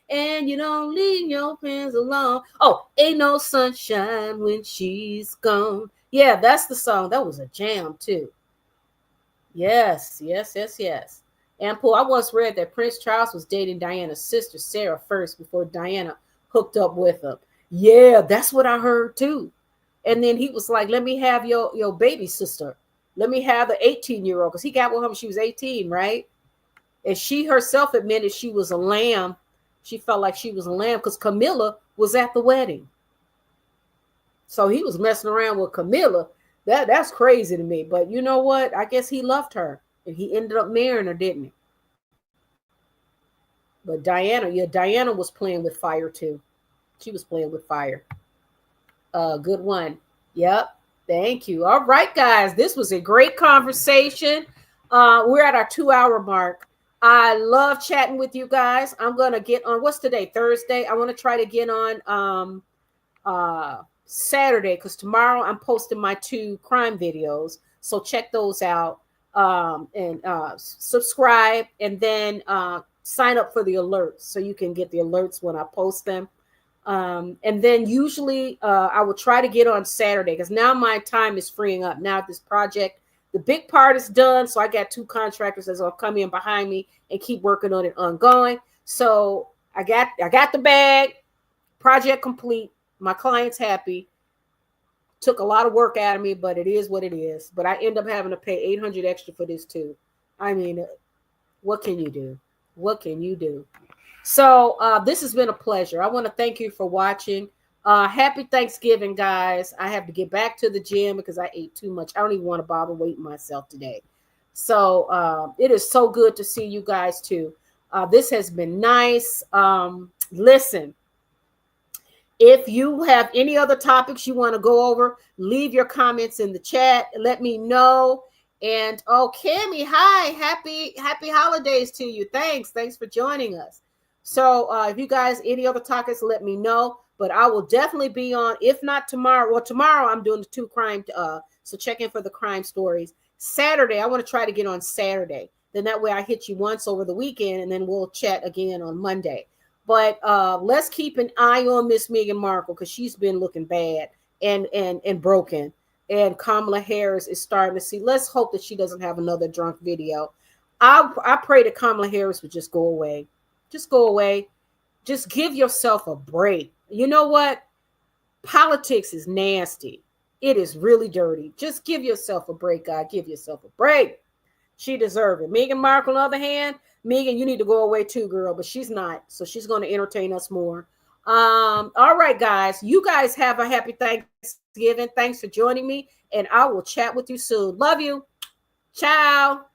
And you don't leave your friends alone. Oh, ain't no sunshine when she's gone. Yeah, that's the song. That was a jam too. Yes. And Paul, I once read that Prince Charles was dating Diana's sister Sarah first before Diana hooked up with him. Yeah, that's what I heard too. And then he was like, let me have your baby sister. Let me have the 18-year-old, because he got with her when she was 18, right? And she herself admitted she was a lamb. She felt like she was a lamb because Camilla was at the wedding. So he was messing around with Camilla. That's crazy to me. But you know what? I guess he loved her. And he ended up marrying her, didn't he? But Diana was playing with fire too. She was playing with fire. Good one. Yep. Thank you. All right, guys. This was a great conversation. We're at our 2-hour mark. I love chatting with you guys. I'm going to get on, what's today? Thursday. I want to try to get on Saturday, because tomorrow I'm posting my 2 crime videos. So check those out, and subscribe, and then sign up for the alerts so you can get the alerts when I post them. And then usually I will try to get on Saturday, because now my time is freeing up. Now this project, the big part is done. So I got 2 contractors that's going to come in behind me and keep working on it ongoing. So I got the bag, project complete. My client's happy. Took a lot of work out of me, but it is what it is. But I end up having to pay $800 extra for this too. I mean, what can you do? What can you do? So this has been a pleasure. I want to thank you for watching. Happy Thanksgiving, guys. I have to get back to the gym because I ate too much. I don't even want to bother weighing myself today. So it is so good to see you guys too. This has been nice. Listen, if you have any other topics you want to go over, leave your comments in the chat. Let me know. And Cammie, hi, happy holidays to you. Thanks for joining us. So if you guys any other topics, let me know. But I will definitely be on, if not tomorrow. Well, tomorrow I'm doing the 2 crime. So check in for the crime stories. Saturday, I want to try to get on Saturday. Then that way I hit you once over the weekend, and then we'll chat again on Monday. But let's keep an eye on Miss Meghan Markle, because she's been looking bad and broken. And Kamala Harris is starting to see. Let's hope that she doesn't have another drunk video. I pray that Kamala Harris would just go away. Just go away. Just give yourself a break. You know what? Politics is nasty. It is really dirty. Just give yourself a break, God. Give yourself a break. She deserves it. Meghan Markle, on the other hand, Meghan, you need to go away too, girl. But she's not. So she's going to entertain us more. All right, guys. You guys have a happy Thanksgiving. Thanks for joining me. And I will chat with you soon. Love you. Ciao.